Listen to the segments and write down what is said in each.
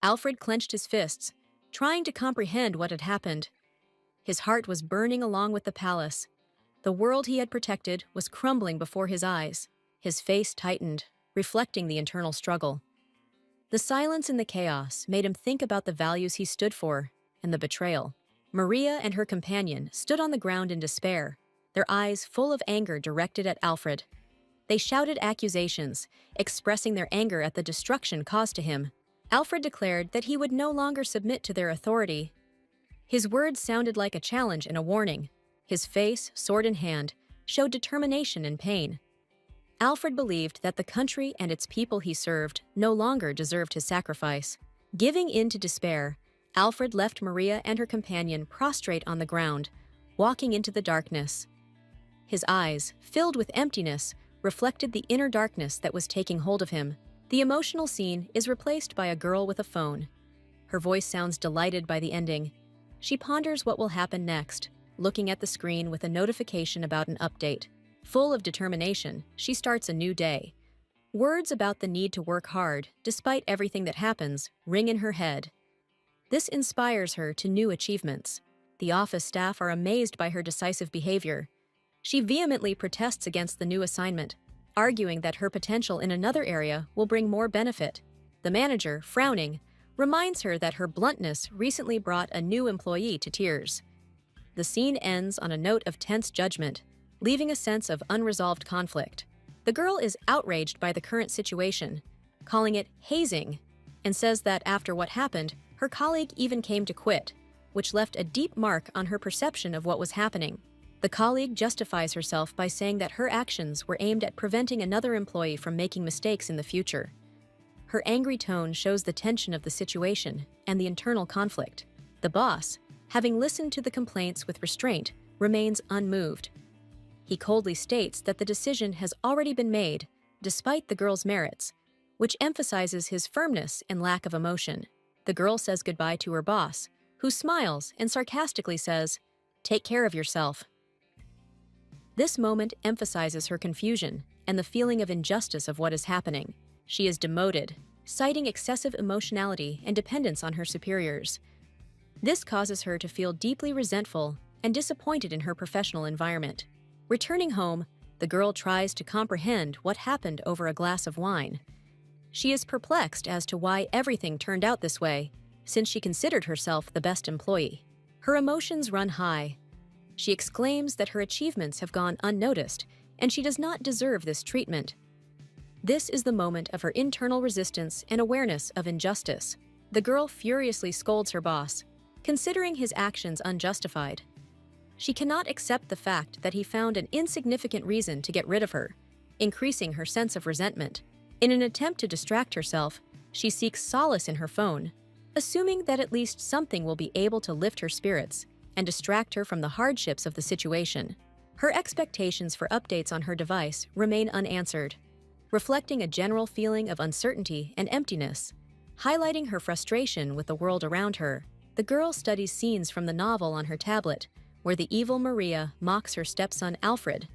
Alfred clenched his fists, trying to comprehend what had happened. His heart was burning along with the palace. The world he had protected was crumbling before his eyes. His face tightened, reflecting the internal struggle. The silence and the chaos made him think about the values he stood for and the betrayal. Maria and her companion stood on the ground in despair, their eyes full of anger directed at Alfred. They shouted accusations, expressing their anger at the destruction caused to him. Alfred declared that he would no longer submit to their authority. His words sounded like a challenge and a warning. His face, sword in hand, showed determination and pain. Alfred believed that the country and its people he served no longer deserved his sacrifice. Giving in to despair, Alfred left Maria and her companion prostrate on the ground, walking into the darkness. His eyes, filled with emptiness, reflected the inner darkness that was taking hold of him. The emotional scene is replaced by a girl with a phone. Her voice sounds delighted by the ending. She ponders what will happen next, looking at the screen with a notification about an update. Full of determination, she starts a new day. Words about the need to work hard, despite everything that happens, ring in her head. This inspires her to new achievements. The office staff are amazed by her decisive behavior. She vehemently protests against the new assignment, arguing that her potential in another area will bring more benefit. The manager, frowning, reminds her that her bluntness recently brought a new employee to tears. The scene ends on a note of tense judgment, leaving a sense of unresolved conflict. The girl is outraged by the current situation, calling it hazing, and says that after what happened, her colleague even came to quit, which left a deep mark on her perception of what was happening. The colleague justifies herself by saying that her actions were aimed at preventing another employee from making mistakes in the future. Her angry tone shows the tension of the situation and the internal conflict. The boss, having listened to the complaints with restraint, remains unmoved. He coldly states that the decision has already been made, despite the girl's merits, which emphasizes his firmness and lack of emotion. The girl says goodbye to her boss, who smiles and sarcastically says, "Take care of yourself." This moment emphasizes her confusion and the feeling of injustice of what is happening. She is demoted, citing excessive emotionality and dependence on her superiors. This causes her to feel deeply resentful and disappointed in her professional environment. Returning home, the girl tries to comprehend what happened over a glass of wine. She is perplexed as to why everything turned out this way, since she considered herself the best employee. Her emotions run high. She exclaims that her achievements have gone unnoticed, and she does not deserve this treatment. This is the moment of her internal resistance and awareness of injustice. The girl furiously scolds her boss, considering his actions unjustified. She cannot accept the fact that he found an insignificant reason to get rid of her, increasing her sense of resentment. In an attempt to distract herself, she seeks solace in her phone, assuming that at least something will be able to lift her spirits and distract her from the hardships of the situation. Her expectations for updates on her device remain unanswered, reflecting a general feeling of uncertainty and emptiness. Highlighting her frustration with the world around her, the girl studies scenes from the novel on her tablet, where the evil Maria mocks her stepson Alfred.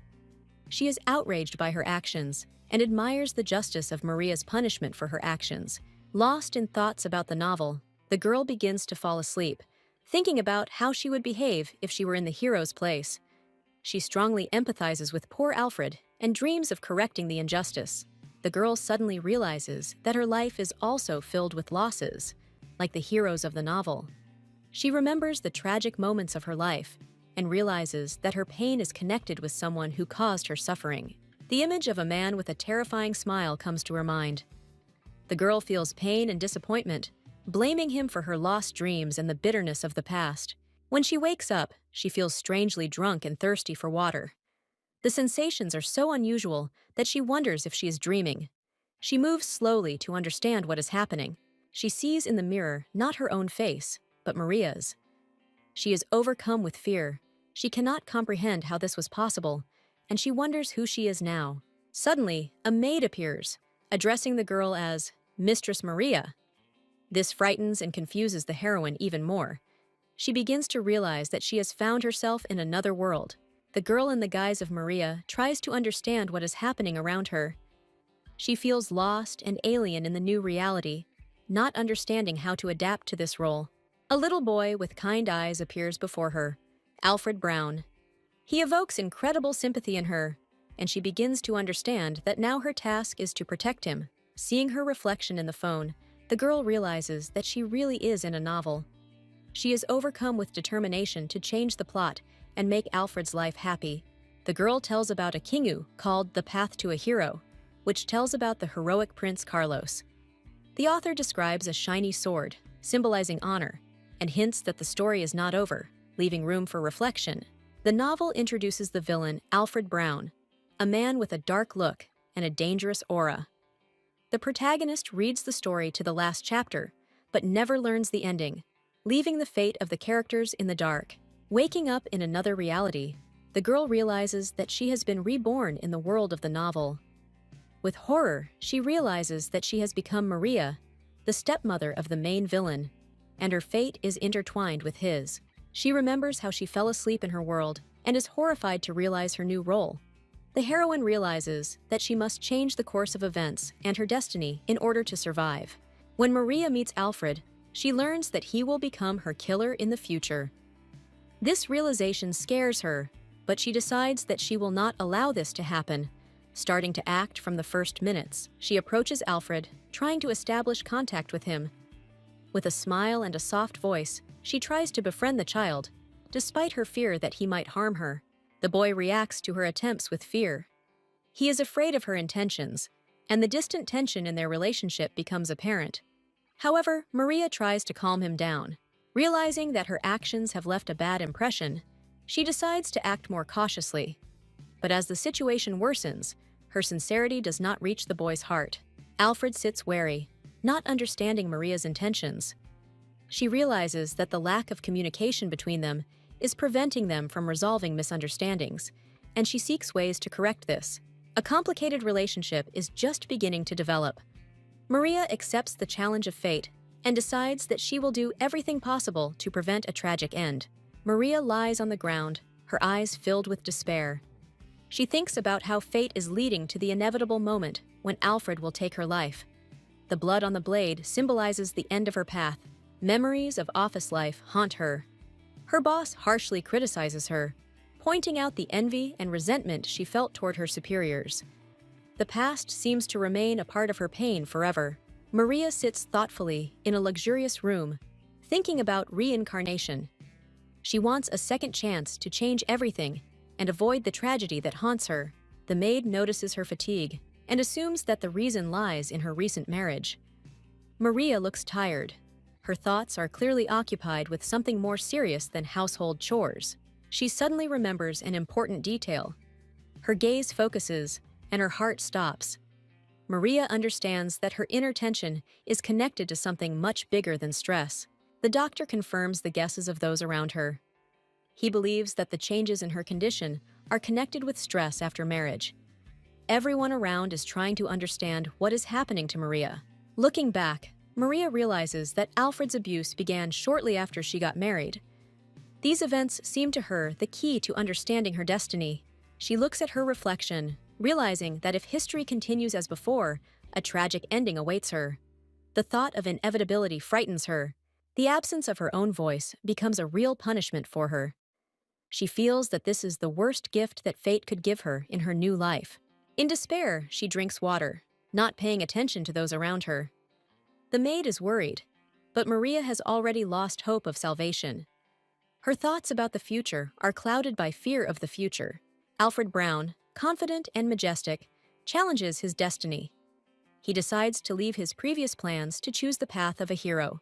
She is outraged by her actions and admires the justice of Maria's punishment for her actions. Lost in thoughts about the novel, the girl begins to fall asleep, thinking about how she would behave if she were in the hero's place. She strongly empathizes with poor Alfred and dreams of correcting the injustice. The girl suddenly realizes that her life is also filled with losses, like the heroes of the novel. She remembers the tragic moments of her life and realizes that her pain is connected with someone who caused her suffering. The image of a man with a terrifying smile comes to her mind. The girl feels pain and disappointment, blaming him for her lost dreams and the bitterness of the past. When she wakes up, she feels strangely drunk and thirsty for water. The sensations are so unusual that she wonders if she is dreaming. She moves slowly to understand what is happening. She sees in the mirror not her own face, but Maria's. She is overcome with fear. She cannot comprehend how this was possible, and she wonders who she is now. Suddenly, a maid appears, addressing the girl as Mistress Maria. This frightens and confuses the heroine even more. She begins to realize that she has found herself in another world. The girl in the guise of Maria tries to understand what is happening around her. She feels lost and alien in the new reality, not understanding how to adapt to this role. A little boy with kind eyes appears before her, Alfred Brown. He evokes incredible sympathy in her, and she begins to understand that now her task is to protect him. Seeing her reflection in the phone, the girl realizes that she really is in a novel. She is overcome with determination to change the plot and make Alfred's life happy. The girl tells about a kingu called The Path to a Hero, which tells about the heroic Prince Carlos. The author describes a shiny sword, symbolizing honor, and hints that the story is not over, leaving room for reflection. The novel introduces the villain, Alfred Brown, a man with a dark look and a dangerous aura. The protagonist reads the story to the last chapter, but never learns the ending, leaving the fate of the characters in the dark. Waking up in another reality, the girl realizes that she has been reborn in the world of the novel. With horror, she realizes that she has become Maria, the stepmother of the main villain, and her fate is intertwined with his. She remembers how she fell asleep in her world and is horrified to realize her new role. The heroine realizes that she must change the course of events and her destiny in order to survive. When Maria meets Alfred, she learns that he will become her killer in the future. This realization scares her, but she decides that she will not allow this to happen. Starting to act from the first minutes, she approaches Alfred, trying to establish contact with him. With a smile and a soft voice, she tries to befriend the child, despite her fear that he might harm her. The boy reacts to her attempts with fear. He is afraid of her intentions, and the distant tension in their relationship becomes apparent. However, Maria tries to calm him down. Realizing that her actions have left a bad impression, she decides to act more cautiously. But as the situation worsens, her sincerity does not reach the boy's heart. Alfred sits wary, not understanding Maria's intentions. She realizes that the lack of communication between them is preventing them from resolving misunderstandings, and she seeks ways to correct this. A complicated relationship is just beginning to develop. Maria accepts the challenge of fate and decides that she will do everything possible to prevent a tragic end. Maria lies on the ground, her eyes filled with despair. She thinks about how fate is leading to the inevitable moment when Alfred will take her life. The blood on the blade symbolizes the end of her path. Memories of office life haunt her. Her boss harshly criticizes her, pointing out the envy and resentment she felt toward her superiors. The past seems to remain a part of her pain forever. Maria sits thoughtfully in a luxurious room, thinking about reincarnation. She wants a second chance to change everything and avoid the tragedy that haunts her. The maid notices her fatigue and assumes that the reason lies in her recent marriage. Maria looks tired. Her thoughts are clearly occupied with something more serious than household chores. She suddenly remembers an important detail. Her gaze focuses, and her heart stops. Maria understands that her inner tension is connected to something much bigger than stress. The doctor confirms the guesses of those around her. He believes that the changes in her condition are connected with stress after marriage. Everyone around is trying to understand what is happening to Maria. Looking back, Maria realizes that Alfred's abuse began shortly after she got married. These events seem to her the key to understanding her destiny. She looks at her reflection, realizing that if history continues as before, a tragic ending awaits her. The thought of inevitability frightens her. The absence of her own voice becomes a real punishment for her. She feels that this is the worst gift that fate could give her in her new life. In despair, she drinks water, not paying attention to those around her. The maid is worried, but Maria has already lost hope of salvation. Her thoughts about the future are clouded by fear of the future. Alfred Brown, confident and majestic, challenges his destiny. He decides to leave his previous plans to choose the path of a hero.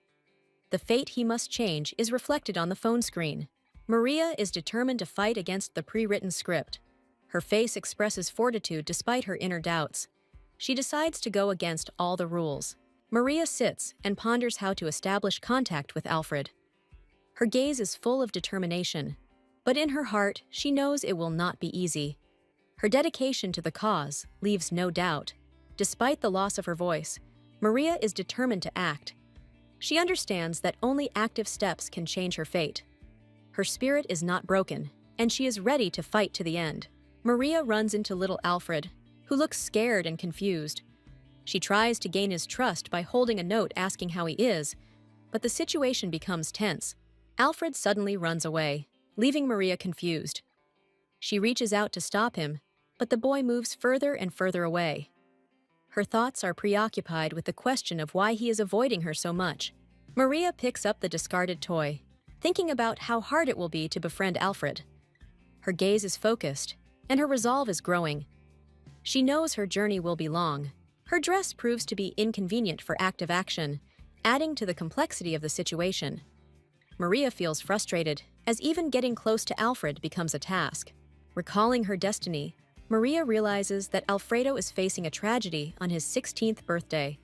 The fate he must change is reflected on the phone screen. Maria is determined to fight against the pre-written script. Her face expresses fortitude despite her inner doubts. She decides to go against all the rules. Maria sits and ponders how to establish contact with Alfred. Her gaze is full of determination, but in her heart, she knows it will not be easy. Her dedication to the cause leaves no doubt. Despite the loss of her voice, Maria is determined to act. She understands that only active steps can change her fate. Her spirit is not broken, and she is ready to fight to the end. Maria runs into little Alfred, who looks scared and confused. She tries to gain his trust by holding a note asking how he is, but the situation becomes tense. Alfred suddenly runs away, leaving Maria confused. She reaches out to stop him, but the boy moves further and further away. Her thoughts are preoccupied with the question of why he is avoiding her so much. Maria picks up the discarded toy, thinking about how hard it will be to befriend Alfred. Her gaze is focused, and her resolve is growing. She knows her journey will be long. Her dress proves to be inconvenient for active action, adding to the complexity of the situation. Maria feels frustrated, as even getting close to Alfred becomes a task. Recalling her destiny, Maria realizes that Alfredo is facing a tragedy on his 16th birthday.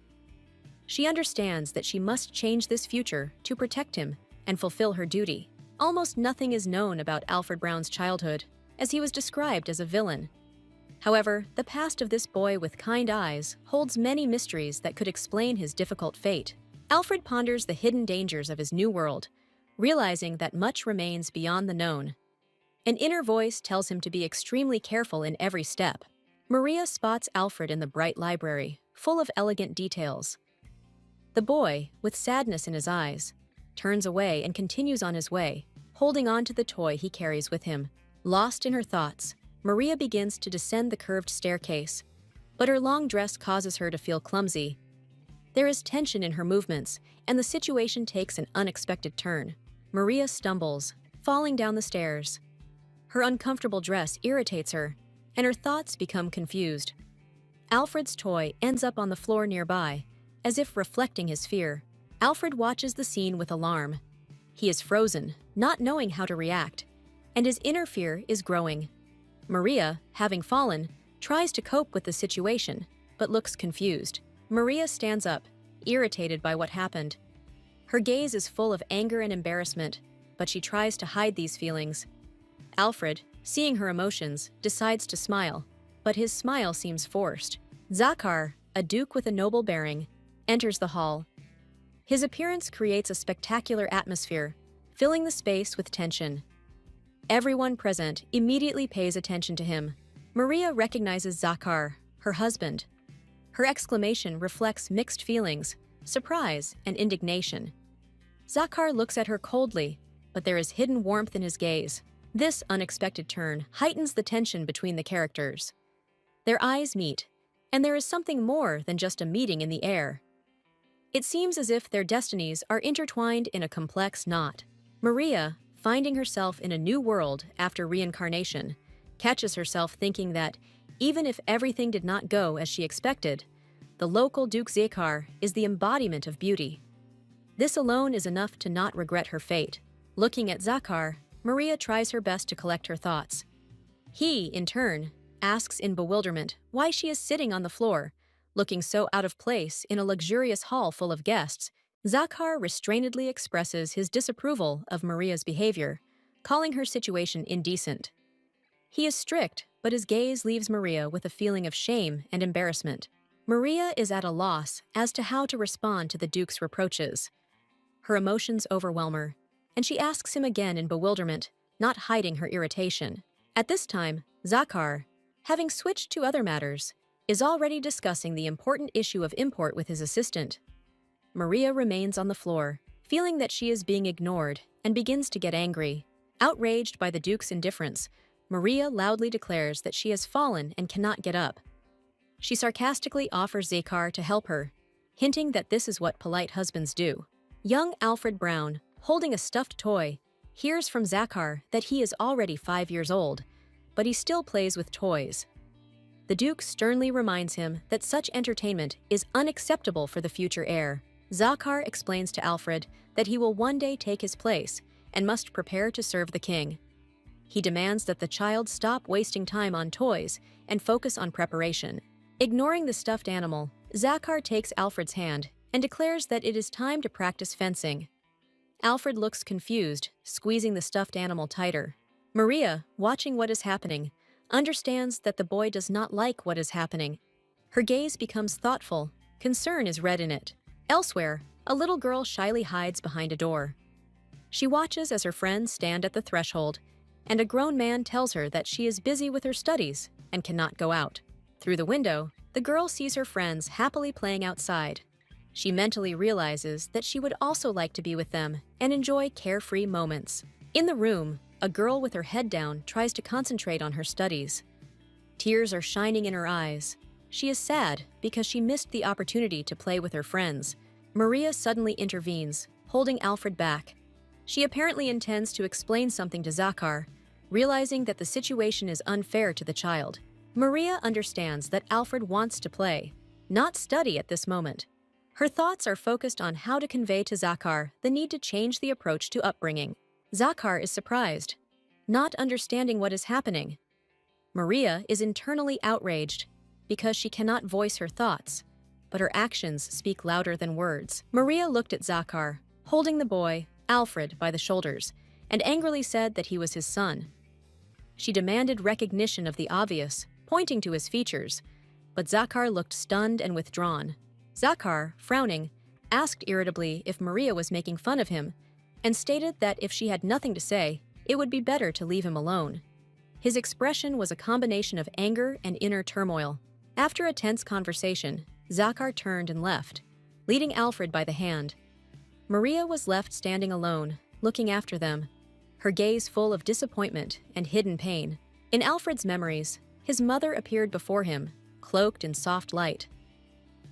She understands that she must change this future to protect him and fulfill her duty. Almost nothing is known about Alfred Brown's childhood, as he was described as a villain. However, the past of this boy with kind eyes holds many mysteries that could explain his difficult fate. Alfred ponders the hidden dangers of his new world, realizing that much remains beyond the known. An inner voice tells him to be extremely careful in every step. Maria spots Alfred in the bright library, full of elegant details. The boy, with sadness in his eyes, turns away and continues on his way, holding on to the toy he carries with him. Lost in her thoughts, Maria begins to descend the curved staircase, but her long dress causes her to feel clumsy. There is tension in her movements, and the situation takes an unexpected turn. Maria stumbles, falling down the stairs. Her uncomfortable dress irritates her, and her thoughts become confused. Alfred's toy ends up on the floor nearby, as if reflecting his fear. Alfred watches the scene with alarm. He is frozen, not knowing how to react, and his inner fear is growing. Maria, having fallen, tries to cope with the situation, but looks confused. Maria stands up, irritated by what happened. Her gaze is full of anger and embarrassment, but she tries to hide these feelings. Alfred, seeing her emotions, decides to smile, but his smile seems forced. Zakar, a duke with a noble bearing, enters the hall. His appearance creates a spectacular atmosphere, filling the space with tension. Everyone present immediately pays attention to him. Maria recognizes Zakar, her husband. Her exclamation reflects mixed feelings, surprise and indignation. Zakar looks at her coldly, but there is hidden warmth in his gaze. This unexpected turn heightens the tension between the characters. Their eyes meet, and there is something more than just a meeting in the air. It seems as if their destinies are intertwined in a complex knot. Maria, finding herself in a new world after reincarnation, catches herself thinking that, even if everything did not go as she expected, the local Duke Zakar is the embodiment of beauty. This alone is enough to not regret her fate. Looking at Zakar, Maria tries her best to collect her thoughts. He, in turn, asks in bewilderment why she is sitting on the floor, looking so out of place in a luxurious hall full of guests. Zakar restrainedly expresses his disapproval of Maria's behavior, calling her situation indecent. He is strict, but his gaze leaves Maria with a feeling of shame and embarrassment. Maria is at a loss as to how to respond to the Duke's reproaches. Her emotions overwhelm her, and she asks him again in bewilderment, not hiding her irritation. At this time, Zakar, having switched to other matters, is already discussing the important issue of import with his assistant. Maria remains on the floor, feeling that she is being ignored, and begins to get angry. Outraged by the Duke's indifference, Maria loudly declares that she has fallen and cannot get up. She sarcastically offers Zakar to help her, hinting that this is what polite husbands do. Young Alfred Brown, holding a stuffed toy, hears from Zakar that he is already 5 years old, but he still plays with toys. The Duke sternly reminds him that such entertainment is unacceptable for the future heir. Zakar explains to Alfred that he will one day take his place and must prepare to serve the king. He demands that the child stop wasting time on toys and focus on preparation. Ignoring the stuffed animal, Zakar takes Alfred's hand and declares that it is time to practice fencing. Alfred looks confused, squeezing the stuffed animal tighter. Maria, watching what is happening, understands that the boy does not like what is happening. Her gaze becomes thoughtful. Concern is read in it. Elsewhere, a little girl shyly hides behind a door. She watches as her friends stand at the threshold, and a grown man tells her that she is busy with her studies and cannot go out. Through the window, the girl sees her friends happily playing outside. She mentally realizes that she would also like to be with them and enjoy carefree moments. In the room, a girl with her head down tries to concentrate on her studies. Tears are shining in her eyes. She is sad because she missed the opportunity to play with her friends. Maria suddenly intervenes, holding Alfred back. She apparently intends to explain something to Zakar, realizing that the situation is unfair to the child. Maria understands that Alfred wants to play, not study at this moment. Her thoughts are focused on how to convey to Zakar the need to change the approach to upbringing. Zakar is surprised, not understanding what is happening. Maria is internally outraged because she cannot voice her thoughts, but her actions speak louder than words. Maria looked at Zakar, holding the boy, Alfred, by the shoulders, and angrily said that he was his son. She demanded recognition of the obvious, pointing to his features, but Zakar looked stunned and withdrawn. Zakar, frowning, asked irritably if Maria was making fun of him, and stated that if she had nothing to say, it would be better to leave him alone. His expression was a combination of anger and inner turmoil. After a tense conversation, Zakar turned and left, leading Alfred by the hand. Maria was left standing alone, looking after them, her gaze full of disappointment and hidden pain. In Alfred's memories, his mother appeared before him, cloaked in soft light.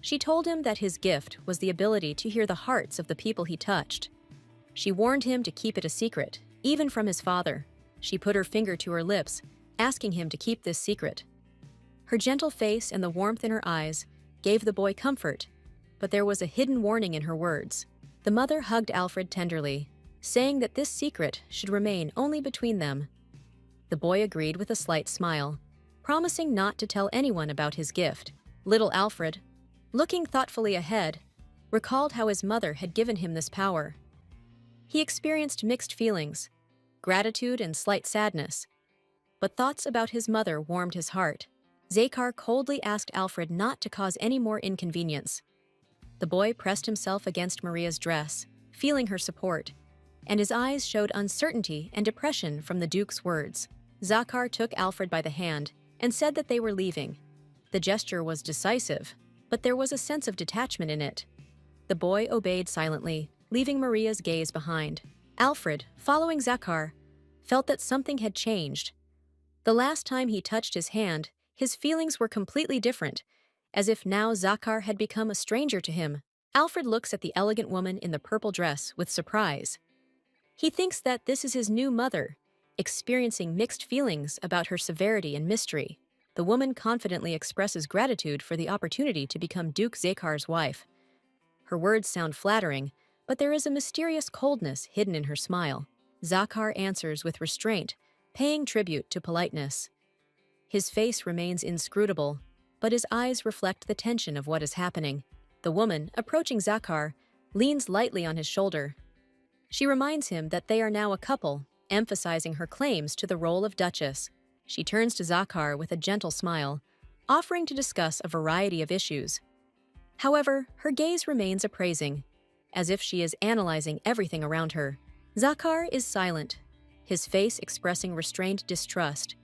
She told him that his gift was the ability to hear the hearts of the people he touched. She warned him to keep it a secret, even from his father. She put her finger to her lips, asking him to keep this secret. Her gentle face and the warmth in her eyes gave the boy comfort, but there was a hidden warning in her words. The mother hugged Alfred tenderly, saying that this secret should remain only between them. The boy agreed with a slight smile, promising not to tell anyone about his gift. Little Alfred, looking thoughtfully ahead, recalled how his mother had given him this power. He experienced mixed feelings, gratitude and slight sadness, but thoughts about his mother warmed his heart. Zakar coldly asked Alfred not to cause any more inconvenience. The boy pressed himself against Maria's dress, feeling her support, and his eyes showed uncertainty and depression from the Duke's words. Zakar took Alfred by the hand and said that they were leaving. The gesture was decisive, but there was a sense of detachment in it. The boy obeyed silently, leaving Maria's gaze behind. Alfred, following Zakar, felt that something had changed. The last time he touched his hand, his feelings were completely different, as if now Zakar had become a stranger to him. Alfred looks at the elegant woman in the purple dress with surprise. He thinks that this is his new mother, experiencing mixed feelings about her severity and mystery. The woman confidently expresses gratitude for the opportunity to become Duke Zakar's wife. Her words sound flattering, but there is a mysterious coldness hidden in her smile. Zakar answers with restraint, paying tribute to politeness. His face remains inscrutable, but his eyes reflect the tension of what is happening. The woman, approaching Zakar, leans lightly on his shoulder. She reminds him that they are now a couple, emphasizing her claims to the role of Duchess. She turns to Zakar with a gentle smile, offering to discuss a variety of issues. However, her gaze remains appraising, as if she is analyzing everything around her. Zakar is silent, his face expressing restrained distrust.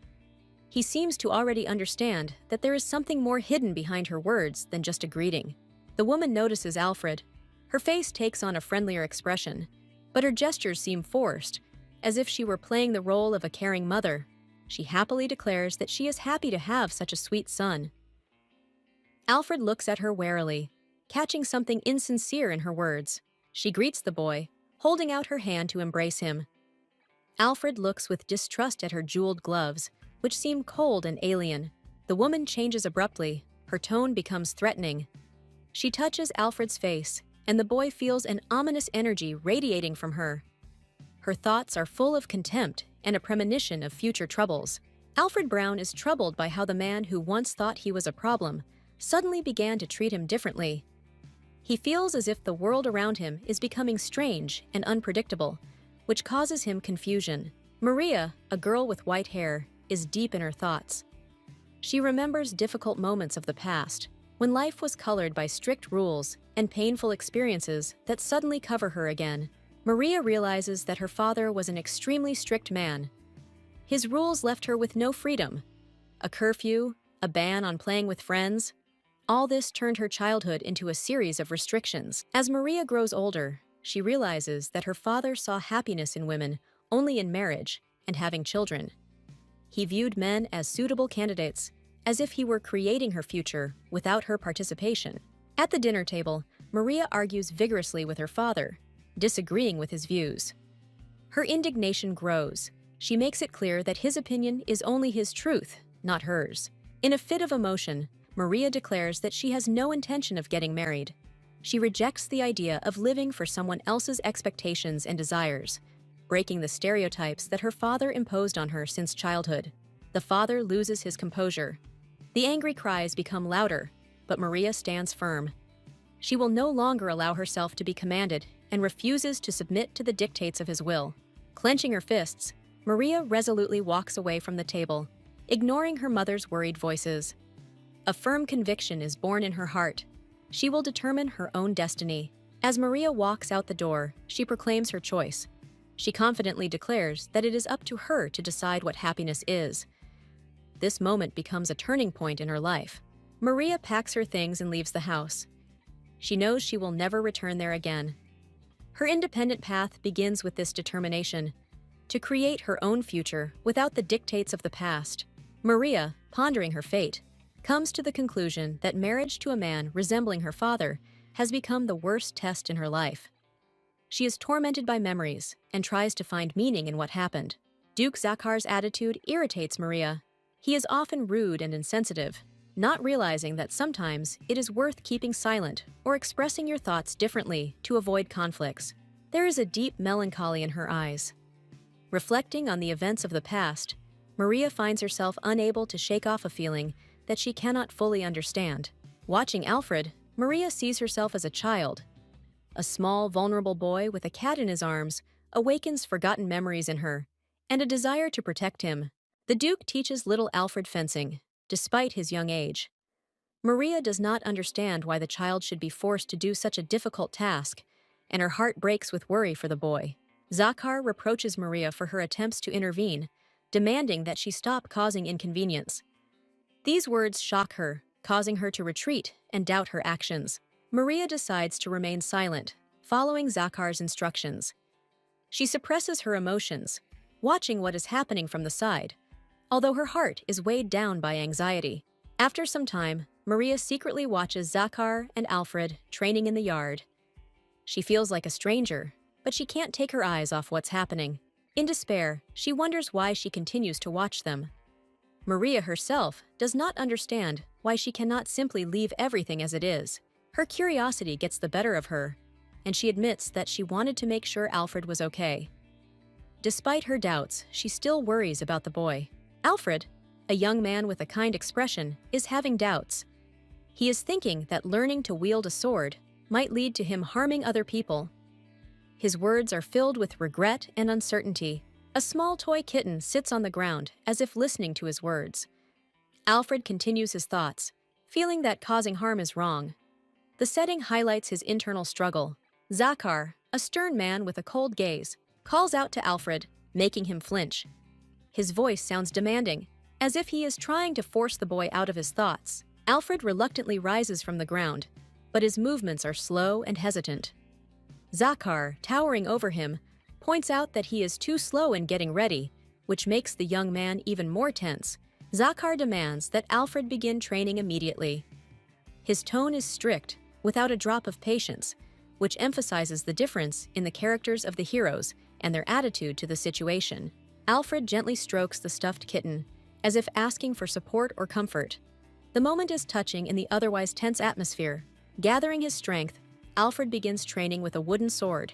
He seems to already understand that there is something more hidden behind her words than just a greeting. The woman notices Alfred. Her face takes on a friendlier expression, but her gestures seem forced, as if she were playing the role of a caring mother. She happily declares that she is happy to have such a sweet son. Alfred looks at her warily, catching something insincere in her words. She greets the boy, holding out her hand to embrace him. Alfred looks with distrust at her jeweled gloves, which seem cold and alien. The woman changes abruptly, her tone becomes threatening. She touches Alfred's face, and the boy feels an ominous energy radiating from her. Her thoughts are full of contempt and a premonition of future troubles. Alfred Brown is troubled by how the man who once thought he was a problem suddenly began to treat him differently. He feels as if the world around him is becoming strange and unpredictable, which causes him confusion. Maria, a girl with white hair, is deep in her thoughts. She remembers difficult moments of the past, when life was colored by strict rules and painful experiences that suddenly cover her again. Maria realizes that her father was an extremely strict man. His rules left her with no freedom. A curfew, a ban on playing with friends. All this turned her childhood into a series of restrictions. As Maria grows older, she realizes that her father saw happiness in women only in marriage and having children. He viewed men as suitable candidates, as if he were creating her future without her participation. At the dinner table, Maria argues vigorously with her father, disagreeing with his views. Her indignation grows. She makes it clear that his opinion is only his truth, not hers. In a fit of emotion, Maria declares that she has no intention of getting married. She rejects the idea of living for someone else's expectations and desires, breaking the stereotypes that her father imposed on her since childhood. The father loses his composure. The angry cries become louder, but Maria stands firm. She will no longer allow herself to be commanded and refuses to submit to the dictates of his will. Clenching her fists, Maria resolutely walks away from the table, ignoring her mother's worried voices. A firm conviction is born in her heart. She will determine her own destiny. As Maria walks out the door, she proclaims her choice. She confidently declares that it is up to her to decide what happiness is. This moment becomes a turning point in her life. Maria packs her things and leaves the house. She knows she will never return there again. Her independent path begins with this determination to create her own future without the dictates of the past. Maria, pondering her fate, comes to the conclusion that marriage to a man resembling her father has become the worst test in her life. She is tormented by memories and tries to find meaning in what happened. Duke Zakhar's attitude irritates Maria. He is often rude and insensitive, not realizing that sometimes it is worth keeping silent or expressing your thoughts differently to avoid conflicts. There is a deep melancholy in her eyes. Reflecting on the events of the past, Maria finds herself unable to shake off a feeling that she cannot fully understand. Watching Alfred, Maria sees herself as a child. A small, vulnerable boy with a cat in his arms awakens forgotten memories in her and a desire to protect him. The Duke teaches little Alfred fencing, despite his young age. Maria does not understand why the child should be forced to do such a difficult task, and her heart breaks with worry for the boy. Zakhar reproaches Maria for her attempts to intervene, demanding that she stop causing inconvenience. These words shock her, causing her to retreat and doubt her actions. Maria decides to remain silent, following Zakhar's instructions. She suppresses her emotions, watching what is happening from the side, although her heart is weighed down by anxiety. After some time, Maria secretly watches Zakhar and Alfred training in the yard. She feels like a stranger, but she can't take her eyes off what's happening. In despair, she wonders why she continues to watch them. Maria herself does not understand why she cannot simply leave everything as it is. Her curiosity gets the better of her, and she admits that she wanted to make sure Alfred was okay. Despite her doubts, she still worries about the boy. Alfred, a young man with a kind expression, is having doubts. He is thinking that learning to wield a sword might lead to him harming other people. His words are filled with regret and uncertainty. A small toy kitten sits on the ground as if listening to his words. Alfred continues his thoughts, feeling that causing harm is wrong. The setting highlights his internal struggle. Zakhar, a stern man with a cold gaze, calls out to Alfred, making him flinch. His voice sounds demanding, as if he is trying to force the boy out of his thoughts. Alfred reluctantly rises from the ground, but his movements are slow and hesitant. Zakhar, towering over him, points out that he is too slow in getting ready, which makes the young man even more tense. Zakhar demands that Alfred begin training immediately. His tone is strict, without a drop of patience, which emphasizes the difference in the characters of the heroes and their attitude to the situation. Alfred gently strokes the stuffed kitten, as if asking for support or comfort. The moment is touching in the otherwise tense atmosphere. Gathering his strength, Alfred begins training with a wooden sword.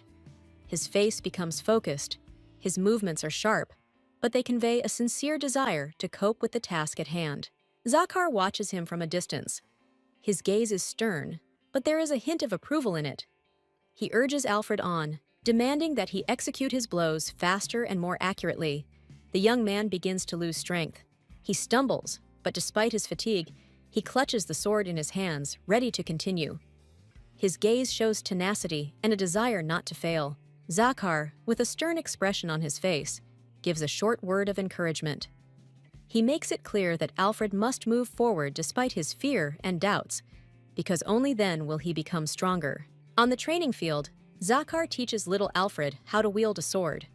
His face becomes focused, his movements are sharp, but they convey a sincere desire to cope with the task at hand. Zakhar watches him from a distance. His gaze is stern, but there is a hint of approval in it. He urges Alfred on, demanding that he execute his blows faster and more accurately. The young man begins to lose strength. He stumbles, but despite his fatigue, he clutches the sword in his hands, ready to continue. His gaze shows tenacity and a desire not to fail. Zakhar, with a stern expression on his face, gives a short word of encouragement. He makes it clear that Alfred must move forward despite his fear and doubts, because only then will he become stronger. On the training field, Zakar teaches little Alfred how to wield a sword.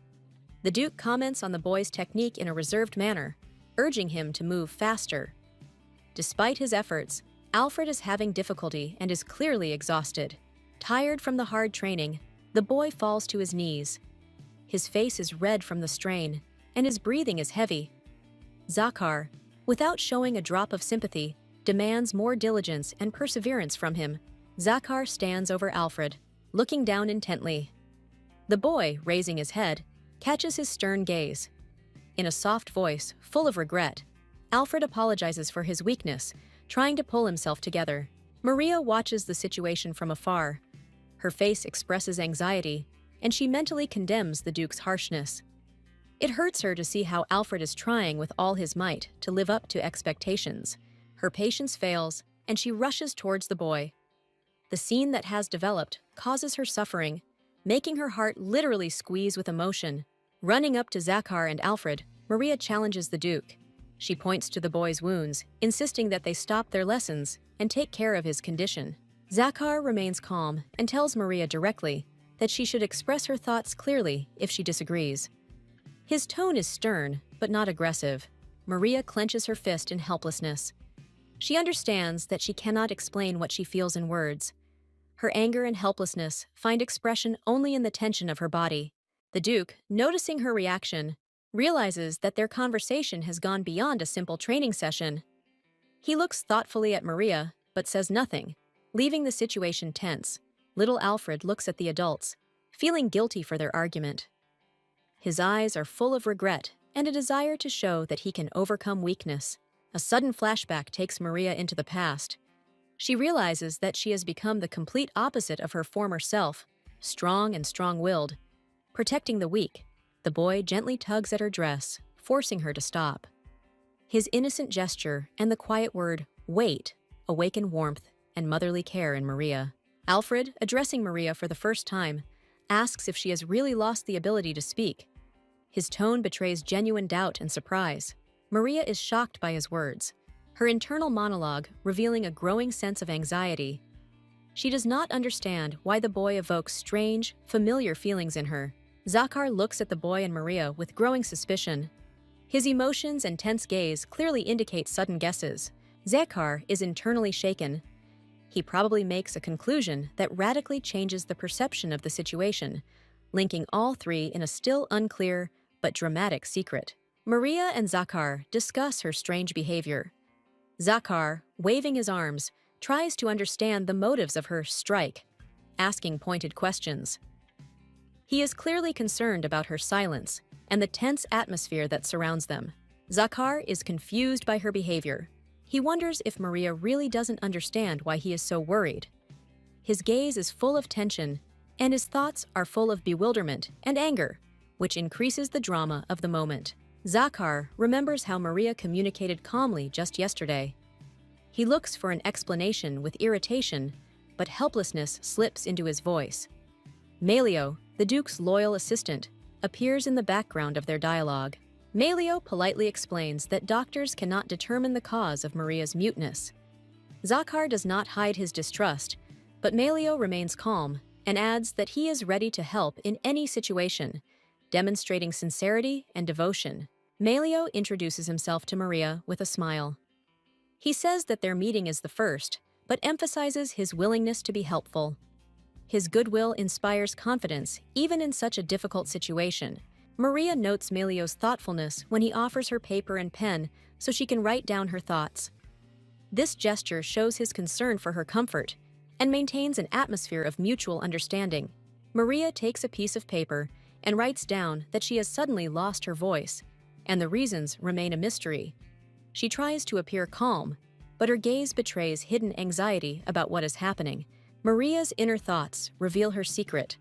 The Duke comments on the boy's technique in a reserved manner, urging him to move faster. Despite his efforts, Alfred is having difficulty and is clearly exhausted. Tired from the hard training, the boy falls to his knees. His face is red from the strain, and his breathing is heavy. Zakar, without showing a drop of sympathy, demands more diligence and perseverance from him. Zakar stands over Alfred, looking down intently. The boy, raising his head, catches his stern gaze. In a soft voice, full of regret, Alfred apologizes for his weakness, trying to pull himself together. Maria watches the situation from afar. Her face expresses anxiety, and she mentally condemns the Duke's harshness. It hurts her to see how Alfred is trying with all his might to live up to expectations. Her patience fails, and she rushes towards the boy. The scene that has developed causes her suffering, making her heart literally squeeze with emotion. Running up to Zakar and Alfred, Maria challenges the Duke. She points to the boy's wounds, insisting that they stop their lessons and take care of his condition. Zakar remains calm and tells Maria directly that she should express her thoughts clearly if she disagrees. His tone is stern, but not aggressive. Maria clenches her fist in helplessness. She understands that she cannot explain what she feels in words. Her anger and helplessness find expression only in the tension of her body. The Duke, noticing her reaction, realizes that their conversation has gone beyond a simple training session. He looks thoughtfully at Maria, but says nothing, leaving the situation tense. Little Alfred looks at the adults, feeling guilty for their argument. His eyes are full of regret and a desire to show that he can overcome weakness. A sudden flashback takes Maria into the past. She realizes that she has become the complete opposite of her former self, strong and strong-willed. Protecting the weak, the boy gently tugs at her dress, forcing her to stop. His innocent gesture and the quiet word, "wait," awaken warmth and motherly care in Maria. Alfred, addressing Maria for the first time, asks if she has really lost the ability to speak. His tone betrays genuine doubt and surprise. Maria is shocked by his words, her internal monologue revealing a growing sense of anxiety. She does not understand why the boy evokes strange, familiar feelings in her. Zakar looks at the boy and Maria with growing suspicion. His emotions and tense gaze clearly indicate sudden guesses. Zakar is internally shaken. He probably makes a conclusion that radically changes the perception of the situation, linking all three in a still unclear but dramatic secret. Maria and Zakar discuss her strange behavior. Zakar, waving his arms, tries to understand the motives of her strike, asking pointed questions. He is clearly concerned about her silence and the tense atmosphere that surrounds them. Zakar is confused by her behavior. He wonders if Maria really doesn't understand why he is so worried. His gaze is full of tension, and his thoughts are full of bewilderment and anger, which increases the drama of the moment. Zakar remembers how Maria communicated calmly just yesterday. He looks for an explanation with irritation, but helplessness slips into his voice. Malio, the Duke's loyal assistant, appears in the background of their dialogue. Malio politely explains that doctors cannot determine the cause of Maria's muteness. Zakar does not hide his distrust, but Malio remains calm and adds that he is ready to help in any situation, demonstrating sincerity and devotion. Malio introduces himself to Maria with a smile. He says that their meeting is the first, but emphasizes his willingness to be helpful. His goodwill inspires confidence even in such a difficult situation. Maria notes Malio's thoughtfulness when he offers her paper and pen so she can write down her thoughts. This gesture shows his concern for her comfort and maintains an atmosphere of mutual understanding. Maria takes a piece of paper and writes down that she has suddenly lost her voice, and the reasons remain a mystery. She tries to appear calm, but her gaze betrays hidden anxiety about what is happening. Maria's inner thoughts reveal her secret.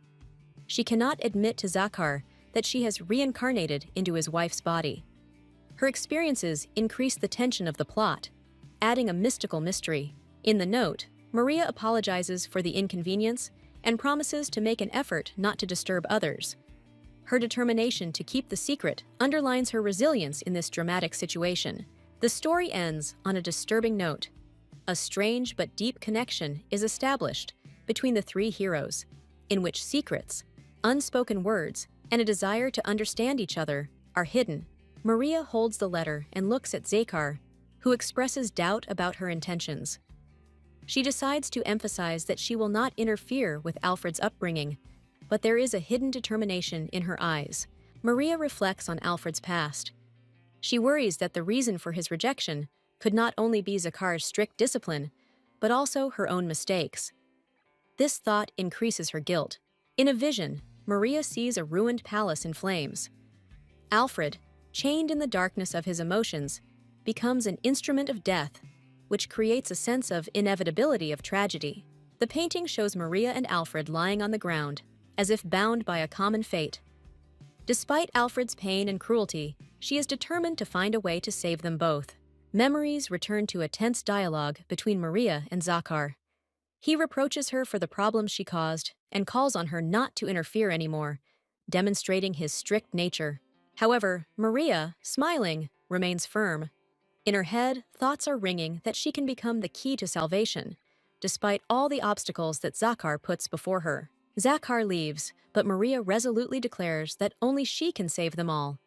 She cannot admit to Zakar that she has reincarnated into his wife's body. Her experiences increase the tension of the plot, adding a mystical mystery. In the note, Maria apologizes for the inconvenience and promises to make an effort not to disturb others. Her determination to keep the secret underlines her resilience in this dramatic situation. The story ends on a disturbing note. A strange but deep connection is established between the three heroes, in which secrets, unspoken words, and a desire to understand each other are hidden. Maria holds the letter and looks at Zakar, who expresses doubt about her intentions. She decides to emphasize that she will not interfere with Alfred's upbringing, but there is a hidden determination in her eyes. Maria reflects on Alfred's past. She worries that the reason for his rejection could not only be Zakar's strict discipline, but also her own mistakes. This thought increases her guilt. In a vision, Maria sees a ruined palace in flames. Alfred, chained in the darkness of his emotions, becomes an instrument of death, which creates a sense of inevitability of tragedy. The painting shows Maria and Alfred lying on the ground, as if bound by a common fate. Despite Alfred's pain and cruelty, she is determined to find a way to save them both. Memories return to a tense dialogue between Maria and Zakar. He reproaches her for the problems she caused and calls on her not to interfere anymore, demonstrating his strict nature. However, Maria, smiling, remains firm. In her head, thoughts are ringing that she can become the key to salvation, despite all the obstacles that Zakar puts before her. Zakar leaves, but Maria resolutely declares that only she can save them all.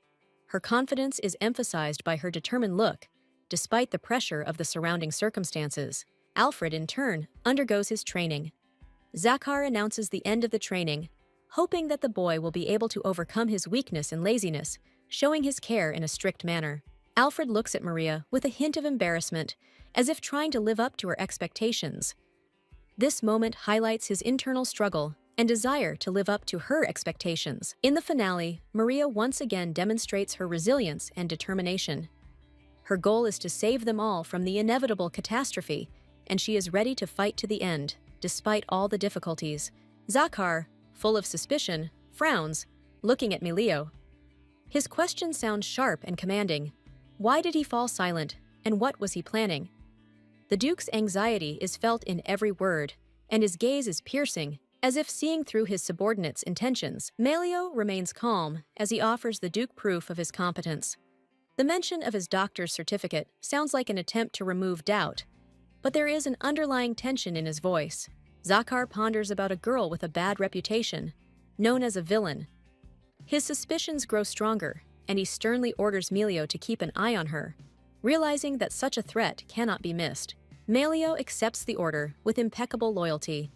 Her confidence is emphasized by her determined look, despite the pressure of the surrounding circumstances. Alfred, in turn, undergoes his training. Zakar announces the end of the training, hoping that the boy will be able to overcome his weakness and laziness, showing his care in a strict manner. Alfred looks at Maria with a hint of embarrassment, as if trying to live up to her expectations. This moment highlights his internal struggle and desire to live up to her expectations. In the finale, Maria once again demonstrates her resilience and determination. Her goal is to save them all from the inevitable catastrophe, and she is ready to fight to the end, despite all the difficulties. Zakar, full of suspicion, frowns, looking at Milio. His question sounds sharp and commanding. Why did he fall silent, and what was he planning? The Duke's anxiety is felt in every word, and his gaze is piercing, as if seeing through his subordinate's intentions. Melio remains calm as he offers the Duke proof of his competence. The mention of his doctor's certificate sounds like an attempt to remove doubt, but there is an underlying tension in his voice. Zakar ponders about a girl with a bad reputation, known as a villain. His suspicions grow stronger, and he sternly orders Melio to keep an eye on her, realizing that such a threat cannot be missed. Melio accepts the order with impeccable loyalty.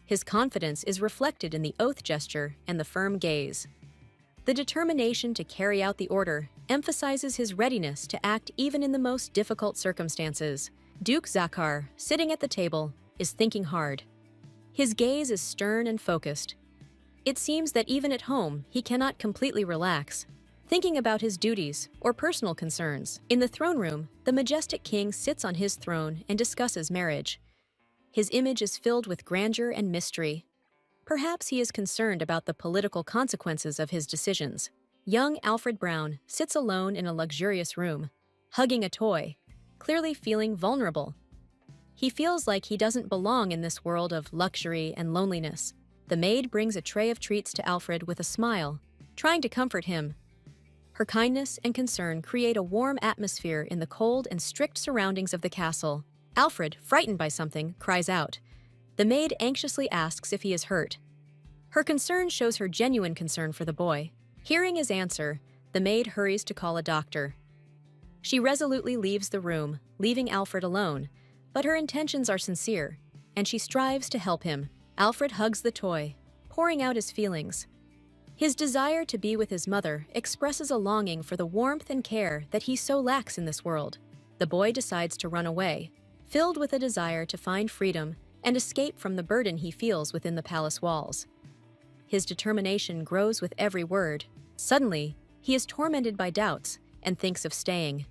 His confidence is reflected in the oath gesture and the firm gaze. The determination to carry out the order emphasizes his readiness to act even in the most difficult circumstances. Duke Zakar, sitting at the table, is thinking hard. His gaze is stern and focused. It seems that even at home, he cannot completely relax, thinking about his duties or personal concerns. In the throne room, the majestic king sits on his throne and discusses marriage. His image is filled with grandeur and mystery. Perhaps he is concerned about the political consequences of his decisions. Young Alfred Brown sits alone in a luxurious room, hugging a toy, clearly feeling vulnerable. He feels like he doesn't belong in this world of luxury and loneliness. The maid brings a tray of treats to Alfred with a smile, trying to comfort him. Her kindness and concern create a warm atmosphere in the cold and strict surroundings of the castle. Alfred, frightened by something, cries out. The maid anxiously asks if he is hurt. Her concern shows her genuine concern for the boy. Hearing his answer, the maid hurries to call a doctor. She resolutely leaves the room, leaving Alfred alone, but her intentions are sincere, and she strives to help him. Alfred hugs the toy, pouring out his feelings. His desire to be with his mother expresses a longing for the warmth and care that he so lacks in this world. The boy decides to run away, filled with a desire to find freedom and escape from the burden he feels within the palace walls. His determination grows with every word. Suddenly, he is tormented by doubts and thinks of staying.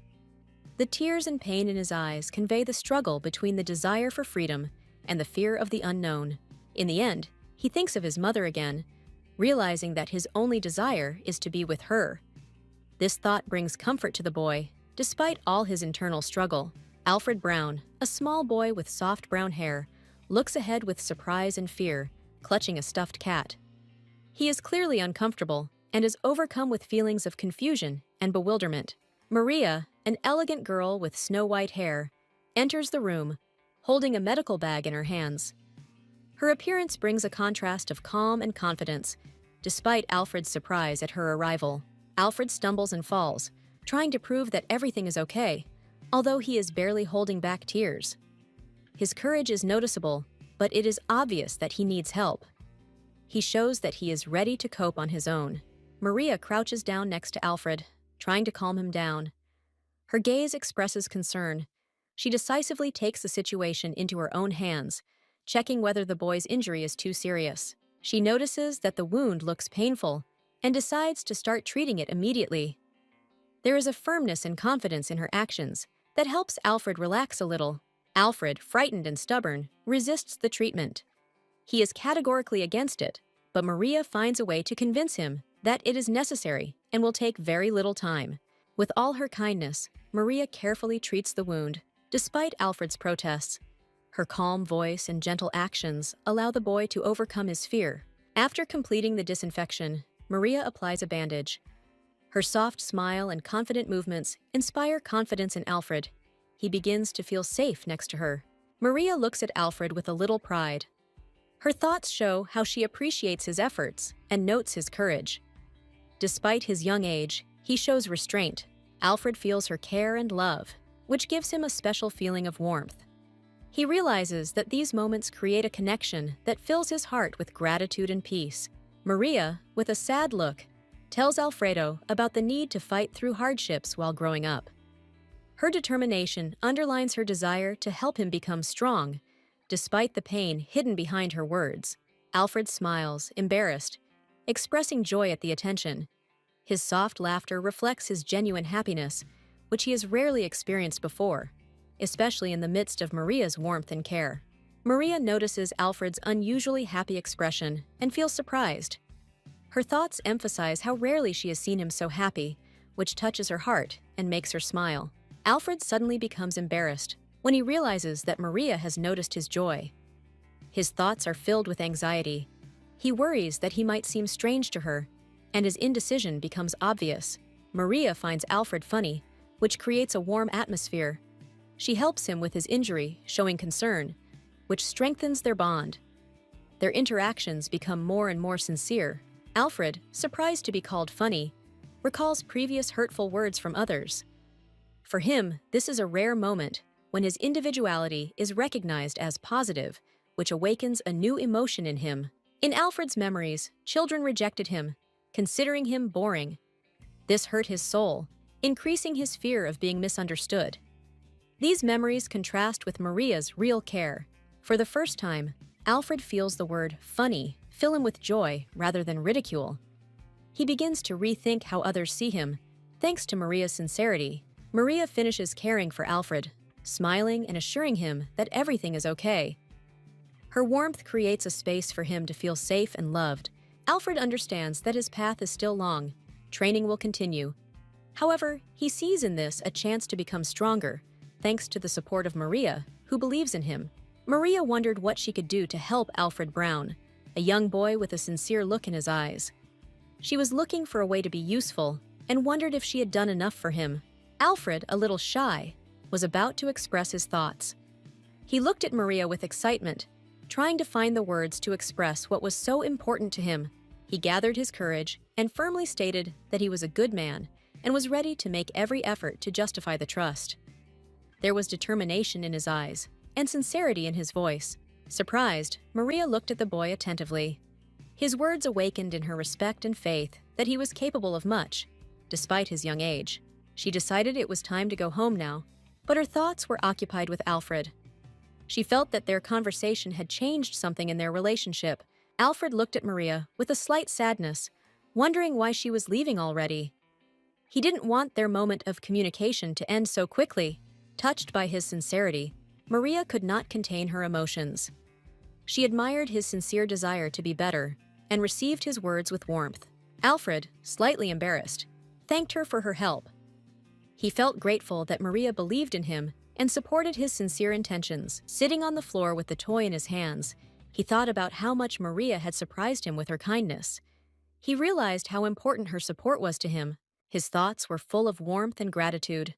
The tears and pain in his eyes convey the struggle between the desire for freedom and the fear of the unknown. In the end, he thinks of his mother again, realizing that his only desire is to be with her. This thought brings comfort to the boy, despite all his internal struggle. Alfred Brown, a small boy with soft brown hair, looks ahead with surprise and fear, clutching a stuffed cat. He is clearly uncomfortable, and is overcome with feelings of confusion and bewilderment. Maria, an elegant girl with snow-white hair, enters the room, holding a medical bag in her hands. Her appearance brings a contrast of calm and confidence, despite Alfred's surprise at her arrival. Alfred stumbles and falls, trying to prove that everything is okay, although he is barely holding back tears. His courage is noticeable, but it is obvious that he needs help. He shows that he is ready to cope on his own. Maria crouches down next to Alfred, trying to calm him down. Her gaze expresses concern. She decisively takes the situation into her own hands, checking whether the boy's injury is too serious. She notices that the wound looks painful and decides to start treating it immediately. There is a firmness and confidence in her actions that helps Alfred relax a little. Alfred, frightened and stubborn, resists the treatment. He is categorically against it, but Maria finds a way to convince him that it is necessary and will take very little time. With all her kindness, Maria carefully treats the wound, despite Alfred's protests. Her calm voice and gentle actions allow the boy to overcome his fear. After completing the disinfection, Maria applies a bandage. Her soft smile and confident movements inspire confidence in Alfred. He begins to feel safe next to her. Maria looks at Alfred with a little pride. Her thoughts show how she appreciates his efforts and notes his courage. Despite his young age, he shows restraint. Alfred feels her care and love, which gives him a special feeling of warmth. He realizes that these moments create a connection that fills his heart with gratitude and peace. Maria, with a sad look, tells Alfredo about the need to fight through hardships while growing up. Her determination underlines her desire to help him become strong, despite the pain hidden behind her words. Alfred smiles, embarrassed, expressing joy at the attention. His soft laughter reflects his genuine happiness, which he has rarely experienced before, especially in the midst of Maria's warmth and care. Maria notices Alfred's unusually happy expression and feels surprised. Her thoughts emphasize how rarely she has seen him so happy, which touches her heart and makes her smile. Alfred suddenly becomes embarrassed when he realizes that Maria has noticed his joy. His thoughts are filled with anxiety. He worries that he might seem strange to her, and his indecision becomes obvious. Maria finds Alfred funny, which creates a warm atmosphere. She helps him with his injury, showing concern, which strengthens their bond. Their interactions become more and more sincere. Alfred, surprised to be called funny, recalls previous hurtful words from others. For him, this is a rare moment when his individuality is recognized as positive, which awakens a new emotion in him. In Alfred's memories, children rejected him, considering him boring. This hurt his soul, increasing his fear of being misunderstood. These memories contrast with Maria's real care. For the first time, Alfred feels the word funny fill him with joy rather than ridicule. He begins to rethink how others see him, thanks to Maria's sincerity. Maria finishes caring for Alfred, smiling and assuring him that everything is okay. Her warmth creates a space for him to feel safe and loved. Alfred understands that his path is still long. Training will continue. However, he sees in this a chance to become stronger, thanks to the support of Maria, who believes in him. Maria wondered what she could do to help Alfred Brown, a young boy with a sincere look in his eyes. She was looking for a way to be useful and wondered if she had done enough for him. Alfred, a little shy, was about to express his thoughts. He looked at Maria with excitement, trying to find the words to express what was so important to him. He gathered his courage and firmly stated that he was a good man and was ready to make every effort to justify the trust. There was determination in his eyes and sincerity in his voice. Surprised, Maria looked at the boy attentively. His words awakened in her respect and faith that he was capable of much, despite his young age. She decided it was time to go home now, but her thoughts were occupied with Alfred. She felt that their conversation had changed something in their relationship. Alfred looked at Maria with a slight sadness, wondering why she was leaving already. He didn't want their moment of communication to end so quickly. Touched by his sincerity, Maria could not contain her emotions. She admired his sincere desire to be better and received his words with warmth. Alfred, slightly embarrassed, thanked her for her help. He felt grateful that Maria believed in him and supported his sincere intentions. Sitting on the floor with the toy in his hands, he thought about how much Maria had surprised him with her kindness. He realized how important her support was to him. His thoughts were full of warmth and gratitude.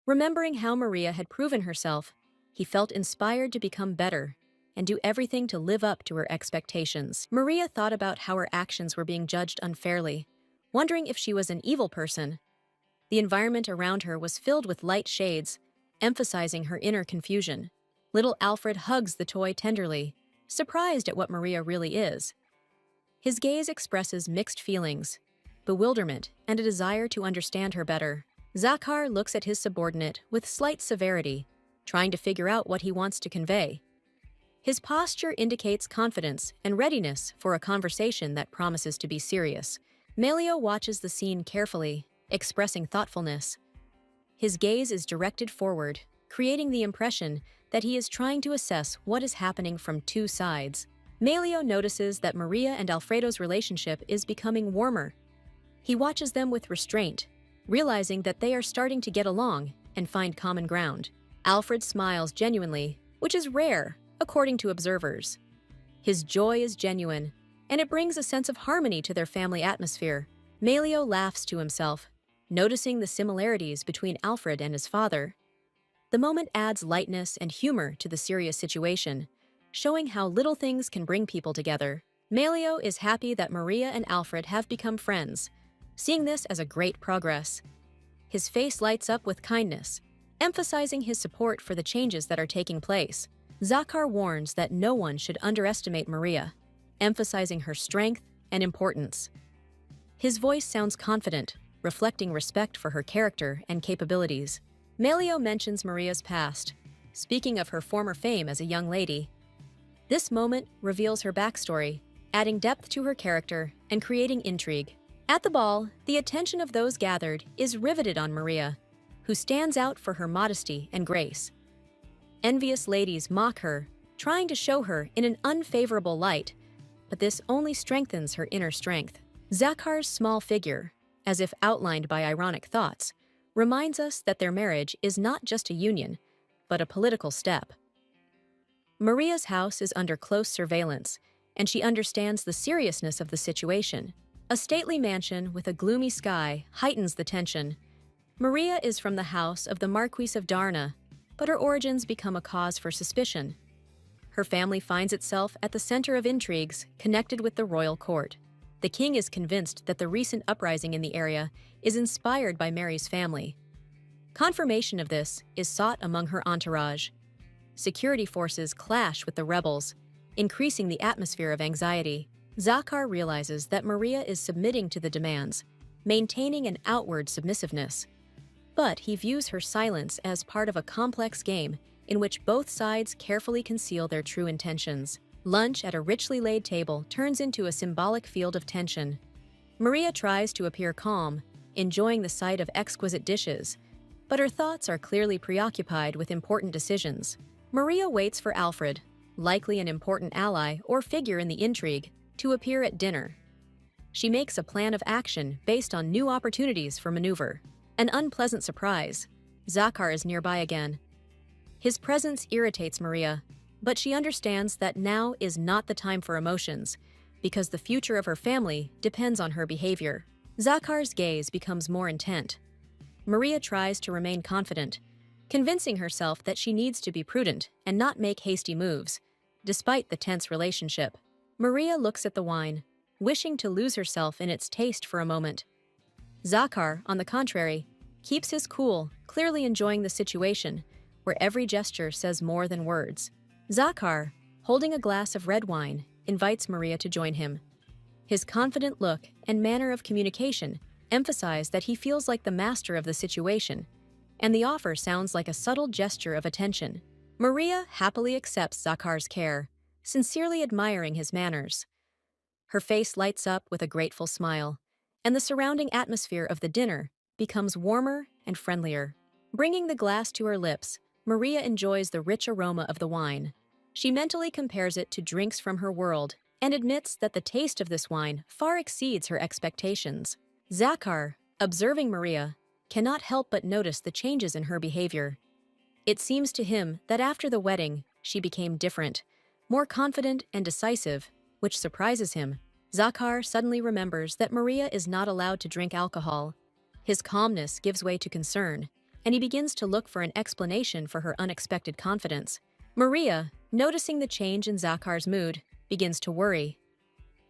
Remembering how Maria had proven herself, he felt inspired to become better and do everything to live up to her expectations. Maria thought about how her actions were being judged unfairly, wondering if she was an evil person. The environment around her was filled with light shades, emphasizing her inner confusion. Little Alfred hugs the toy tenderly, surprised at what Maria really is. His gaze expresses mixed feelings, bewilderment, and a desire to understand her better. Zakar looks at his subordinate with slight severity, trying to figure out what he wants to convey. His posture indicates confidence and readiness for a conversation that promises to be serious. Melio watches the scene carefully, expressing thoughtfulness. His gaze is directed forward, creating the impression that he is trying to assess what is happening from two sides. Melio notices that Maria and Alfredo's relationship is becoming warmer. He watches them with restraint, realizing that they are starting to get along and find common ground. Alfred smiles genuinely, which is rare, according to observers. His joy is genuine, and it brings a sense of harmony to their family atmosphere. Melio laughs to himself, noticing the similarities between Alfred and his father. The moment adds lightness and humor to the serious situation, showing how little things can bring people together. Melio is happy that Maria and Alfred have become friends, seeing this as a great progress. His face lights up with kindness, emphasizing his support for the changes that are taking place. Zakar warns that no one should underestimate Maria, emphasizing her strength and importance. His voice sounds confident, reflecting respect for her character and capabilities. Melio mentions Maria's past, speaking of her former fame as a young lady. This moment reveals her backstory, adding depth to her character and creating intrigue. At the ball, the attention of those gathered is riveted on Maria, who stands out for her modesty and grace. Envious ladies mock her, trying to show her in an unfavorable light, but this only strengthens her inner strength. Zakar's small figure, as if outlined by ironic thoughts, reminds us that their marriage is not just a union, but a political step. Maria's house is under close surveillance, and she understands the seriousness of the situation. A stately mansion with a gloomy sky heightens the tension. Maria is from the house of the Marquis of Darna, but her origins become a cause for suspicion. Her family finds itself at the center of intrigues connected with the royal court. The king is convinced that the recent uprising in the area is inspired by Mary's family. Confirmation of this is sought among her entourage. Security forces clash with the rebels, increasing the atmosphere of anxiety. Zakar realizes that Maria is submitting to the demands, maintaining an outward submissiveness. But he views her silence as part of a complex game in which both sides carefully conceal their true intentions. Lunch at a richly laid table turns into a symbolic field of tension. Maria tries to appear calm, enjoying the sight of exquisite dishes, but her thoughts are clearly preoccupied with important decisions. Maria waits for Alfred, likely an important ally or figure in the intrigue, to appear at dinner. She makes a plan of action based on new opportunities for maneuver. An unpleasant surprise. Zakar is nearby again. His presence irritates Maria, but she understands that now is not the time for emotions, because the future of her family depends on her behavior. Zakar's gaze becomes more intent. Maria tries to remain confident, convincing herself that she needs to be prudent and not make hasty moves, despite the tense relationship. Maria looks at the wine, wishing to lose herself in its taste for a moment. Zakar, on the contrary, keeps his cool, clearly enjoying the situation, where every gesture says more than words. Zakar, holding a glass of red wine, invites Maria to join him. His confident look and manner of communication emphasize that he feels like the master of the situation, and the offer sounds like a subtle gesture of attention. Maria happily accepts Zakar's care, sincerely admiring his manners. Her face lights up with a grateful smile, and the surrounding atmosphere of the dinner becomes warmer and friendlier. Bringing the glass to her lips, Maria enjoys the rich aroma of the wine. She mentally compares it to drinks from her world and admits that the taste of this wine far exceeds her expectations. Zakar, observing Maria, cannot help but notice the changes in her behavior. It seems to him that after the wedding, she became different, more confident and decisive, which surprises him. Zakar suddenly remembers that Maria is not allowed to drink alcohol. His calmness gives way to concern, and he begins to look for an explanation for her unexpected confidence. Maria, noticing the change in Zakar's mood, begins to worry.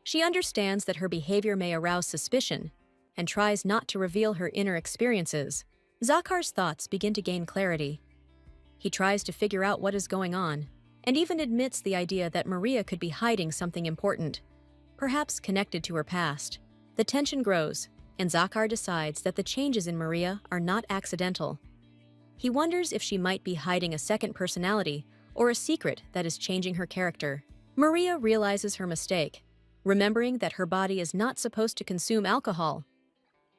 She understands that her behavior may arouse suspicion and tries not to reveal her inner experiences. Zakar's thoughts begin to gain clarity. He tries to figure out what is going on, and even admits the idea that Maria could be hiding something important, perhaps connected to her past. The tension grows, and Zakar decides that the changes in Maria are not accidental. He wonders if she might be hiding a second personality or a secret that is changing her character. Maria realizes her mistake, remembering that her body is not supposed to consume alcohol.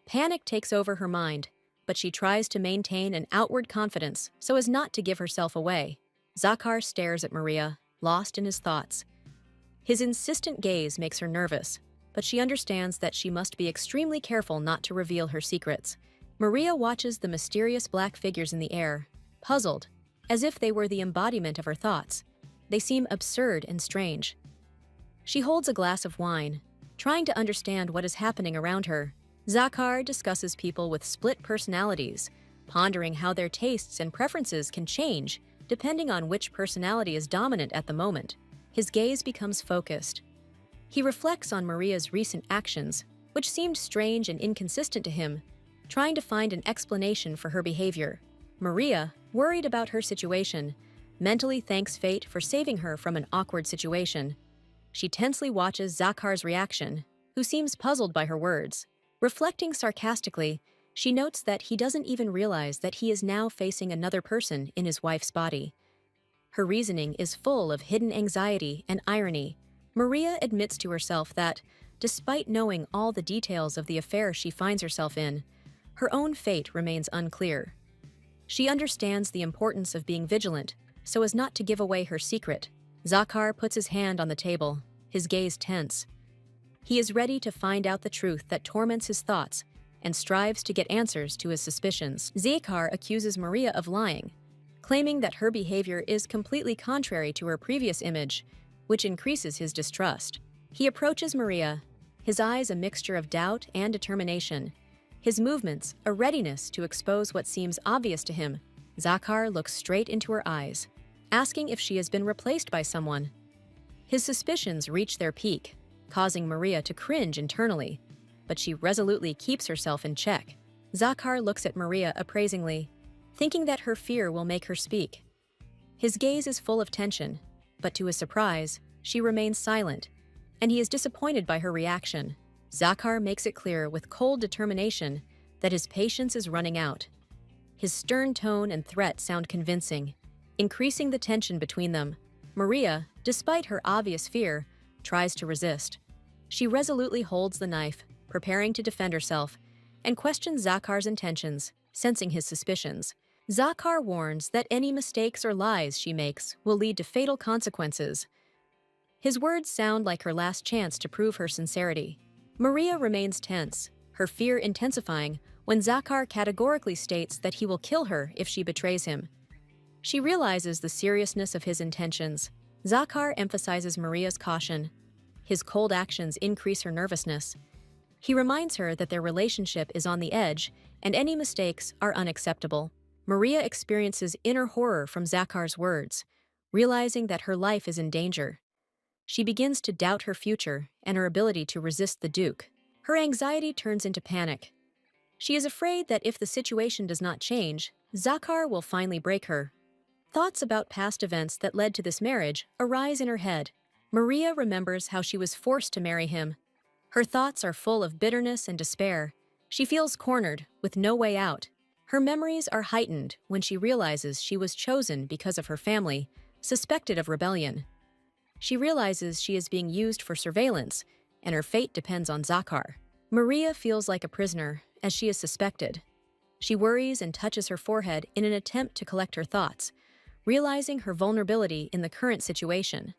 Panic takes over her mind, but she tries to maintain an outward confidence so as not to give herself away. Zakar stares at Maria, lost in his thoughts. His insistent gaze makes her nervous, but she understands that she must be extremely careful not to reveal her secrets. Maria watches the mysterious black figures in the air, puzzled, as if they were the embodiment of her thoughts. They seem absurd and strange. She holds a glass of wine, trying to understand what is happening around her. Zakar discusses people with split personalities, pondering how their tastes and preferences can change depending on which personality is dominant at the moment. His gaze becomes focused. He reflects on Maria's recent actions, which seemed strange and inconsistent to him, trying to find an explanation for her behavior. Maria, worried about her situation, mentally thanks fate for saving her from an awkward situation. She tensely watches Zakar's reaction, who seems puzzled by her words. Reflecting sarcastically, she notes that he doesn't even realize that he is now facing another person in his wife's body. Her reasoning is full of hidden anxiety and irony. Maria admits to herself that, despite knowing all the details of the affair she finds herself in, her own fate remains unclear. She understands the importance of being vigilant so as not to give away her secret. Zakar puts his hand on the table, his gaze tense. He is ready to find out the truth that torments his thoughts and strives to get answers to his suspicions. Zakar accuses Maria of lying, claiming that her behavior is completely contrary to her previous image, which increases his distrust. He approaches Maria, his eyes a mixture of doubt and determination, his movements a readiness to expose what seems obvious to him. Zakar looks straight into her eyes, asking if she has been replaced by someone. His suspicions reach their peak, causing Maria to cringe internally, but she resolutely keeps herself in check. Zakar looks at Maria appraisingly, thinking that her fear will make her speak. His gaze is full of tension, but to his surprise, she remains silent, and he is disappointed by her reaction. Zakar makes it clear with cold determination that his patience is running out. His stern tone and threat sound convincing, increasing the tension between them. Maria, despite her obvious fear, tries to resist. She resolutely holds the knife, preparing to defend herself, and questions Zakar's intentions, sensing his suspicions. Zakar warns that any mistakes or lies she makes will lead to fatal consequences. His words sound like her last chance to prove her sincerity. Maria remains tense, her fear intensifying when Zakar categorically states that he will kill her if she betrays him. She realizes the seriousness of his intentions. Zakar emphasizes Maria's caution. His cold actions increase her nervousness. He reminds her that their relationship is on the edge and any mistakes are unacceptable. Maria experiences inner horror from Zakar's words, realizing that her life is in danger. She begins to doubt her future and her ability to resist the Duke. Her anxiety turns into panic. She is afraid that if the situation does not change, Zakar will finally break her. Thoughts about past events that led to this marriage arise in her head. Maria remembers how she was forced to marry him. Her thoughts are full of bitterness and despair. She feels cornered, with no way out. Her memories are heightened when she realizes she was chosen because of her family, suspected of rebellion. She realizes she is being used for surveillance, and her fate depends on Zakar. Maria feels like a prisoner, as she is suspected. She worries and touches her forehead in an attempt to collect her thoughts, realizing her vulnerability in the current situation.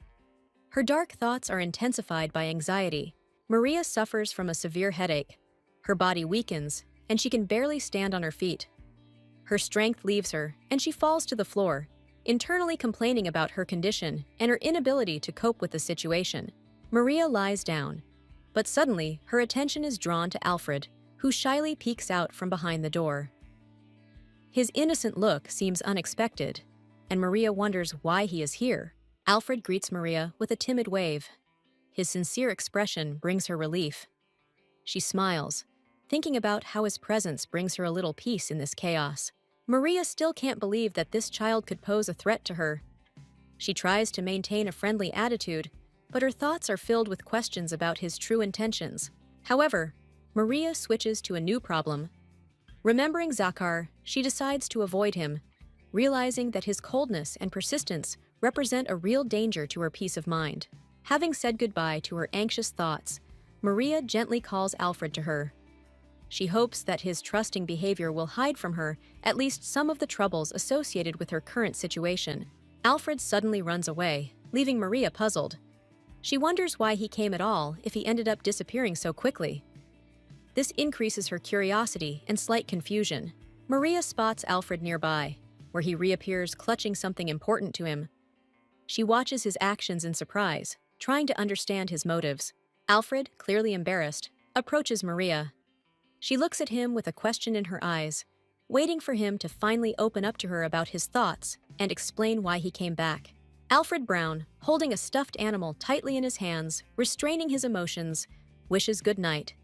Her dark thoughts are intensified by anxiety. Maria suffers from a severe headache. Her body weakens, and she can barely stand on her feet. Her strength leaves her, and she falls to the floor, internally complaining about her condition and her inability to cope with the situation. Maria lies down, But suddenly, her attention is drawn to Alfred, who shyly peeks out from behind the door. His innocent look seems unexpected, and Maria wonders why he is here. Alfred greets Maria with a timid wave. His sincere expression brings her relief. She smiles, thinking about how his presence brings her a little peace in this chaos. Maria still can't believe that this child could pose a threat to her. She tries to maintain a friendly attitude, but her thoughts are filled with questions about his true intentions. However, Maria switches to a new problem. Remembering Zakar, she decides to avoid him, realizing that his coldness and persistence represent a real danger to her peace of mind. Having said goodbye to her anxious thoughts, Maria gently calls Alfred to her. She hopes that his trusting behavior will hide from her at least some of the troubles associated with her current situation. Alfred suddenly runs away, leaving Maria puzzled. She wonders why he came at all if he ended up disappearing so quickly. This increases her curiosity and slight confusion. Maria spots Alfred nearby, where he reappears clutching something important to him. She watches his actions in surprise, trying to understand his motives. Alfred, clearly embarrassed, approaches Maria. She looks at him with a question in her eyes, waiting for him to finally open up to her about his thoughts and explain why he came back. Alfred Brown, holding a stuffed animal tightly in his hands, restraining his emotions, wishes good night.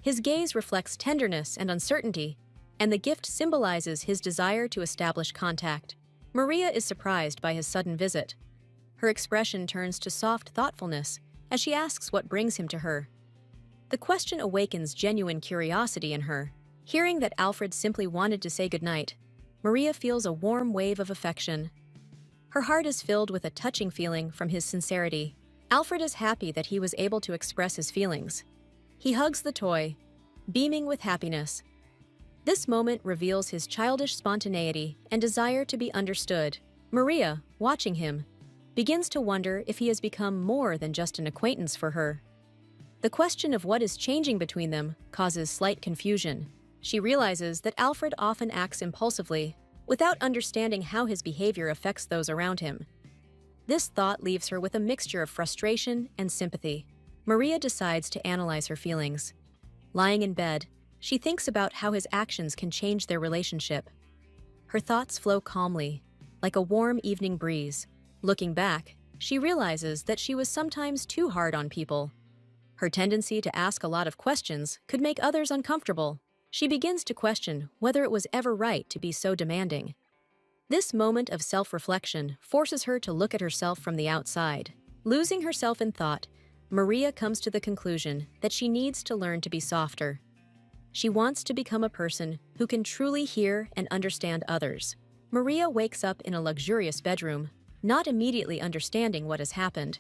His gaze reflects tenderness and uncertainty, and the gift symbolizes his desire to establish contact. Maria is surprised by his sudden visit. Her expression turns to soft thoughtfulness as she asks what brings him to her. The question awakens genuine curiosity in her. Hearing that Alfred simply wanted to say goodnight, Maria feels a warm wave of affection. Her heart is filled with a touching feeling from his sincerity. Alfred is happy that he was able to express his feelings. He hugs the toy, beaming with happiness. This moment reveals his childish spontaneity and desire to be understood. Maria, watching him, begins to wonder if he has become more than just an acquaintance for her. The question of what is changing between them causes slight confusion. She realizes that Alfred often acts impulsively, without understanding how his behavior affects those around him. This thought leaves her with a mixture of frustration and sympathy. Maria decides to analyze her feelings. Lying in bed, she thinks about how his actions can change their relationship. Her thoughts flow calmly, like a warm evening breeze. Looking back, she realizes that she was sometimes too hard on people. Her tendency to ask a lot of questions could make others uncomfortable. She begins to question whether it was ever right to be so demanding. This moment of self-reflection forces her to look at herself from the outside. Losing herself in thought, Maria comes to the conclusion that she needs to learn to be softer. She wants to become a person who can truly hear and understand others. Maria wakes up in a luxurious bedroom, not immediately understanding what has happened.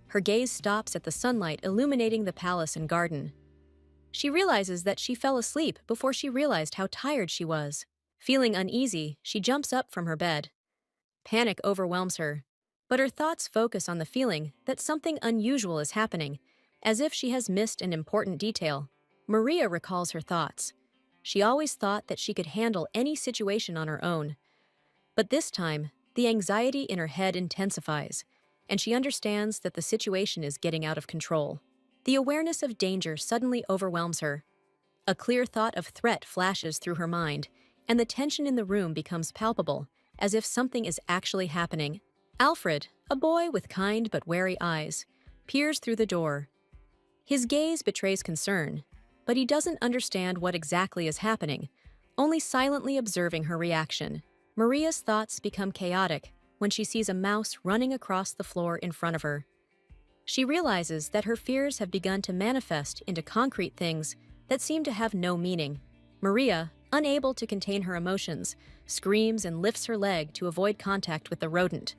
Her gaze stops at the sunlight illuminating the palace and garden. She realizes that she fell asleep before she realized how tired she was. Feeling uneasy, she jumps up from her bed. Panic overwhelms her, but her thoughts focus on the feeling that something unusual is happening, as if she has missed an important detail. Maria recalls her thoughts. She always thought that she could handle any situation on her own. But this time, the anxiety in her head intensifies, and she understands that the situation is getting out of control. The awareness of danger suddenly overwhelms her. A clear thought of threat flashes through her mind, and the tension in the room becomes palpable, as if something is actually happening. Alfred, a boy with kind but wary eyes, peers through the door. His gaze betrays concern, but he doesn't understand what exactly is happening, only silently observing her reaction. Maria's thoughts become chaotic when she sees a mouse running across the floor in front of her. She realizes that her fears have begun to manifest into concrete things that seem to have no meaning. Maria, unable to contain her emotions, screams and lifts her leg to avoid contact with the rodent.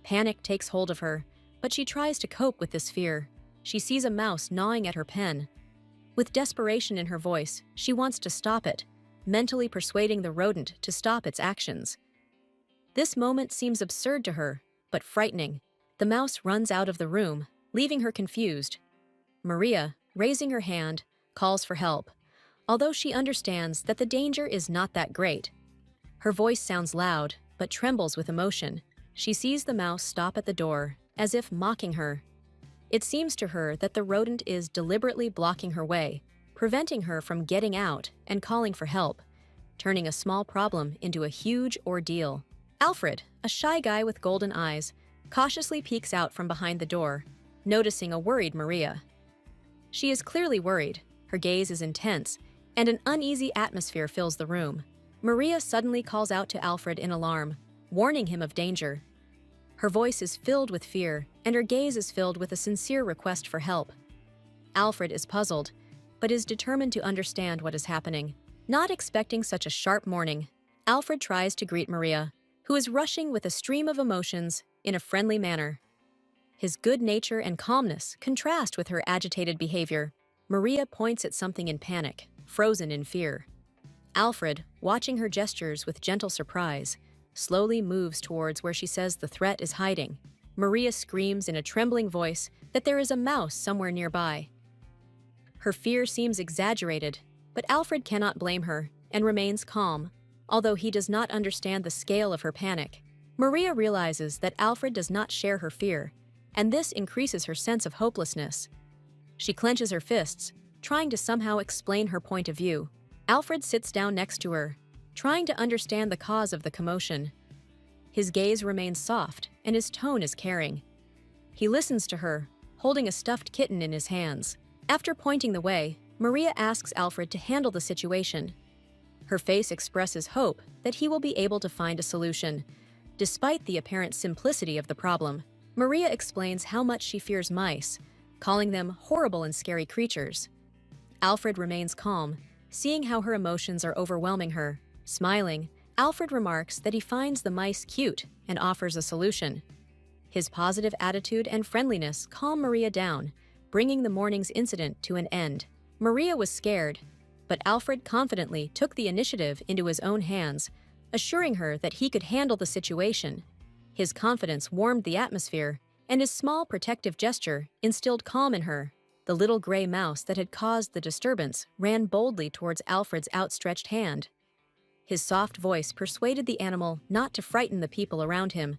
Panic takes hold of her, but she tries to cope with this fear. She sees a mouse gnawing at her pen. With desperation in her voice, she wants to stop it, mentally persuading the rodent to stop its actions. This moment seems absurd to her, but frightening. The mouse runs out of the room, leaving her confused. Maria, raising her hand, calls for help, although she understands that the danger is not that great. Her voice sounds loud, but trembles with emotion. She sees the mouse stop at the door, as if mocking her. It seems to her that the rodent is deliberately blocking her way, preventing her from getting out and calling for help, turning a small problem into a huge ordeal. Alfred, a shy guy with golden eyes, cautiously peeks out from behind the door, noticing a worried Maria. She is clearly worried, her gaze is intense, and an uneasy atmosphere fills the room. Maria suddenly calls out to Alfred in alarm, warning him of danger. Her voice is filled with fear, and her gaze is filled with a sincere request for help. Alfred is puzzled, but is determined to understand what is happening. Not expecting such a sharp morning, Alfred tries to greet Maria, who is rushing with a stream of emotions in a friendly manner. His good nature and calmness contrast with her agitated behavior. Maria points at something in panic, frozen in fear. Alfred, watching her gestures with gentle surprise, slowly moves towards where she says the threat is hiding. Maria screams in a trembling voice that there is a mouse somewhere nearby. Her fear seems exaggerated, but Alfred cannot blame her and remains calm, although he does not understand the scale of her panic. Maria realizes that Alfred does not share her fear, and this increases her sense of hopelessness. She clenches her fists, trying to somehow explain her point of view. Alfred sits down next to her, trying to understand the cause of the commotion. His gaze remains soft, and his tone is caring. He listens to her, holding a stuffed kitten in his hands. After pointing the way, Maria asks Alfred to handle the situation. Her face expresses hope that he will be able to find a solution, despite the apparent simplicity of the problem. Maria explains how much she fears mice, calling them horrible and scary creatures. Alfred remains calm, seeing how her emotions are overwhelming her. Smiling, Alfred remarks that he finds the mice cute and offers a solution. His positive attitude and friendliness calm Maria down, bringing the morning's incident to an end. Maria was scared, but Alfred confidently took the initiative into his own hands, assuring her that he could handle the situation. His confidence warmed the atmosphere, and his small protective gesture instilled calm in her. The little gray mouse that had caused the disturbance ran boldly towards Alfred's outstretched hand. His soft voice persuaded the animal not to frighten the people around him,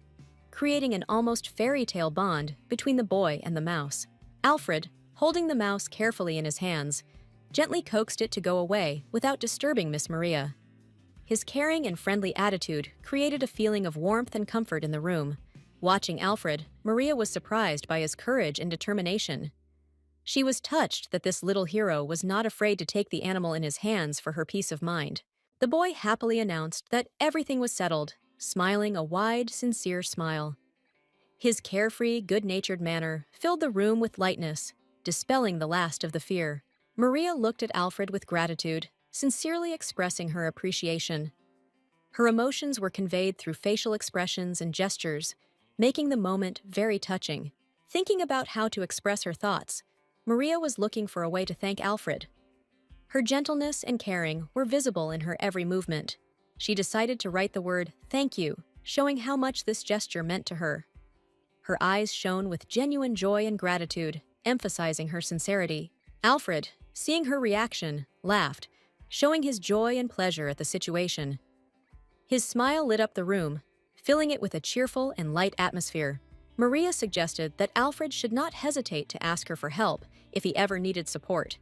creating an almost fairy tale bond between the boy and the mouse. Alfred, holding the mouse carefully in his hands, gently coaxed it to go away without disturbing Miss Maria. His caring and friendly attitude created a feeling of warmth and comfort in the room. Watching Alfred, Maria was surprised by his courage and determination. She was touched that this little hero was not afraid to take the animal in his hands for her peace of mind. The boy happily announced that everything was settled, smiling a wide, sincere smile. His carefree, good-natured manner filled the room with lightness, dispelling the last of the fear. Maria looked at Alfred with gratitude, sincerely expressing her appreciation. Her emotions were conveyed through facial expressions and gestures, making the moment very touching. Thinking about how to express her thoughts, Maria was looking for a way to thank Alfred. Her gentleness and caring were visible in her every movement. She decided to write the word "thank you," showing how much this gesture meant to her. Her eyes shone with genuine joy and gratitude, emphasizing her sincerity. Alfred, seeing her reaction, laughed, showing his joy and pleasure at the situation. His smile lit up the room, filling it with a cheerful and light atmosphere. Maria suggested that Alfred should not hesitate to ask her for help if he ever needed support.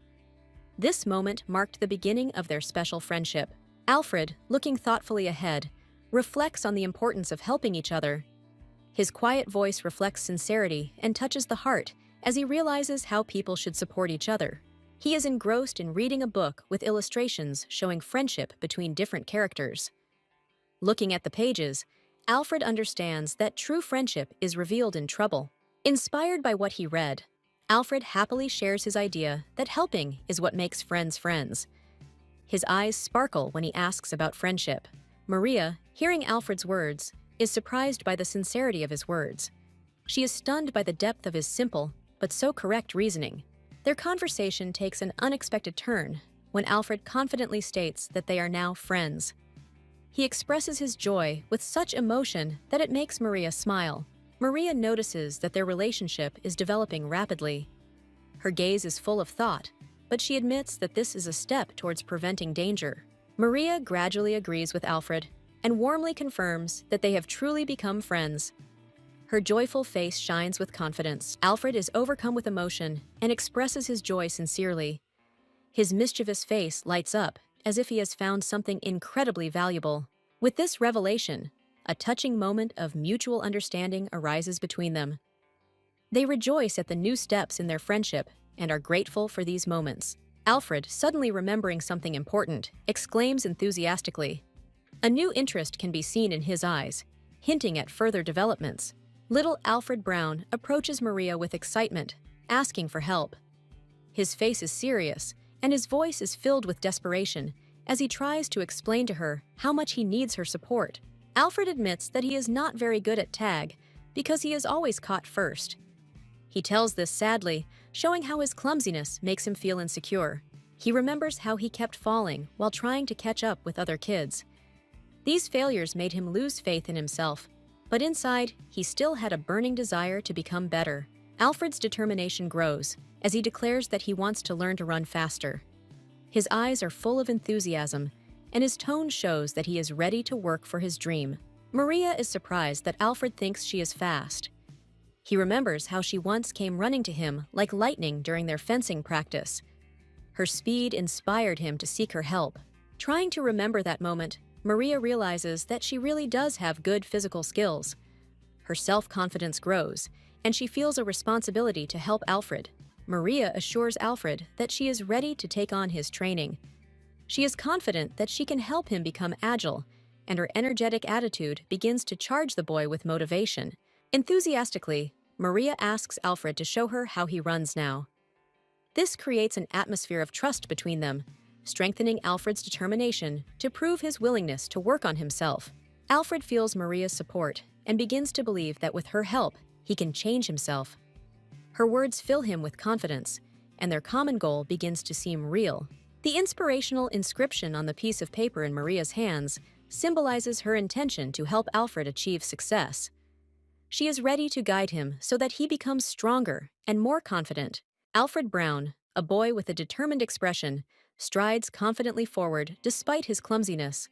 This moment marked the beginning of their special friendship. Alfred, looking thoughtfully ahead, reflects on the importance of helping each other. His quiet voice reflects sincerity and touches the heart as he realizes how people should support each other. He is engrossed in reading a book with illustrations showing friendship between different characters. Looking at the pages, Alfred understands that true friendship is revealed in trouble. Inspired by what he read, Alfred happily shares his idea that helping is what makes friends friends. His eyes sparkle when he asks about friendship. Maria, hearing Alfred's words, is surprised by the sincerity of his words. She is stunned by the depth of his simple, but so correct reasoning. Their conversation takes an unexpected turn when Alfred confidently states that they are now friends. He expresses his joy with such emotion that it makes Maria smile. Maria notices that their relationship is developing rapidly. Her gaze is full of thought, but she admits that this is a step towards preventing danger. Maria gradually agrees with Alfred and warmly confirms that they have truly become friends. Her joyful face shines with confidence. Alfred is overcome with emotion and expresses his joy sincerely. His mischievous face lights up, as if he has found something incredibly valuable. With this revelation, a touching moment of mutual understanding arises between them. They rejoice at the new steps in their friendship and are grateful for these moments. Alfred, suddenly remembering something important, exclaims enthusiastically. A new interest can be seen in his eyes, hinting at further developments. Little Alfred Brown approaches Maria with excitement, asking for help. His face is serious, and his voice is filled with desperation as he tries to explain to her how much he needs her support. Alfred admits that he is not very good at tag because he is always caught first. He tells this sadly, showing how his clumsiness makes him feel insecure. He remembers how he kept falling while trying to catch up with other kids. These failures made him lose faith in himself, but inside, he still had a burning desire to become better. Alfred's determination grows as he declares that he wants to learn to run faster. His eyes are full of enthusiasm, and his tone shows that he is ready to work for his dream. Maria is surprised that Alfred thinks she is fast. He remembers how she once came running to him like lightning during their fencing practice. Her speed inspired him to seek her help. Trying to remember that moment, Maria realizes that she really does have good physical skills. Her self-confidence grows, and she feels a responsibility to help Alfred. Maria assures Alfred that she is ready to take on his training. She is confident that she can help him become agile, and her energetic attitude begins to charge the boy with motivation. Enthusiastically, Maria asks Alfred to show her how he runs now. This creates an atmosphere of trust between them, strengthening Alfred's determination to prove his willingness to work on himself. Alfred feels Maria's support and begins to believe that with her help, he can change himself. Her words fill him with confidence, and their common goal begins to seem real. The inspirational inscription on the piece of paper in Maria's hands symbolizes her intention to help Alfred achieve success. She is ready to guide him so that he becomes stronger and more confident. Alfred Brown, a boy with a determined expression, strides confidently forward despite his clumsiness.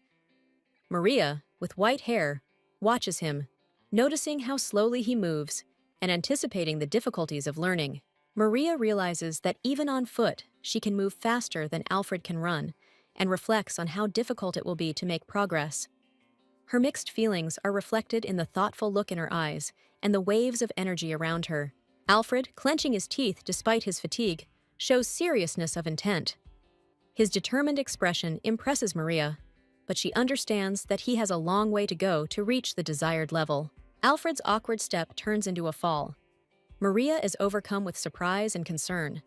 Maria, with white hair, watches him, noticing how slowly he moves and anticipating the difficulties of learning. Maria realizes that even on foot, she can move faster than Alfred can run, and reflects on how difficult it will be to make progress. Her mixed feelings are reflected in the thoughtful look in her eyes and the waves of energy around her. Alfred, clenching his teeth despite his fatigue, shows seriousness of intent. His determined expression impresses Maria, but she understands that he has a long way to go to reach the desired level. Alfred's awkward step turns into a fall. Maria is overcome with surprise and concern.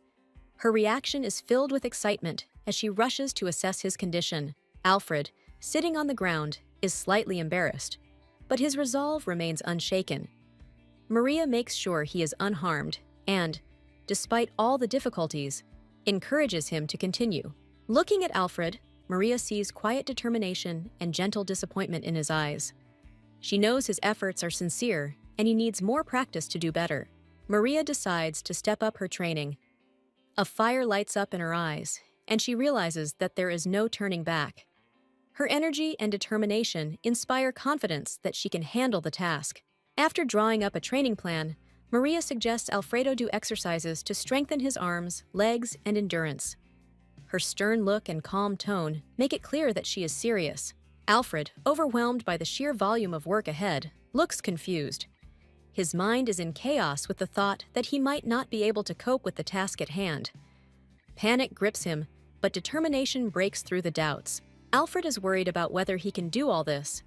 Her reaction is filled with excitement as she rushes to assess his condition. Alfred, sitting on the ground, is slightly embarrassed, but his resolve remains unshaken. Maria makes sure he is unharmed and, despite all the difficulties, encourages him to continue. Looking at Alfred, Maria sees quiet determination and gentle disappointment in his eyes. She knows his efforts are sincere and he needs more practice to do better. Maria decides to step up her training. A fire lights up in her eyes, and she realizes that there is no turning back. Her energy and determination inspire confidence that she can handle the task. After drawing up a training plan, Maria suggests Alfredo do exercises to strengthen his arms, legs, and endurance. Her stern look and calm tone make it clear that she is serious. Alfred, overwhelmed by the sheer volume of work ahead, looks confused. His mind is in chaos with the thought that he might not be able to cope with the task at hand. Panic grips him, but determination breaks through the doubts. Alfred is worried about whether he can do all this.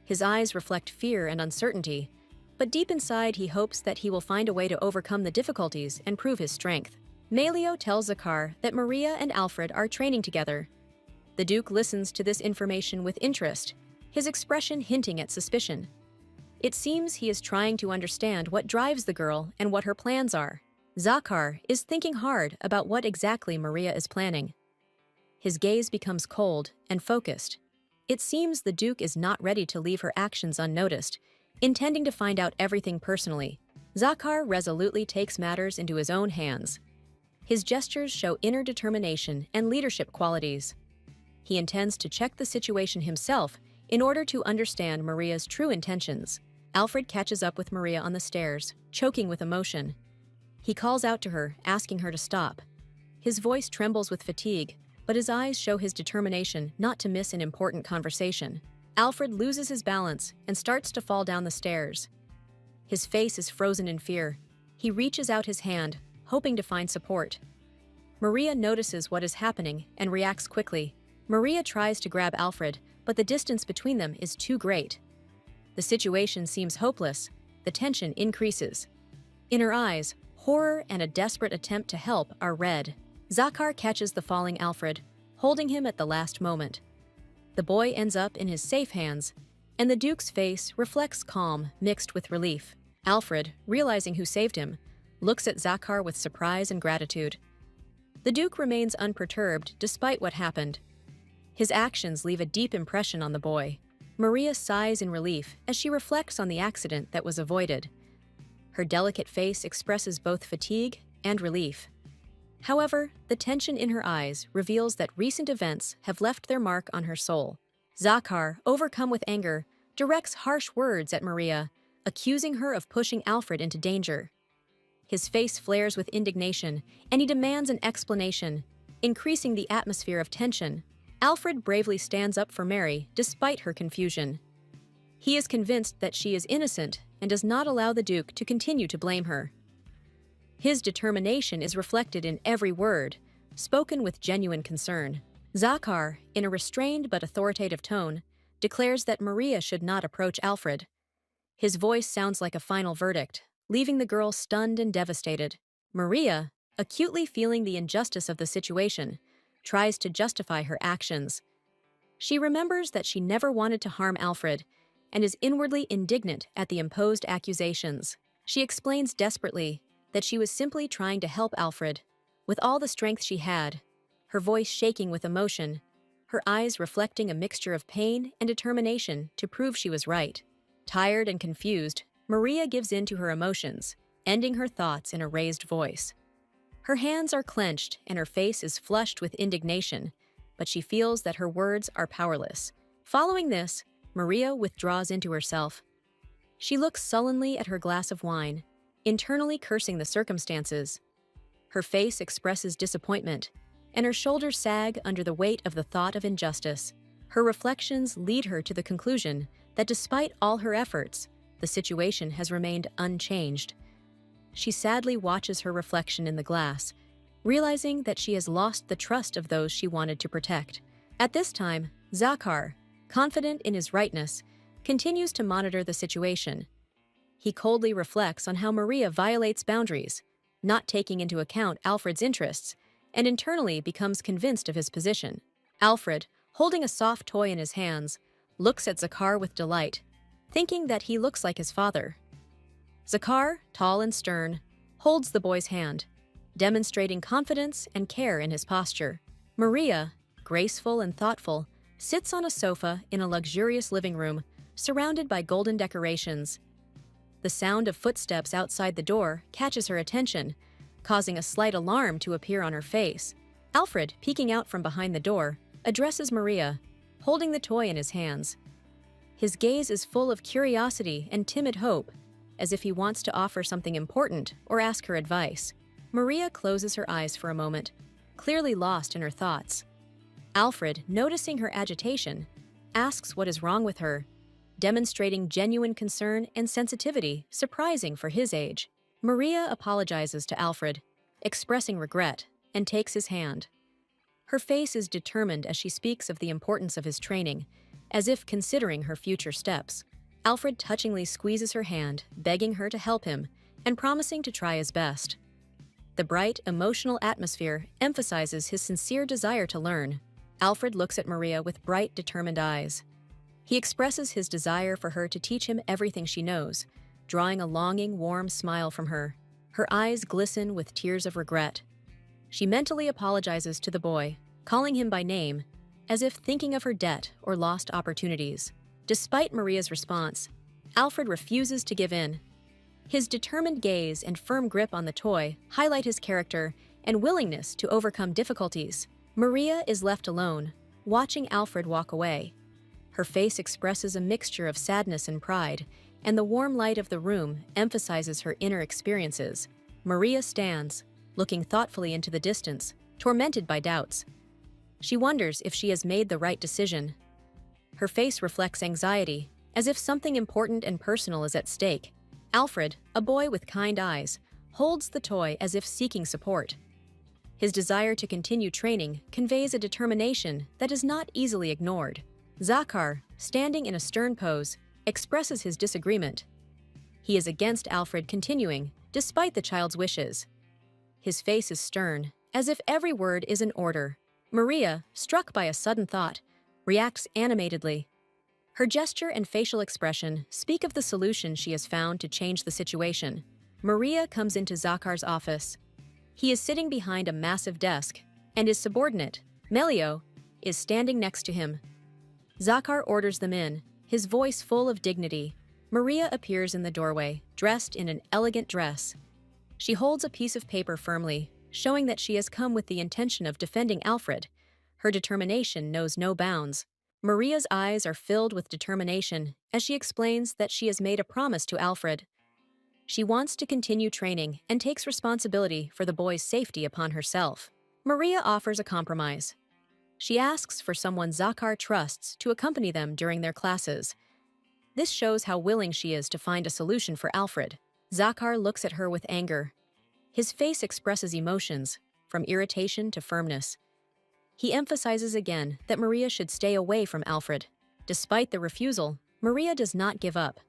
His eyes reflect fear and uncertainty, but deep inside he hopes that he will find a way to overcome the difficulties and prove his strength. Malio tells Zakar that Maria and Alfred are training together. The Duke listens to this information with interest, his expression hinting at suspicion. It seems he is trying to understand what drives the girl and what her plans are. Zakar is thinking hard about what exactly Maria is planning. His gaze becomes cold and focused. It seems the Duke is not ready to leave her actions unnoticed, intending to find out everything personally. Zakar resolutely takes matters into his own hands. His gestures show inner determination and leadership qualities. He intends to check the situation himself in order to understand Maria's true intentions. Alfred catches up with Maria on the stairs, choking with emotion. He calls out to her, asking her to stop. His voice trembles with fatigue, but his eyes show his determination not to miss an important conversation. Alfred loses his balance and starts to fall down the stairs. His face is frozen in fear. He reaches out his hand, hoping to find support. Maria notices what is happening and reacts quickly. Maria tries to grab Alfred, but the distance between them is too great. The situation seems hopeless. The tension increases. In her eyes, horror and a desperate attempt to help are red. Zakar catches the falling Alfred, holding him at the last moment. The boy ends up in his safe hands, and the Duke's face reflects calm mixed with relief. Alfred, realizing who saved him, looks at Zakar with surprise and gratitude. The Duke remains unperturbed despite what happened. His actions leave a deep impression on the boy. Maria sighs in relief as she reflects on the accident that was avoided. Her delicate face expresses both fatigue and relief. However, the tension in her eyes reveals that recent events have left their mark on her soul. Zakar, overcome with anger, directs harsh words at Maria, accusing her of pushing Alfred into danger. His face flares with indignation, and he demands an explanation, increasing the atmosphere of tension. Alfred bravely stands up for Mary despite her confusion. He is convinced that she is innocent and does not allow the Duke to continue to blame her. His determination is reflected in every word, spoken with genuine concern. Zakar, in a restrained but authoritative tone, declares that Maria should not approach Alfred. His voice sounds like a final verdict, leaving the girl stunned and devastated. Maria, acutely feeling the injustice of the situation, tries to justify her actions. She remembers that she never wanted to harm Alfred and is inwardly indignant at the imposed accusations. She explains desperately that she was simply trying to help Alfred. With all the strength she had, her voice shaking with emotion, her eyes reflecting a mixture of pain and determination to prove she was right. Tired and confused, Maria gives in to her emotions, ending her thoughts in a raised voice. Her hands are clenched and her face is flushed with indignation, but she feels that her words are powerless. Following this, Maria withdraws into herself. She looks sullenly at her glass of wine, internally cursing the circumstances. Her face expresses disappointment, and her shoulders sag under the weight of the thought of injustice. Her reflections lead her to the conclusion that despite all her efforts, the situation has remained unchanged. She sadly watches her reflection in the glass, realizing that she has lost the trust of those she wanted to protect. At this time, Zakar, confident in his rightness, continues to monitor the situation. He coldly reflects on how Maria violates boundaries, not taking into account Alfred's interests, and internally becomes convinced of his position. Alfred, holding a soft toy in his hands, looks at Zakar with delight, thinking that he looks like his father. Zakar, tall and stern, holds the boy's hand, demonstrating confidence and care in his posture. Maria, graceful and thoughtful, sits on a sofa in a luxurious living room, surrounded by golden decorations. The sound of footsteps outside the door catches her attention, causing a slight alarm to appear on her face. Alfred, peeking out from behind the door, addresses Maria, holding the toy in his hands. His gaze is full of curiosity and timid hope, as if he wants to offer something important or ask her advice. Maria closes her eyes for a moment, clearly lost in her thoughts. Alfred, noticing her agitation, asks what is wrong with her, demonstrating genuine concern and sensitivity surprising for his age. Maria apologizes to Alfred, expressing regret, and takes his hand. Her face is determined as she speaks of the importance of his training, as if considering her future steps. Alfred touchingly squeezes her hand, begging her to help him and promising to try his best. The bright, emotional atmosphere emphasizes his sincere desire to learn. Alfred looks at Maria with bright, determined eyes. He expresses his desire for her to teach him everything she knows, drawing a longing, warm smile from her. Her eyes glisten with tears of regret. She mentally apologizes to the boy, calling him by name, as if thinking of her debt or lost opportunities. Despite Maria's response, Alfred refuses to give in. His determined gaze and firm grip on the toy highlight his character and willingness to overcome difficulties. Maria is left alone, watching Alfred walk away. Her face expresses a mixture of sadness and pride, and the warm light of the room emphasizes her inner experiences. Maria stands, looking thoughtfully into the distance, tormented by doubts. She wonders if she has made the right decision. Her face reflects anxiety, as if something important and personal is at stake. Alfred, a boy with kind eyes, holds the toy as if seeking support. His desire to continue training conveys a determination that is not easily ignored. Zakar, standing in a stern pose, expresses his disagreement. He is against Alfred continuing, despite the child's wishes. His face is stern, as if every word is an order. Maria, struck by a sudden thought, reacts animatedly. Her gesture and facial expression speak of the solution she has found to change the situation. Maria comes into Zakar's office. He is sitting behind a massive desk, and his subordinate, Melio, is standing next to him. Zakar orders them in, his voice full of dignity. Maria appears in the doorway, dressed in an elegant dress. She holds a piece of paper firmly, showing that she has come with the intention of defending Alfred. Her determination knows no bounds. Maria's eyes are filled with determination as she explains that she has made a promise to Alfred. She wants to continue training and takes responsibility for the boy's safety upon herself. Maria offers a compromise. She asks for someone Zakar trusts to accompany them during their classes. This shows how willing she is to find a solution for Alfred. Zakar looks at her with anger. His face expresses emotions, from irritation to firmness. He emphasizes again that Maria should stay away from Alfred. Despite the refusal, Maria does not give up.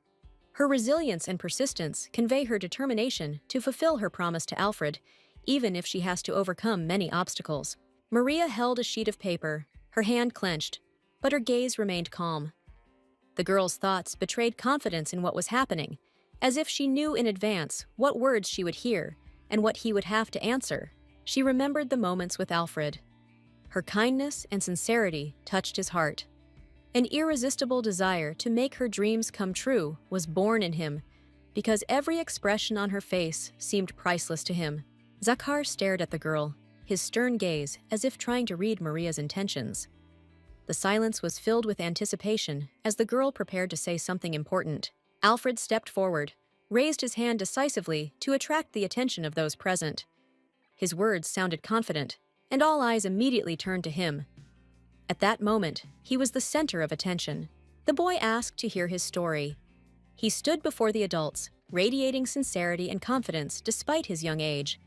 Her resilience and persistence convey her determination to fulfill her promise to Alfred, even if she has to overcome many obstacles. Maria held a sheet of paper, her hand clenched, but her gaze remained calm. The girl's thoughts betrayed confidence in what was happening, as if she knew in advance what words she would hear and what he would have to answer. She remembered the moments with Alfred. Her kindness and sincerity touched his heart. An irresistible desire to make her dreams come true was born in him, because every expression on her face seemed priceless to him. Zakar stared at the girl, his stern gaze as if trying to read Maria's intentions. The silence was filled with anticipation as the girl prepared to say something important. Alfred stepped forward, raised his hand decisively to attract the attention of those present. His words sounded confident, and all eyes immediately turned to him. At that moment, he was the center of attention. The boy asked to hear his story. He stood before the adults, radiating sincerity and confidence despite his young age.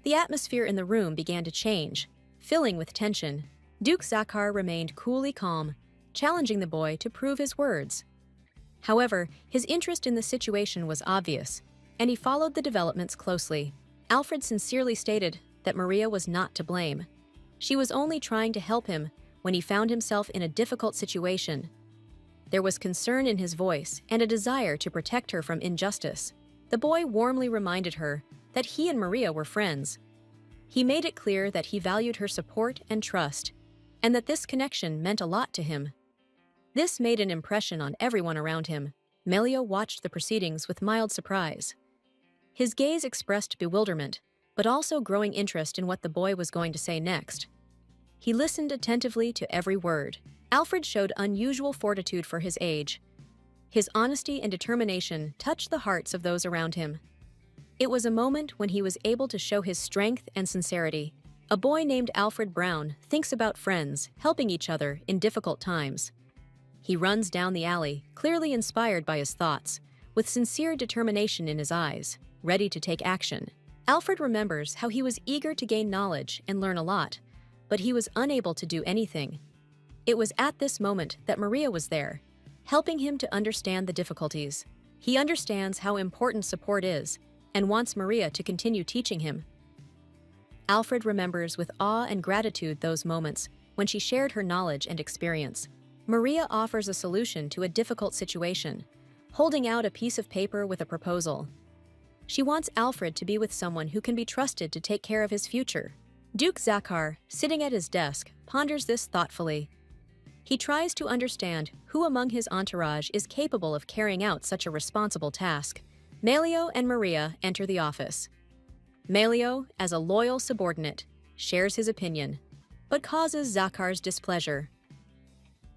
The atmosphere in the room began to change, filling with tension. Duke Zakar remained coolly calm, challenging the boy to prove his words. However, his interest in the situation was obvious, and he followed the developments closely. Alfred sincerely stated that Maria was not to blame. She was only trying to help him when he found himself in a difficult situation. There was concern in his voice and a desire to protect her from injustice. The boy warmly reminded her that he and Maria were friends. He made it clear that he valued her support and trust, and that this connection meant a lot to him. This made an impression on everyone around him. Melio watched the proceedings with mild surprise. His gaze expressed bewilderment, but also growing interest in what the boy was going to say next. He listened attentively to every word. Alfred showed unusual fortitude for his age. His honesty and determination touched the hearts of those around him. It was a moment when he was able to show his strength and sincerity. A boy named Alfred Brown thinks about friends helping each other in difficult times. He runs down the alley, clearly inspired by his thoughts, with sincere determination in his eyes, ready to take action. Alfred remembers how he was eager to gain knowledge and learn a lot, but he was unable to do anything. It was at this moment that Maria was there, helping him to understand the difficulties. He understands how important support is and wants Maria to continue teaching him. Alfred remembers with awe and gratitude those moments when she shared her knowledge and experience. Maria offers a solution to a difficult situation, holding out a piece of paper with a proposal. She wants Alfred to be with someone who can be trusted to take care of his future. Duke Zakar, sitting at his desk, ponders this thoughtfully. He tries to understand who among his entourage is capable of carrying out such a responsible task. Melio and Maria enter the office. Melio, as a loyal subordinate, shares his opinion, but causes Zakar's displeasure.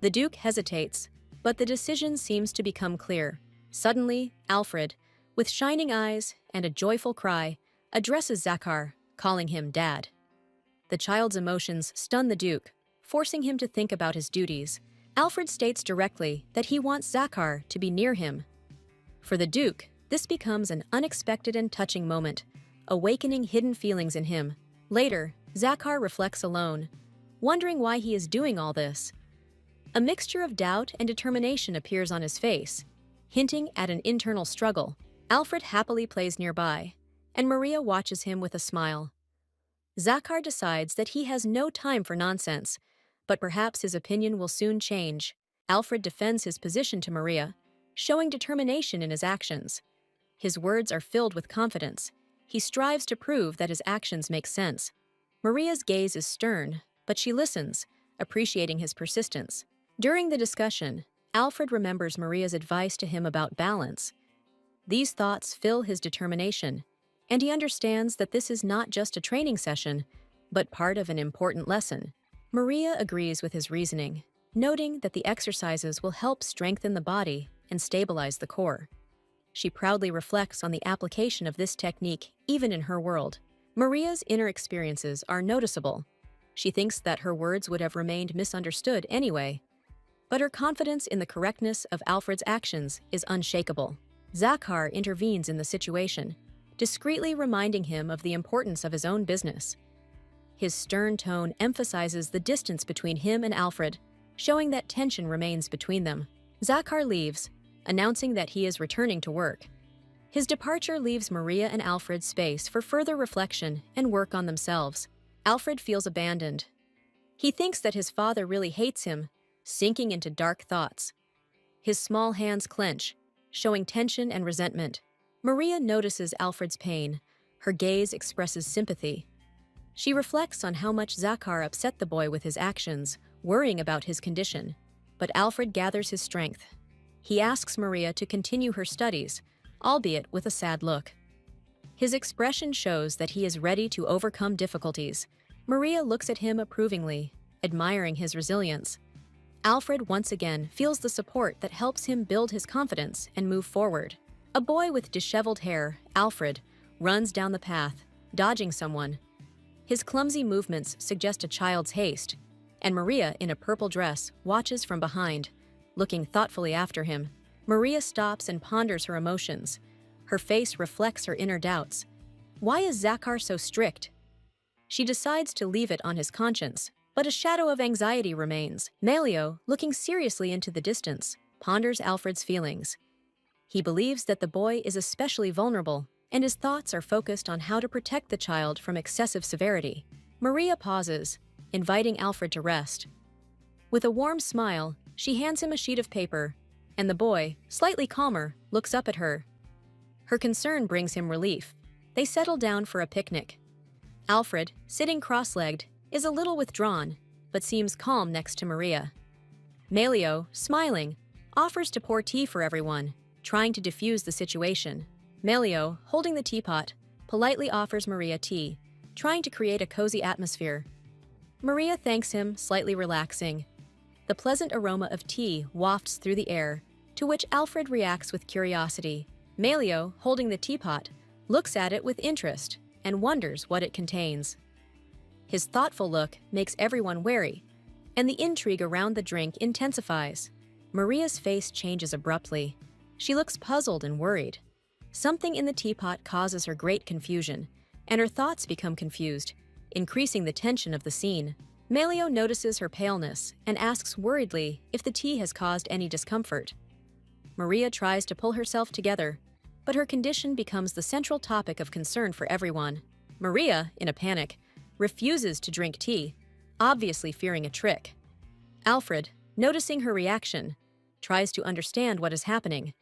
The Duke hesitates, but the decision seems to become clear. Suddenly, Alfred, with shining eyes and a joyful cry, addresses Zakar, calling him Dad. The child's emotions stun the Duke, forcing him to think about his duties. Alfred states directly that he wants Zakar to be near him. For the Duke, this becomes an unexpected and touching moment, awakening hidden feelings in him. Later, Zakar reflects alone, wondering why he is doing all this. A mixture of doubt and determination appears on his face, hinting at an internal struggle. Alfred happily plays nearby, and Maria watches him with a smile. Zakar decides that he has no time for nonsense, but perhaps his opinion will soon change. Alfred defends his position to Maria, showing determination in his actions. His words are filled with confidence. He strives to prove that his actions make sense. Maria's gaze is stern, but she listens, appreciating his persistence. During the discussion, Alfred remembers Maria's advice to him about balance. These thoughts fill his determination, and he understands that this is not just a training session, but part of an important lesson. Maria agrees with his reasoning, noting that the exercises will help strengthen the body and stabilize the core. She proudly reflects on the application of this technique even in her world. Maria's inner experiences are noticeable. She thinks that her words would have remained misunderstood anyway, but her confidence in the correctness of Alfred's actions is unshakable. Zakar intervenes in the situation, discreetly reminding him of the importance of his own business. His stern tone emphasizes the distance between him and Alfred, showing that tension remains between them. Zakar leaves, announcing that he is returning to work. His departure leaves Maria and Alfred space for further reflection and work on themselves. Alfred feels abandoned. He thinks that his father really hates him, sinking into dark thoughts. His small hands clench, showing tension and resentment. Maria notices Alfred's pain. Her gaze expresses sympathy. She reflects on how much Zakar upset the boy with his actions, worrying about his condition. But Alfred gathers his strength. He asks Maria to continue her studies, albeit with a sad look. His expression shows that he is ready to overcome difficulties. Maria looks at him approvingly, admiring his resilience. Alfred once again feels the support that helps him build his confidence and move forward. A boy with disheveled hair, Alfred, runs down the path, dodging someone. His clumsy movements suggest a child's haste, and Maria, in a purple dress, watches from behind, looking thoughtfully after him. Maria stops and ponders her emotions. Her face reflects her inner doubts. Why is Zakar so strict? She decides to leave it on his conscience, but a shadow of anxiety remains. Melio, looking seriously into the distance, ponders Alfred's feelings. He believes that the boy is especially vulnerable, and his thoughts are focused on how to protect the child from excessive severity. Maria pauses, inviting Alfred to rest. With a warm smile, she hands him a sheet of paper, and the boy, slightly calmer, looks up at her. Her concern brings him relief. They settle down for a picnic. Alfred, sitting cross-legged, is a little withdrawn, but seems calm next to Maria. Melio, smiling, offers to pour tea for everyone, trying to diffuse the situation. Melio, holding the teapot, politely offers Maria tea, trying to create a cozy atmosphere. Maria thanks him, slightly relaxing. The pleasant aroma of tea wafts through the air, to which Alfred reacts with curiosity. Melio, holding the teapot, looks at it with interest and wonders what it contains. His thoughtful look makes everyone wary, and the intrigue around the drink intensifies. Maria's face changes abruptly. She looks puzzled and worried. Something in the teapot causes her great confusion, and her thoughts become confused, increasing the tension of the scene. Melio notices her paleness and asks worriedly if the tea has caused any discomfort. Maria tries to pull herself together, but her condition becomes the central topic of concern for everyone. Maria, in a panic, refuses to drink tea, obviously fearing a trick. Alfred, noticing her reaction, tries to understand what is happening.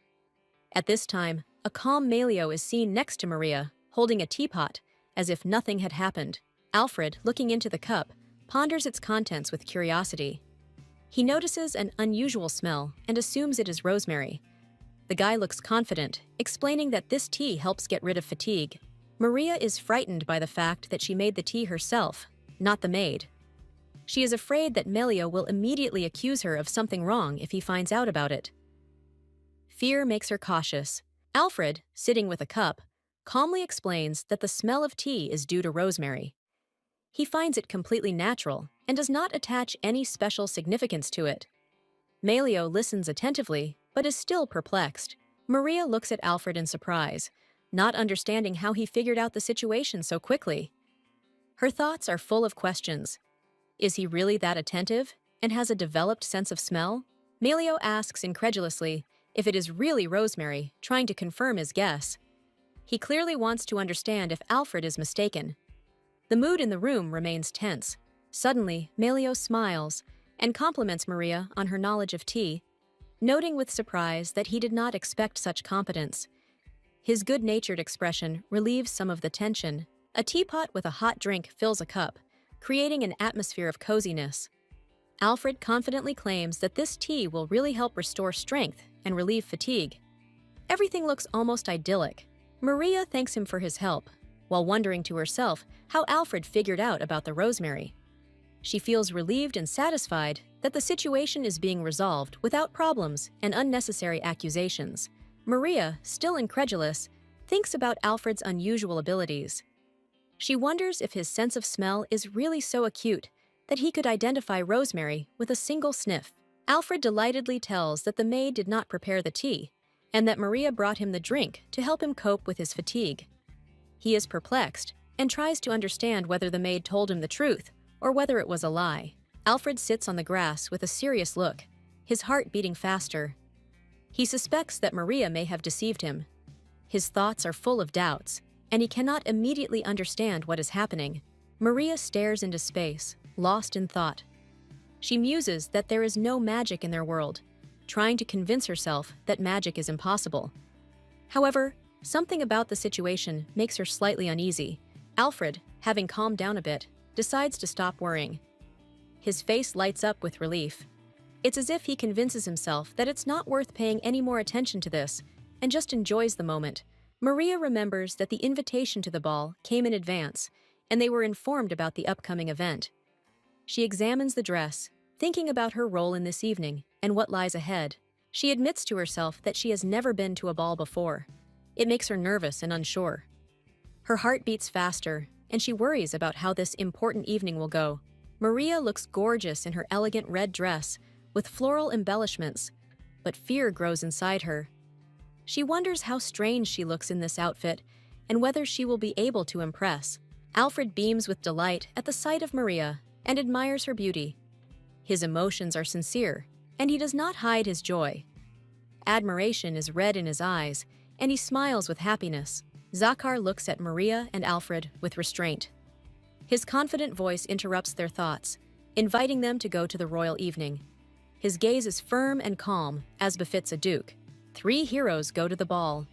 At this time, a calm Melio is seen next to Maria, holding a teapot, as if nothing had happened. Alfred, looking into the cup, ponders its contents with curiosity. He notices an unusual smell and assumes it is rosemary. The guy looks confident, explaining that this tea helps get rid of fatigue. Maria is frightened by the fact that she made the tea herself, not the maid. She is afraid that Melio will immediately accuse her of something wrong if he finds out about it. Fear makes her cautious. Alfred, sitting with a cup, calmly explains that the smell of tea is due to rosemary. He finds it completely natural and does not attach any special significance to it. Malio listens attentively, but is still perplexed. Maria looks at Alfred in surprise, not understanding how he figured out the situation so quickly. Her thoughts are full of questions. Is he really that attentive and has a developed sense of smell? Malio asks incredulously if it is really rosemary, trying to confirm his guess. He clearly wants to understand if Alfred is mistaken. The mood in the room remains tense. Suddenly, Malio smiles and compliments Maria on her knowledge of tea, noting with surprise that he did not expect such competence. His good-natured expression relieves some of the tension. A teapot with a hot drink fills a cup, creating an atmosphere of coziness. Alfred confidently claims that this tea will really help restore strength and relieve fatigue. Everything looks almost idyllic. Maria thanks him for his help, while wondering to herself how Alfred figured out about the rosemary. She feels relieved and satisfied that the situation is being resolved without problems and unnecessary accusations. Maria, still incredulous, thinks about Alfred's unusual abilities. She wonders if his sense of smell is really so acute that he could identify rosemary with a single sniff. Alfred delightedly tells that the maid did not prepare the tea, and that Maria brought him the drink to help him cope with his fatigue. He is perplexed and tries to understand whether the maid told him the truth or whether it was a lie. Alfred sits on the grass with a serious look, his heart beating faster. He suspects that Maria may have deceived him. His thoughts are full of doubts, and he cannot immediately understand what is happening. Maria stares into space, lost in thought. She muses that there is no magic in their world, trying to convince herself that magic is impossible. However, something about the situation makes her slightly uneasy. Alfred, having calmed down a bit, decides to stop worrying. His face lights up with relief. It's as if he convinces himself that it's not worth paying any more attention to this and just enjoys the moment. Maria remembers that the invitation to the ball came in advance, and they were informed about the upcoming event. She examines the dress, thinking about her role in this evening and what lies ahead. She admits to herself that she has never been to a ball before. It makes her nervous and unsure. Her heart beats faster, and she worries about how this important evening will go. Maria looks gorgeous in her elegant red dress with floral embellishments, but fear grows inside her. She wonders how strange she looks in this outfit and whether she will be able to impress. Alfred beams with delight at the sight of Maria and admires her beauty. His emotions are sincere, and he does not hide his joy. Admiration is red in his eyes, and he smiles with happiness. Zakar looks at Maria and Alfred with restraint. His confident voice interrupts their thoughts, inviting them to go to the royal evening. His gaze is firm and calm, as befits a duke. 3 heroes go to the ball.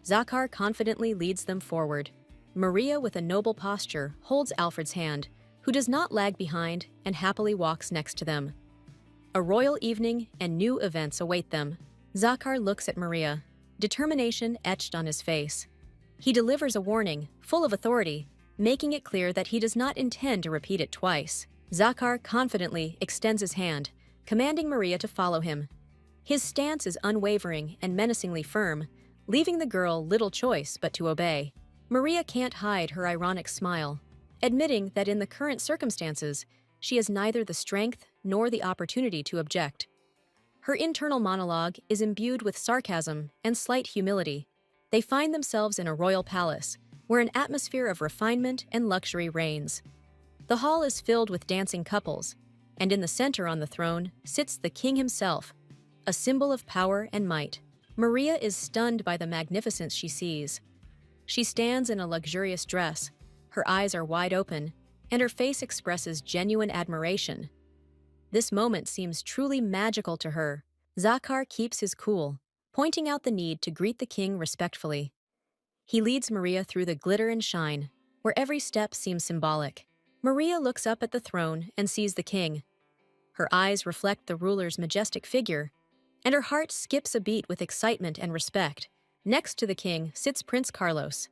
Zakar confidently leads them forward. Maria, with a noble posture, holds Alfred's hand, who does not lag behind and happily walks next to them. A royal evening and new events await them. Zakar looks at Maria, determination etched on his face. He delivers a warning, full of authority, making it clear that he does not intend to repeat it twice. Zakar confidently extends his hand, commanding Maria to follow him. His stance is unwavering and menacingly firm, leaving the girl little choice but to obey. Maria can't hide her ironic smile, admitting that in the current circumstances, she has neither the strength nor the opportunity to object. Her internal monologue is imbued with sarcasm and slight humility. They find themselves in a royal palace, where an atmosphere of refinement and luxury reigns. The hall is filled with dancing couples, and in the center on the throne sits the king himself, a symbol of power and might. Maria is stunned by the magnificence she sees. She stands in a luxurious dress, her eyes are wide open, and her face expresses genuine admiration. This moment seems truly magical to her. Zakar keeps his cool, pointing out the need to greet the king respectfully. He leads Maria through the glitter and shine, where every step seems symbolic. Maria looks up at the throne and sees the king. Her eyes reflect the ruler's majestic figure, and her heart skips a beat with excitement and respect. Next to the king sits Prince Carlos.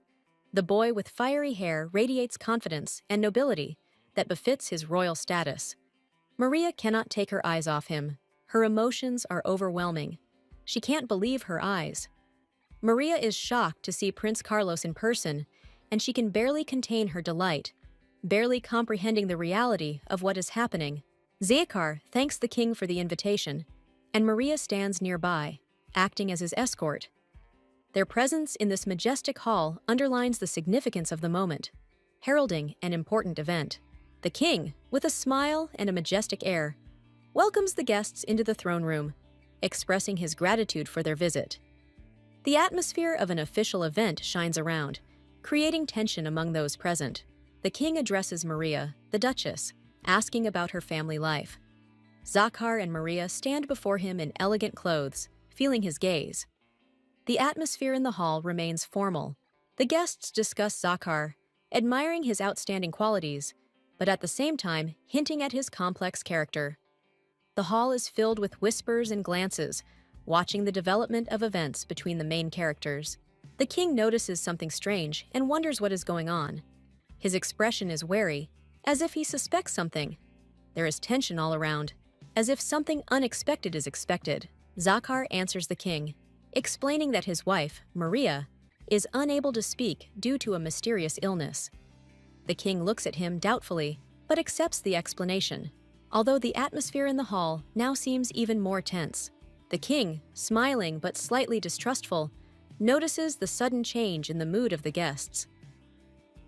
The boy with fiery hair radiates confidence and nobility that befits his royal status. Maria cannot take her eyes off him. Her emotions are overwhelming. She can't believe her eyes. Maria is shocked to see Prince Carlos in person, and she can barely contain her delight, barely comprehending the reality of what is happening. Zakar thanks the king for the invitation, and Maria stands nearby, acting as his escort. Their presence in this majestic hall underlines the significance of the moment, heralding an important event. The king, with a smile and a majestic air, welcomes the guests into the throne room, expressing his gratitude for their visit. The atmosphere of an official event shines around, creating tension among those present. The king addresses Maria, the duchess, asking about her family life. Zakar and Maria stand before him in elegant clothes, feeling his gaze. The atmosphere in the hall remains formal. The guests discuss Zakar, admiring his outstanding qualities, but at the same time hinting at his complex character. The hall is filled with whispers and glances, watching the development of events between the main characters. The king notices something strange and wonders what is going on. His expression is wary, as if he suspects something. There is tension all around, as if something unexpected is expected. Zakar answers the king, explaining that his wife, Maria, is unable to speak due to a mysterious illness. The king looks at him doubtfully, but accepts the explanation, although the atmosphere in the hall now seems even more tense. The king, smiling but slightly distrustful, notices the sudden change in the mood of the guests.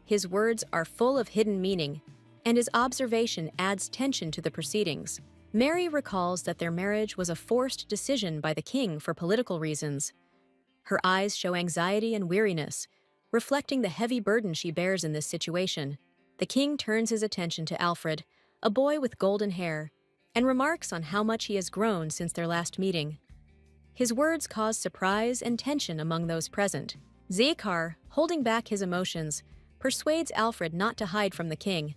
His words are full of hidden meaning, and his observation adds tension to the proceedings. Mary recalls that their marriage was a forced decision by the king for political reasons. Her eyes show anxiety and weariness, reflecting the heavy burden she bears in this situation. The king turns his attention to Alfred, a boy with golden hair, and remarks on how much he has grown since their last meeting. His words cause surprise and tension among those present. Zakar, holding back his emotions, persuades Alfred not to hide from the king.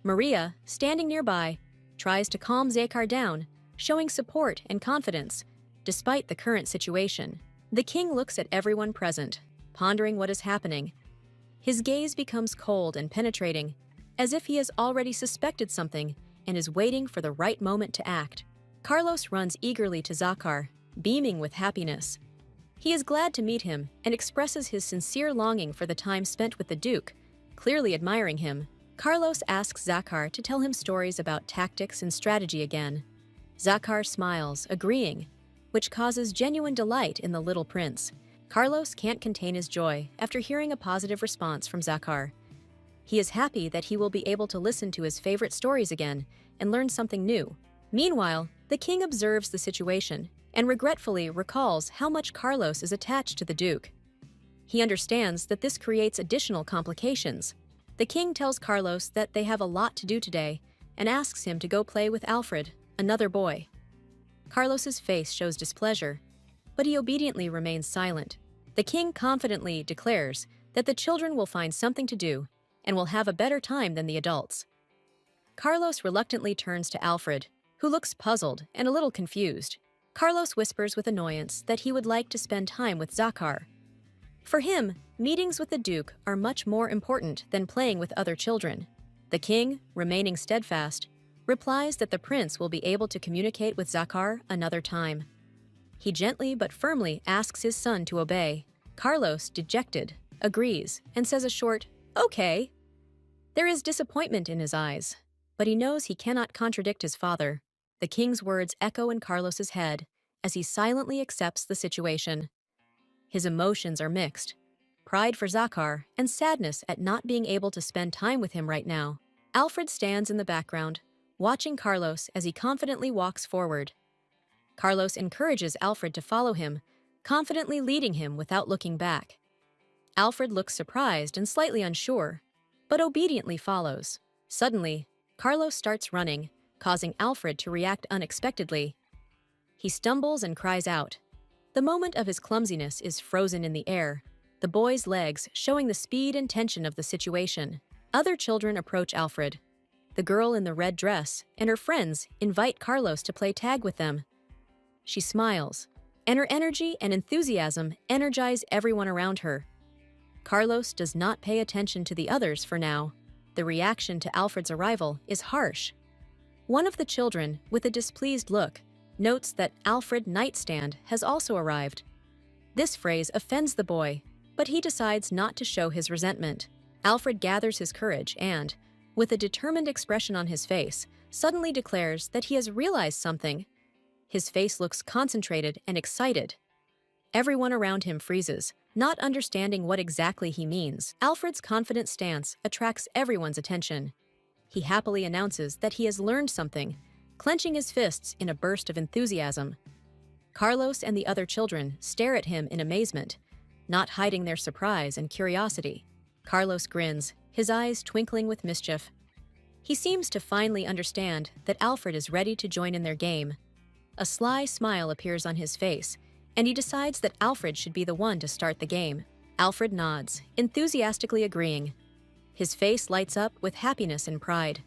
Maria, standing nearby, tries to calm Zakar down, showing support and confidence, despite the current situation. The king looks at everyone present, pondering what is happening. His gaze becomes cold and penetrating, as if he has already suspected something and is waiting for the right moment to act. Carlos runs eagerly to Zakar, beaming with happiness. He is glad to meet him and expresses his sincere longing for the time spent with the Duke, clearly admiring him. Carlos asks Zakar to tell him stories about tactics and strategy again. Zakar smiles, agreeing, which causes genuine delight in the little prince. Carlos can't contain his joy after hearing a positive response from Zakar. He is happy that he will be able to listen to his favorite stories again and learn something new. Meanwhile, the king observes the situation and regretfully recalls how much Carlos is attached to the Duke. He understands that this creates additional complications. The king tells Carlos that they have a lot to do today and asks him to go play with Alfred, another boy. Carlos's face shows displeasure, but he obediently remains silent. The king confidently declares that the children will find something to do and will have a better time than the adults. Carlos reluctantly turns to Alfred, who looks puzzled and a little confused. Carlos whispers with annoyance that he would like to spend time with Zakar. For him, meetings with the Duke are much more important than playing with other children. The king, remaining steadfast, replies that the prince will be able to communicate with Zakar another time. He gently but firmly asks his son to obey. Carlos, dejected, agrees and says a short, "Okay." There is disappointment in his eyes, but he knows he cannot contradict his father. The king's words echo in Carlos's head as he silently accepts the situation. His emotions are mixed, pride for Zakar and sadness at not being able to spend time with him right now. Alfred stands in the background, watching Carlos as he confidently walks forward. Carlos encourages Alfred to follow him, confidently leading him without looking back. Alfred looks surprised and slightly unsure, but obediently follows. Suddenly, Carlos starts running, causing Alfred to react unexpectedly. He stumbles and cries out. The moment of his clumsiness is frozen in the air, the boy's legs showing the speed and tension of the situation. Other children approach Alfred. The girl in the red dress and her friends invite Carlos to play tag with them. She smiles, and her energy and enthusiasm energize everyone around her. Carlos does not pay attention to the others for now. The reaction to Alfred's arrival is harsh. One of the children, with a displeased look, notes that Alfred Nightstand has also arrived. This phrase offends the boy, but he decides not to show his resentment. Alfred gathers his courage and, with a determined expression on his face, suddenly declares that he has realized something. His face looks concentrated and excited. Everyone around him freezes, not understanding what exactly he means. Alfred's confident stance attracts everyone's attention. He happily announces that he has learned something, clenching his fists in a burst of enthusiasm. Carlos and the other children stare at him in amazement, not hiding their surprise and curiosity. Carlos grins, his eyes twinkling with mischief. He seems to finally understand that Alfred is ready to join in their game. A sly smile appears on his face, and he decides that Alfred should be the one to start the game. Alfred nods, enthusiastically agreeing. His face lights up with happiness and pride.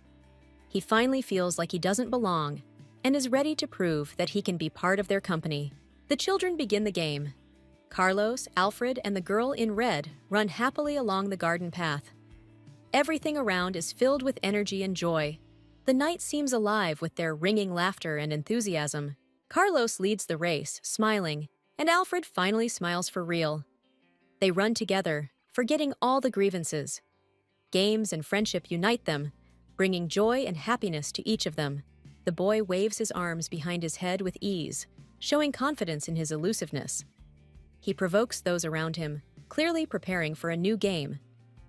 He finally feels like he doesn't belong and is ready to prove that he can be part of their company. The children begin the game. Carlos, Alfred, and the girl in red run happily along the garden path. Everything around is filled with energy and joy. The night seems alive with their ringing laughter and enthusiasm. Carlos leads the race, smiling, and Alfred finally smiles for real. They run together, forgetting all the grievances. Games and friendship unite them, bringing joy and happiness to each of them. The boy waves his arms behind his head with ease, showing confidence in his elusiveness. He provokes those around him, clearly preparing for a new game.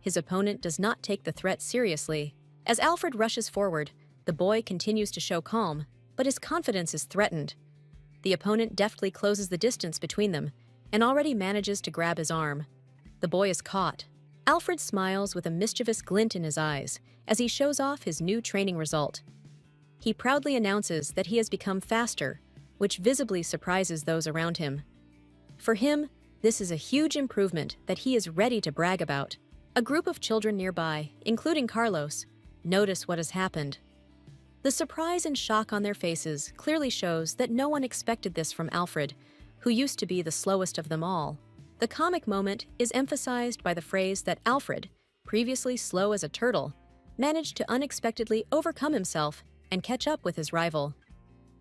His opponent does not take the threat seriously. As Alfred rushes forward, the boy continues to show calm, but his confidence is threatened. The opponent deftly closes the distance between them and already manages to grab his arm. The boy is caught. Alfred smiles with a mischievous glint in his eyes as he shows off his new training result. He proudly announces that he has become faster, which visibly surprises those around him. For him, this is a huge improvement that he is ready to brag about. A group of children nearby, including Carlos, notice what has happened. The surprise and shock on their faces clearly shows that no one expected this from Alfred, who used to be the slowest of them all. The comic moment is emphasized by the phrase that Alfred, previously slow as a turtle, managed to unexpectedly overcome himself and catch up with his rival.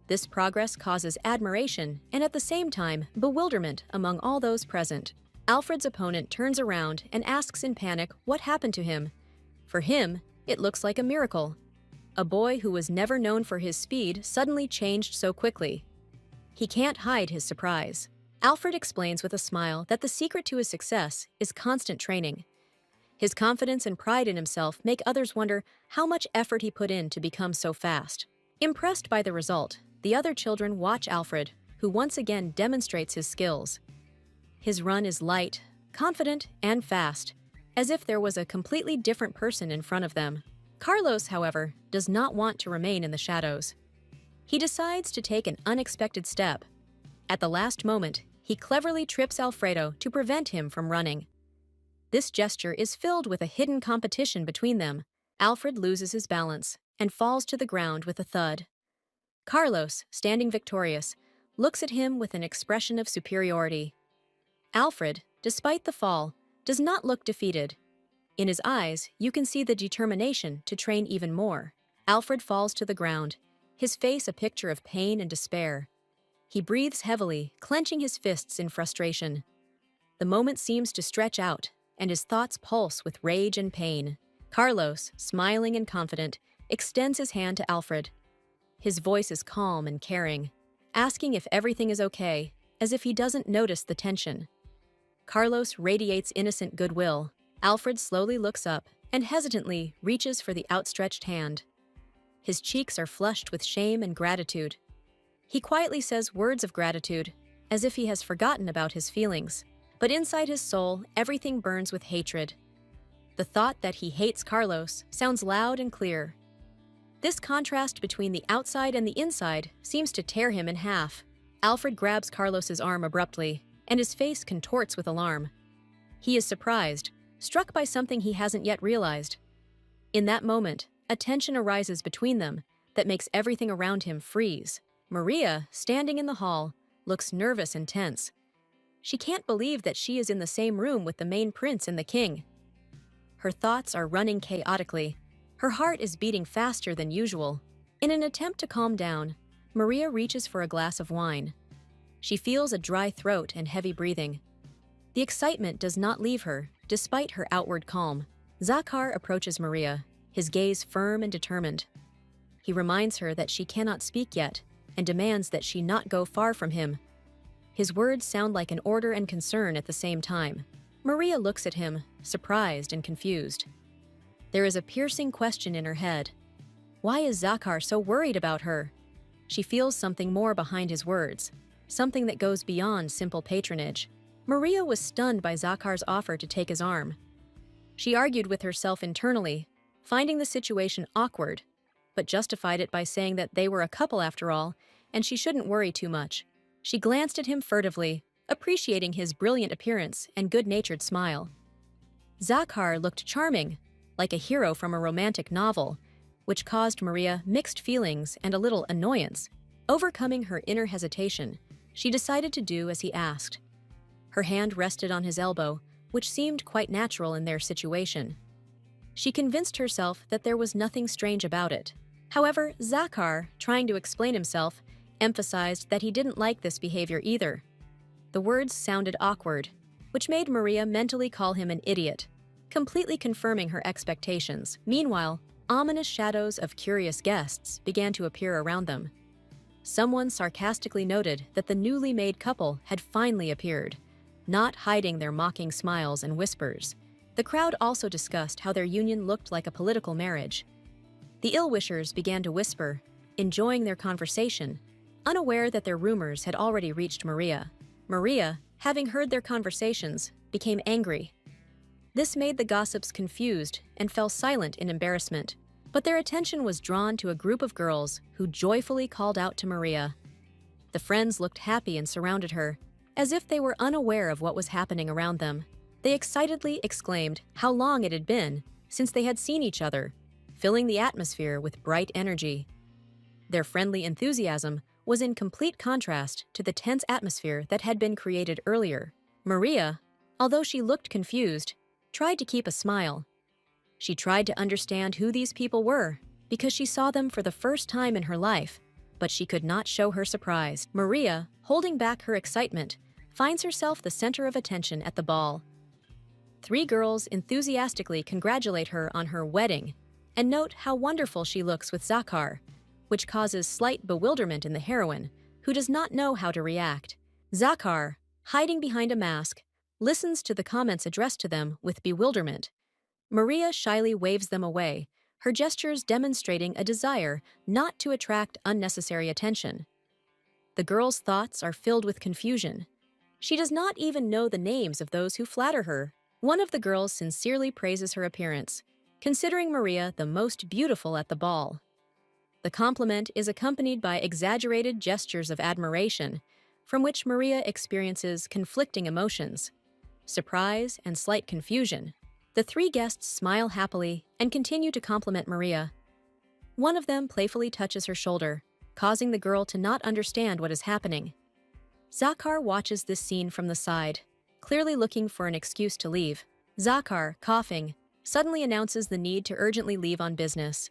This progress causes admiration and at the same time bewilderment among all those present. Alfred's opponent turns around and asks in panic what happened to him. For him, it looks like a miracle. A boy who was never known for his speed suddenly changed so quickly. He can't hide his surprise. Alfred explains with a smile that the secret to his success is constant training. His confidence and pride in himself make others wonder how much effort he put in to become so fast. Impressed by the result, the other children watch Alfred, who once again demonstrates his skills. His run is light, confident, and fast, as if there was a completely different person in front of them. Carlos, however, does not want to remain in the shadows. He decides to take an unexpected step. At the last moment, he cleverly trips Alfredo to prevent him from running. This gesture is filled with a hidden competition between them. Alfred loses his balance and falls to the ground with a thud. Carlos, standing victorious, looks at him with an expression of superiority. Alfred, despite the fall, does not look defeated. In his eyes, you can see the determination to train even more. Alfred falls to the ground, his face a picture of pain and despair. He breathes heavily, clenching his fists in frustration. The moment seems to stretch out, and his thoughts pulse with rage and pain. Carlos, smiling and confident, extends his hand to Alfred. His voice is calm and caring, asking if everything is okay, as if he doesn't notice the tension. Carlos radiates innocent goodwill. Alfred slowly looks up and hesitantly reaches for the outstretched hand. His cheeks are flushed with shame and gratitude. He quietly says words of gratitude, as if he has forgotten about his feelings. But inside his soul, everything burns with hatred. The thought that he hates Carlos sounds loud and clear. This contrast between the outside and the inside seems to tear him in half. Alfred grabs Carlos's arm abruptly, and his face contorts with alarm. He is surprised, struck by something he hasn't yet realized. In that moment, a tension arises between them that makes everything around him freeze. Maria, standing in the hall, looks nervous and tense. She can't believe that she is in the same room with the main prince and the king. Her thoughts are running chaotically. Her heart is beating faster than usual. In an attempt to calm down, Maria reaches for a glass of wine. She feels a dry throat and heavy breathing. The excitement does not leave her, despite her outward calm. Zakhar approaches Maria, his gaze firm and determined. He reminds her that she cannot speak yet, and demands that she not go far from him. His words sound like an order and concern at the same time. Maria looks at him, surprised and confused. There is a piercing question in her head. Why is Zakhar so worried about her? She feels something more behind his words, something that goes beyond simple patronage. Maria was stunned by Zakhar's offer to take his arm. She argued with herself internally, finding the situation awkward, but justified it by saying that they were a couple after all, and she shouldn't worry too much. She glanced at him furtively, appreciating his brilliant appearance and good-natured smile. Zakhar looked charming, like a hero from a romantic novel, which caused Maria mixed feelings and a little annoyance. Overcoming her inner hesitation, she decided to do as he asked. Her hand rested on his elbow, which seemed quite natural in their situation. She convinced herself that there was nothing strange about it. However, Zakhar, trying to explain himself, emphasized that he didn't like this behavior either. The words sounded awkward, which made Maria mentally call him an idiot, completely confirming her expectations. Meanwhile, ominous shadows of curious guests began to appear around them. Someone sarcastically noted that the newly made couple had finally appeared, not hiding their mocking smiles and whispers. The crowd also discussed how their union looked like a political marriage. The ill-wishers began to whisper, enjoying their conversation, unaware that their rumors had already reached Maria. Maria, having heard their conversations, became angry. This made the gossips confused and fell silent in embarrassment, but their attention was drawn to a group of girls who joyfully called out to Maria. The friends looked happy and surrounded her, as if they were unaware of what was happening around them. They excitedly exclaimed how long it had been since they had seen each other, filling the atmosphere with bright energy. Their friendly enthusiasm was in complete contrast to the tense atmosphere that had been created earlier. Maria, although she looked confused, tried to keep a smile. She tried to understand who these people were because she saw them for the first time in her life, but she could not show her surprise. Maria, holding back her excitement, finds herself the center of attention at the ball. 3 girls enthusiastically congratulate her on her wedding and note how wonderful she looks with Zakhar, which causes slight bewilderment in the heroine, who does not know how to react. Zakhar, hiding behind a mask, listens to the comments addressed to them with bewilderment. Maria shyly waves them away, her gestures demonstrating a desire not to attract unnecessary attention. The girl's thoughts are filled with confusion. She does not even know the names of those who flatter her. One of the girls sincerely praises her appearance, considering Maria the most beautiful at the ball. The compliment is accompanied by exaggerated gestures of admiration, from which Maria experiences conflicting emotions, surprise and slight confusion. The 3 guests smile happily and continue to compliment Maria. One of them playfully touches her shoulder, causing the girl to not understand what is happening. Zakhar watches this scene from the side, clearly looking for an excuse to leave. Zakhar, coughing, suddenly announces the need to urgently leave on business.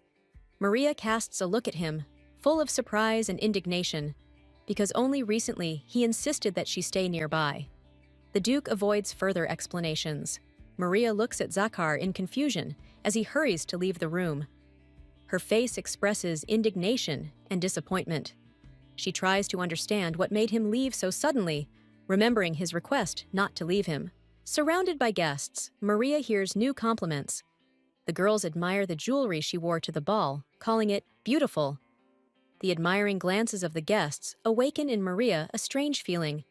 Maria casts a look at him, full of surprise and indignation, because only recently he insisted that she stay nearby. The Duke avoids further explanations. Maria looks at Zakhar in confusion as he hurries to leave the room. Her face expresses indignation and disappointment. She tries to understand what made him leave so suddenly, remembering his request not to leave him. Surrounded by guests, Maria hears new compliments. The girls admire the jewelry she wore to the ball, calling it beautiful. The admiring glances of the guests awaken in Maria a strange feeling,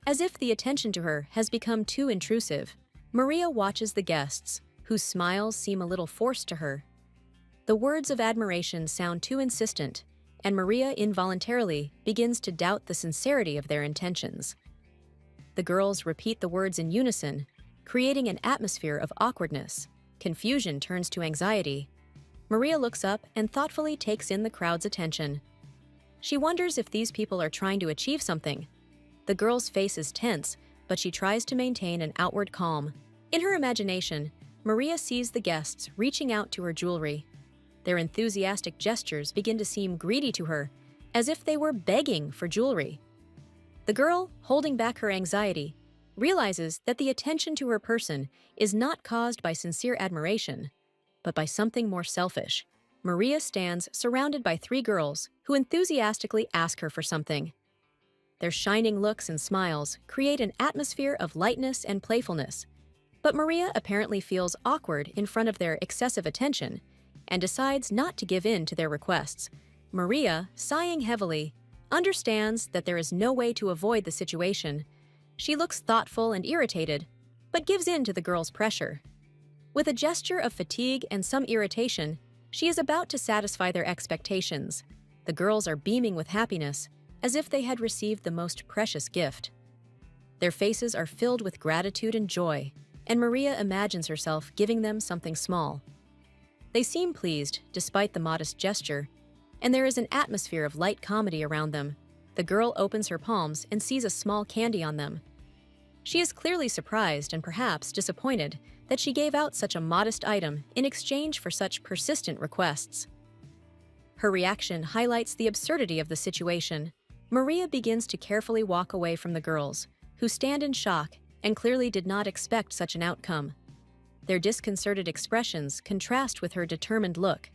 as if the attention to her has become too intrusive. Maria watches the guests, whose smiles seem a little forced to her. The words of admiration sound too insistent, and Maria involuntarily begins to doubt the sincerity of their intentions. The girls repeat the words in unison, creating an atmosphere of awkwardness. Confusion turns to anxiety. Maria looks up and thoughtfully takes in the crowd's attention. She wonders if these people are trying to achieve something. The girl's face is tense, but she tries to maintain an outward calm. In her imagination, Maria sees the guests reaching out to her jewelry. Their enthusiastic gestures begin to seem greedy to her, as if they were begging for jewelry. The girl, holding back her anxiety, realizes that the attention to her person is not caused by sincere admiration, but by something more selfish. Maria stands surrounded by 3 girls who enthusiastically ask her for something. Their shining looks and smiles create an atmosphere of lightness and playfulness, but Maria apparently feels awkward in front of their excessive attention and decides not to give in to their requests. Maria, sighing heavily, understands that there is no way to avoid the situation. She looks thoughtful and irritated, but gives in to the girls' pressure. With a gesture of fatigue and some irritation, she is about to satisfy their expectations. The girls are beaming with happiness, as if they had received the most precious gift. Their faces are filled with gratitude and joy, and Maria imagines herself giving them something small. They seem pleased, despite the modest gesture, and there is an atmosphere of light comedy around them. The girl opens her palms and sees a small candy on them. She is clearly surprised and perhaps disappointed that she gave out such a modest item in exchange for such persistent requests. Her reaction highlights the absurdity of the situation. Maria begins to carefully walk away from the girls, who stand in shock and clearly did not expect such an outcome. Their disconcerted expressions contrast with her determined look.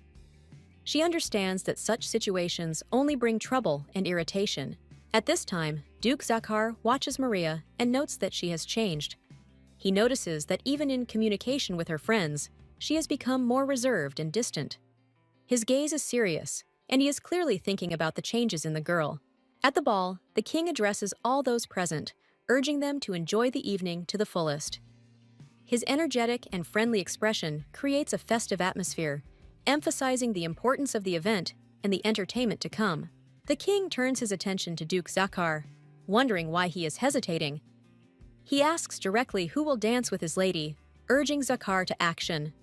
She understands that such situations only bring trouble and irritation. At this time, Duke Zakhar watches Maria and notes that she has changed. He notices that even in communication with her friends, she has become more reserved and distant. His gaze is serious, and he is clearly thinking about the changes in the girl. At the ball, the king addresses all those present, urging them to enjoy the evening to the fullest. His energetic and friendly expression creates a festive atmosphere, emphasizing the importance of the event and the entertainment to come. The king turns his attention to Duke Zakhar, wondering why he is hesitating. He asks directly who will dance with his lady, urging Zakhar to action.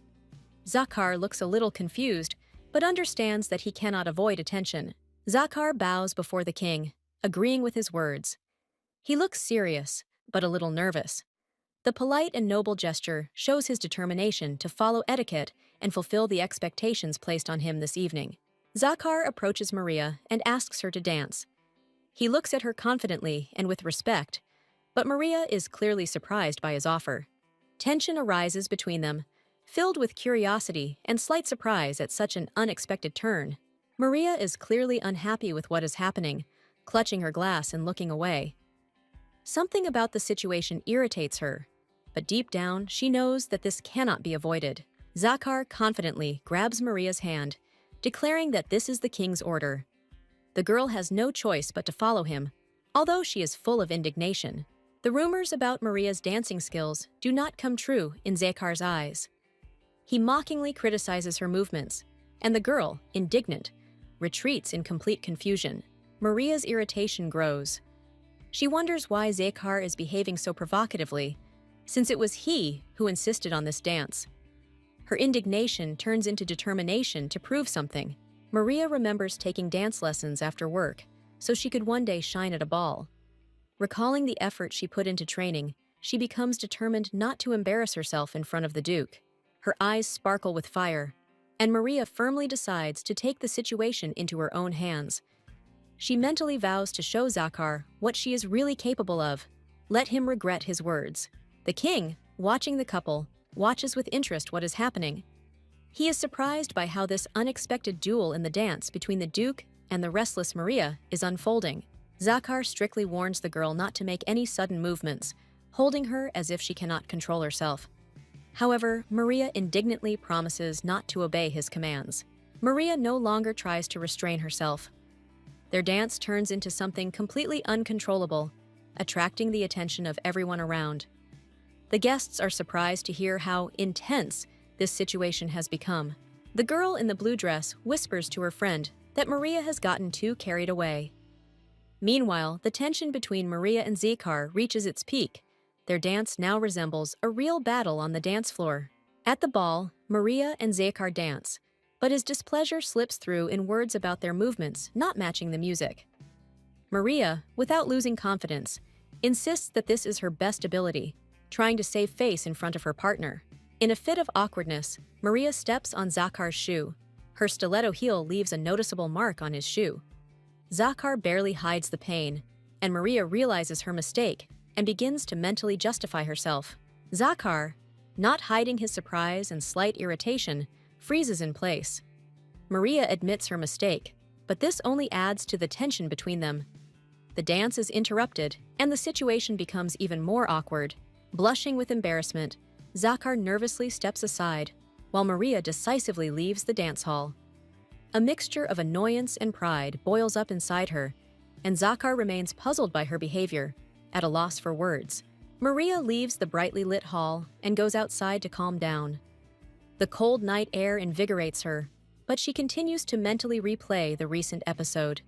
Zakhar looks a little confused, but understands that he cannot avoid attention. Zakhar bows before the king, agreeing with his words. He looks serious, but a little nervous. The polite and noble gesture shows his determination to follow etiquette and fulfill the expectations placed on him this evening. Zakhar approaches Maria and asks her to dance. He looks at her confidently and with respect, but Maria is clearly surprised by his offer. Tension arises between them, filled with curiosity and slight surprise at such an unexpected turn. Maria is clearly unhappy with what is happening, clutching her glass and looking away. Something about the situation irritates her, but deep down she knows that this cannot be avoided. Zakhar confidently grabs Maria's hand, declaring that this is the king's order. The girl has no choice but to follow him, although she is full of indignation. The rumors about Maria's dancing skills do not come true in Zakhar's eyes. He mockingly criticizes her movements, and the girl, indignant, retreats in complete confusion. Maria's irritation grows. She wonders why Zakhar is behaving so provocatively, since it was he who insisted on this dance. Her indignation turns into determination to prove something. Maria remembers taking dance lessons after work, so she could one day shine at a ball. Recalling the effort she put into training, she becomes determined not to embarrass herself in front of the Duke. Her eyes sparkle with fire, and Maria firmly decides to take the situation into her own hands. She mentally vows to show Zakhar what she is really capable of. Let him regret his words. The king, watching the couple, watches with interest what is happening. He is surprised by how this unexpected duel in the dance between the Duke and the restless Maria is unfolding. Zakhar strictly warns the girl not to make any sudden movements, holding her as if she cannot control herself. However, Maria indignantly promises not to obey his commands. Maria no longer tries to restrain herself. Their dance turns into something completely uncontrollable, attracting the attention of everyone around. The guests are surprised to hear how intense this situation has become. The girl in the blue dress whispers to her friend that Maria has gotten too carried away. Meanwhile, the tension between Maria and Zakhar reaches its peak. Their dance now resembles a real battle on the dance floor. At the ball, Maria and Zakhar dance, but his displeasure slips through in words about their movements not matching the music. Maria, without losing confidence, insists that this is her best ability, trying to save face in front of her partner. In a fit of awkwardness, Maria steps on Zakhar's shoe. Her stiletto heel leaves a noticeable mark on his shoe. Zakar barely hides the pain, and Maria realizes her mistake and begins to mentally justify herself. Zakar, not hiding his surprise and slight irritation, freezes in place. Maria admits her mistake, but this only adds to the tension between them. The dance is interrupted, and the situation becomes even more awkward. Blushing with embarrassment, Zakar nervously steps aside, while Maria decisively leaves the dance hall. A mixture of annoyance and pride boils up inside her, and Zakar remains puzzled by her behavior, at a loss for words. Maria leaves the brightly lit hall and goes outside to calm down. The cold night air invigorates her, but she continues to mentally replay the recent episode.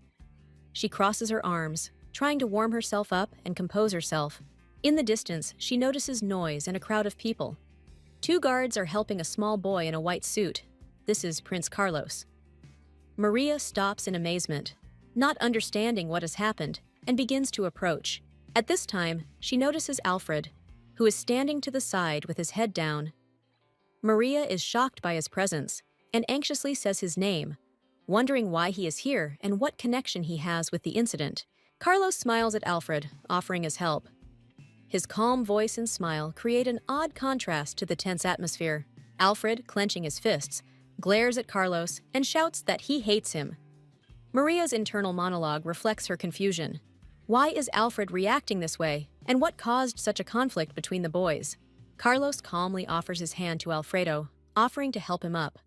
She crosses her arms, trying to warm herself up and compose herself. In the distance, she notices noise and a crowd of people. Two guards are helping a small boy in a white suit. This is Prince Carlos. Maria stops in amazement, not understanding what has happened, and begins to approach. At this time, she notices Alfred, who is standing to the side with his head down. Maria is shocked by his presence and anxiously says his name, wondering why he is here and what connection he has with the incident. Carlos smiles at Alfred, offering his help. His calm voice and smile create an odd contrast to the tense atmosphere. Alfred, clenching his fists, glares at Carlos and shouts that he hates him. Maria's internal monologue reflects her confusion. Why is Alfred reacting this way, and what caused such a conflict between the boys? Carlos calmly offers his hand to Alfredo, offering to help him up.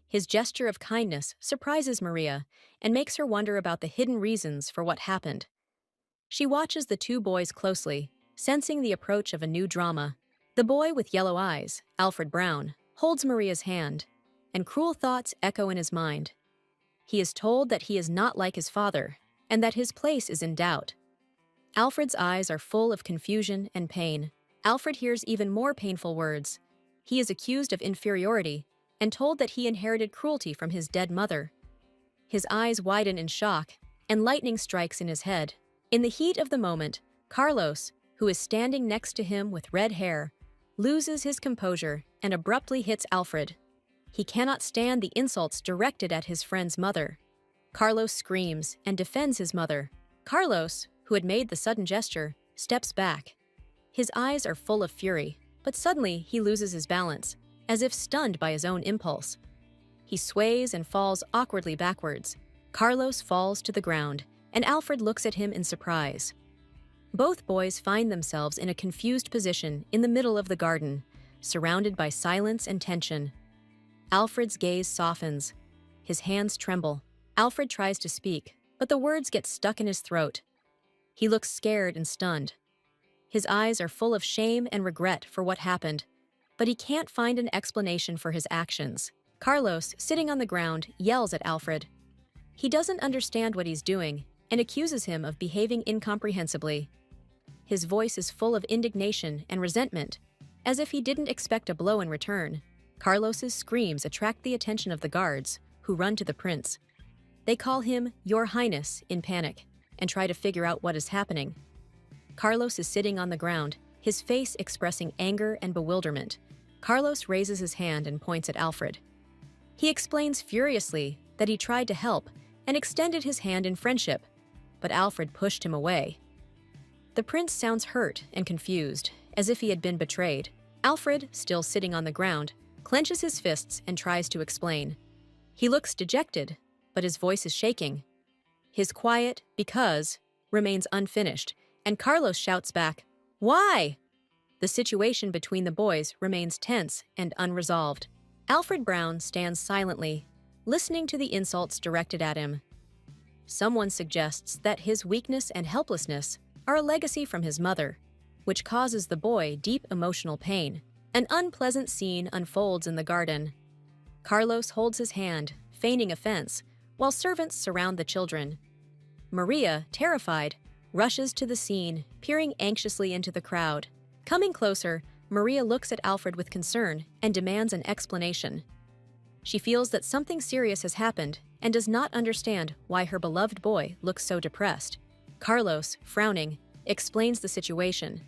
His gesture of kindness surprises Maria and makes her wonder about the hidden reasons for what happened. She watches the two boys closely, sensing the approach of a new drama. The boy with yellow eyes, Alfred Brown, holds Maria's hand, and cruel thoughts echo in his mind. He is told that he is not like his father, and that his place is in doubt. Alfred's eyes are full of confusion and pain. Alfred hears even more painful words. He is accused of inferiority and told that he inherited cruelty from his dead mother. His eyes widen in shock, and lightning strikes in his head. In the heat of the moment, Carlos, who is standing next to him with red hair, loses his composure and abruptly hits Alfred. He cannot stand the insults directed at his friend's mother. Carlos screams and defends his mother. Carlos, who had made the sudden gesture, steps back. His eyes are full of fury, but suddenly he loses his balance, as if stunned by his own impulse. He sways and falls awkwardly backwards. Carlos falls to the ground, and Alfred looks at him in surprise. Both boys find themselves in a confused position in the middle of the garden, surrounded by silence and tension. Alfred's gaze softens. His hands tremble. Alfred tries to speak, but the words get stuck in his throat. He looks scared and stunned. His eyes are full of shame and regret for what happened, but he can't find an explanation for his actions. Carlos, sitting on the ground, yells at Alfred. He doesn't understand what he's doing and accuses him of behaving incomprehensibly. His voice is full of indignation and resentment, as if he didn't expect a blow in return. Carlos's screams attract the attention of the guards, who run to the prince. They call him Your Highness in panic and try to figure out what is happening. Carlos is sitting on the ground, his face expressing anger and bewilderment. Carlos raises his hand and points at Alfred. He explains furiously that he tried to help and extended his hand in friendship, but Alfred pushed him away. The prince sounds hurt and confused, as if he had been betrayed. Alfred, still sitting on the ground, clenches his fists and tries to explain. He looks dejected, but his voice is shaking. His quiet "because" remains unfinished, and Carlos shouts back, "Why?" The situation between the boys remains tense and unresolved. Alfred Brown stands silently, listening to the insults directed at him. Someone suggests that his weakness and helplessness are a legacy from his mother, which causes the boy deep emotional pain. An unpleasant scene unfolds in the garden. Carlos holds his hand, feigning offense, while servants surround the children. Maria, terrified, rushes to the scene, peering anxiously into the crowd. Coming closer, Maria looks at Alfred with concern and demands an explanation. She feels that something serious has happened and does not understand why her beloved boy looks so depressed. Carlos, frowning, explains the situation,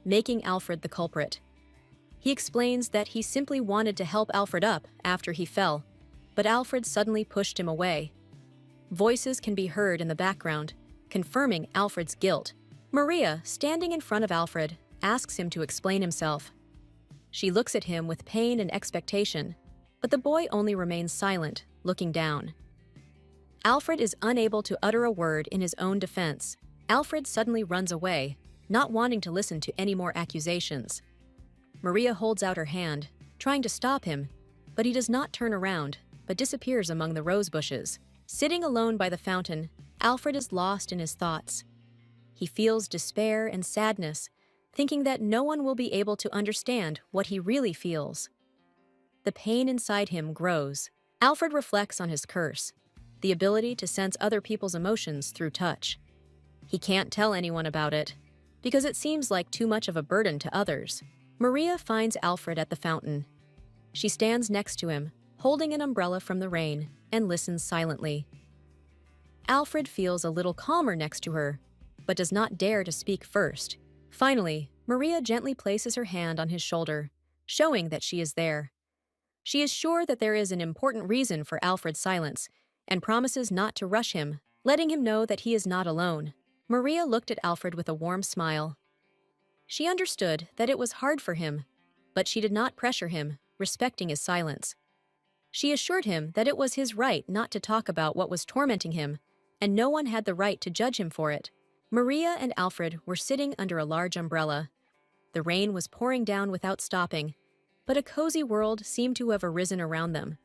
making Alfred the culprit. He explains that he simply wanted to help Alfred up after he fell, but Alfred suddenly pushed him away. Voices can be heard in the background, confirming Alfred's guilt. Maria, standing in front of Alfred, asks him to explain himself. She looks at him with pain and expectation, but the boy only remains silent, looking down. Alfred is unable to utter a word in his own defense. Alfred suddenly runs away, not wanting to listen to any more accusations. Maria holds out her hand, trying to stop him, but he does not turn around, but disappears among the rose bushes. Sitting alone by the fountain, Alfred is lost in his thoughts. He feels despair and sadness, thinking that no one will be able to understand what he really feels. The pain inside him grows. Alfred reflects on his curse, the ability to sense other people's emotions through touch. He can't tell anyone about it, because it seems like too much of a burden to others. Maria finds Alfred at the fountain. She stands next to him, holding an umbrella from the rain, and listens silently. Alfred feels a little calmer next to her, but does not dare to speak first. Finally, Maria gently places her hand on his shoulder, showing that she is there. She is sure that there is an important reason for Alfred's silence, and promises not to rush him, letting him know that he is not alone. Maria looked at Alfred with a warm smile. She understood that it was hard for him, but she did not pressure him, respecting his silence. She assured him that it was his right not to talk about what was tormenting him, and no one had the right to judge him for it. Maria and Alfred were sitting under a large umbrella. The rain was pouring down without stopping, but a cozy world seemed to have arisen around them.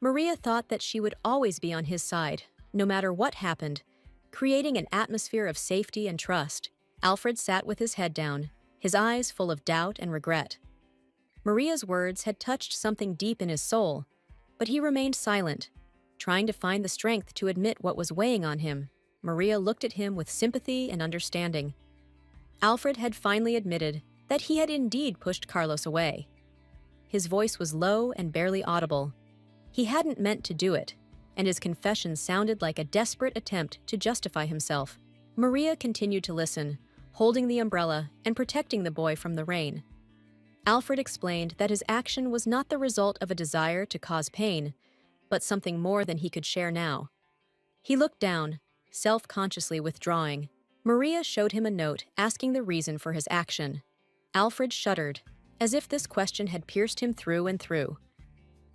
Maria thought that she would always be on his side, no matter what happened, creating an atmosphere of safety and trust. Alfred sat with his head down, his eyes full of doubt and regret. Maria's words had touched something deep in his soul, but he remained silent, trying to find the strength to admit what was weighing on him. Maria looked at him with sympathy and understanding. Alfred had finally admitted that he had indeed pushed Carlos away. His voice was low and barely audible. He hadn't meant to do it, and his confession sounded like a desperate attempt to justify himself. Maria continued to listen, holding the umbrella and protecting the boy from the rain. Alfred explained that his action was not the result of a desire to cause pain, but something more than he could share now. He looked down, self-consciously withdrawing. Maria showed him a note asking the reason for his action. Alfred shuddered, as if this question had pierced him through and through.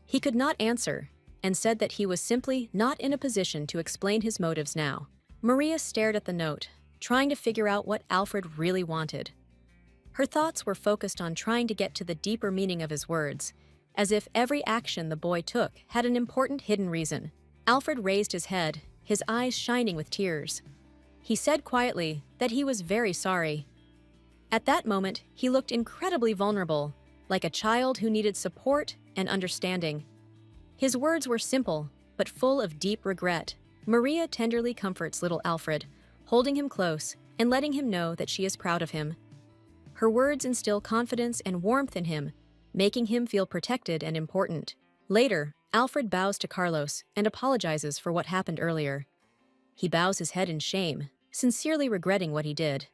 He could not answer, and said that he was simply not in a position to explain his motives now. Maria stared at the note, trying to figure out what Alfred really wanted. Her thoughts were focused on trying to get to the deeper meaning of his words, as if every action the boy took had an important hidden reason. Alfred raised his head, his eyes shining with tears. He said quietly that he was very sorry. At that moment, he looked incredibly vulnerable, like a child who needed support and understanding. His words were simple, but full of deep regret. Maria tenderly comforts little Alfred, holding him close and letting him know that she is proud of him. Her words instill confidence and warmth in him, making him feel protected and important. Later, Alfred bows to Carlos and apologizes for what happened earlier. He bows his head in shame, sincerely regretting what he did.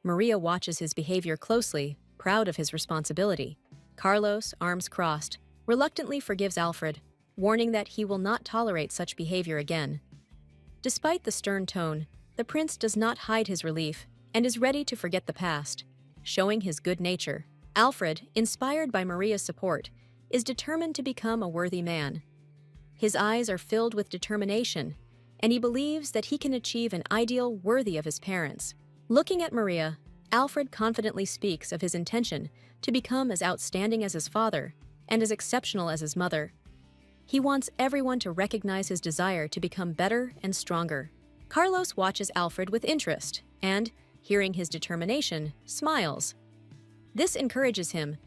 Maria watches his behavior closely, proud of his responsibility. Carlos, arms crossed, reluctantly forgives Alfred, warning that he will not tolerate such behavior again. Despite the stern tone, the prince does not hide his relief and is ready to forget the past, showing his good nature. Alfred, inspired by Maria's support, is determined to become a worthy man. His eyes are filled with determination, and he believes that he can achieve an ideal worthy of his parents. Looking at Maria, Alfred confidently speaks of his intention to become as outstanding as his father and as exceptional as his mother. He wants everyone to recognize his desire to become better and stronger. Carlos watches Alfred with interest and, hearing his determination, smiles. This encourages him.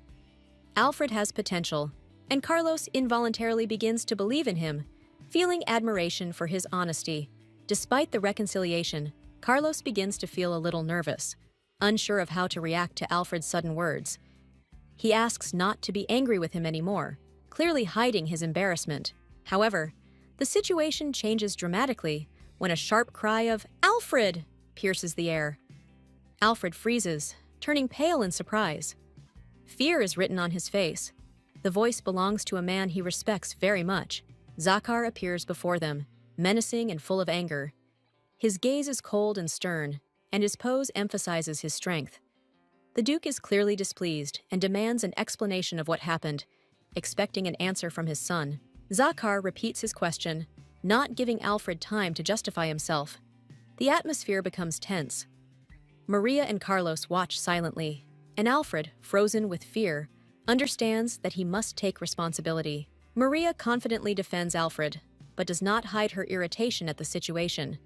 Alfred has potential, and Carlos involuntarily begins to believe in him, feeling admiration for his honesty. Despite the reconciliation, Carlos begins to feel a little nervous, unsure of how to react to Alfred's sudden words. He asks not to be angry with him anymore, clearly hiding his embarrassment. However, the situation changes dramatically when a sharp cry of "Alfred!" pierces the air. Alfred freezes, turning pale in surprise. Fear is written on his face. The voice belongs to a man he respects very much. Zakar appears before them, menacing and full of anger. His gaze is cold and stern, and his pose emphasizes his strength. The Duke is clearly displeased and demands an explanation of what happened, expecting an answer from his son. Zakar repeats his question, not giving Alfred time to justify himself. The atmosphere becomes tense. Maria and Carlos watch silently, and Alfred, frozen with fear, understands that he must take responsibility. Maria confidently defends Alfred, but does not hide her irritation at the situation.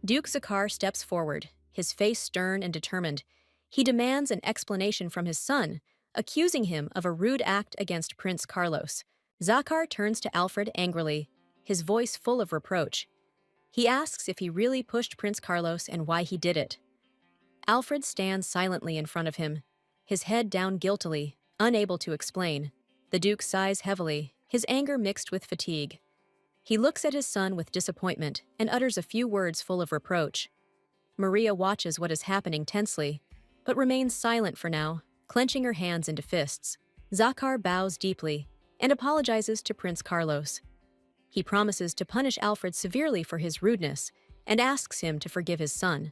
Duke Zakar steps forward, his face stern and determined. He demands an explanation from his son, accusing him of a rude act against Prince Carlos. Zakar turns to Alfred angrily, his voice full of reproach. He asks if he really pushed Prince Carlos and why he did it. Alfred stands silently in front of him, his head down guiltily, unable to explain. The Duke sighs heavily, his anger mixed with fatigue. He looks at his son with disappointment and utters a few words full of reproach. Maria watches what is happening tensely, but remains silent for now, clenching her hands into fists. Zakar bows deeply and apologizes to Prince Carlos. He promises to punish Alfred severely for his rudeness and asks him to forgive his son.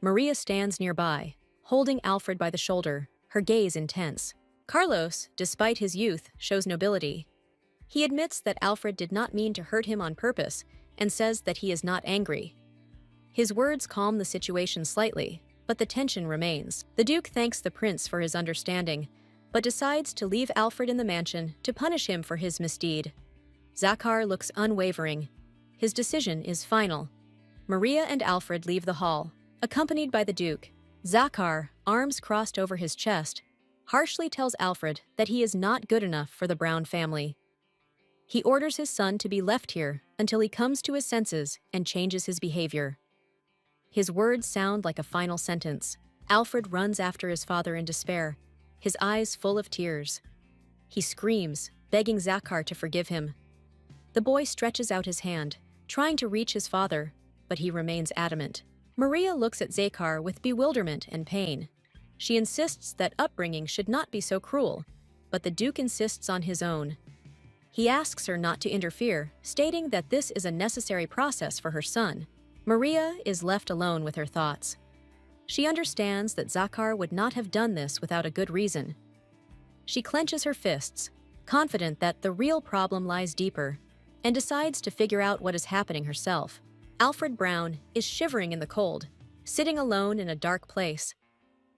Maria stands nearby, holding Alfred by the shoulder, her gaze intense. Carlos, despite his youth, shows nobility. He admits that Alfred did not mean to hurt him on purpose and says that he is not angry. His words calm the situation slightly, but the tension remains. The Duke thanks the prince for his understanding, but decides to leave Alfred in the mansion to punish him for his misdeed. Zakar looks unwavering. His decision is final. Maria and Alfred leave the hall, accompanied by the Duke. Zakar, arms crossed over his chest, harshly tells Alfred that he is not good enough for the Brown family. He orders his son to be left here until he comes to his senses and changes his behavior. His words sound like a final sentence. Alfred runs after his father in despair, his eyes full of tears. He screams, begging Zakar to forgive him. The boy stretches out his hand, trying to reach his father, but he remains adamant. Maria looks at Zakar with bewilderment and pain. She insists that upbringing should not be so cruel, but the Duke insists on his own. He asks her not to interfere, stating that this is a necessary process for her son. Maria is left alone with her thoughts. She understands that Zakar would not have done this without a good reason. She clenches her fists, confident that the real problem lies deeper, and decides to figure out what is happening herself. Alfred Brown is shivering in the cold, sitting alone in a dark place.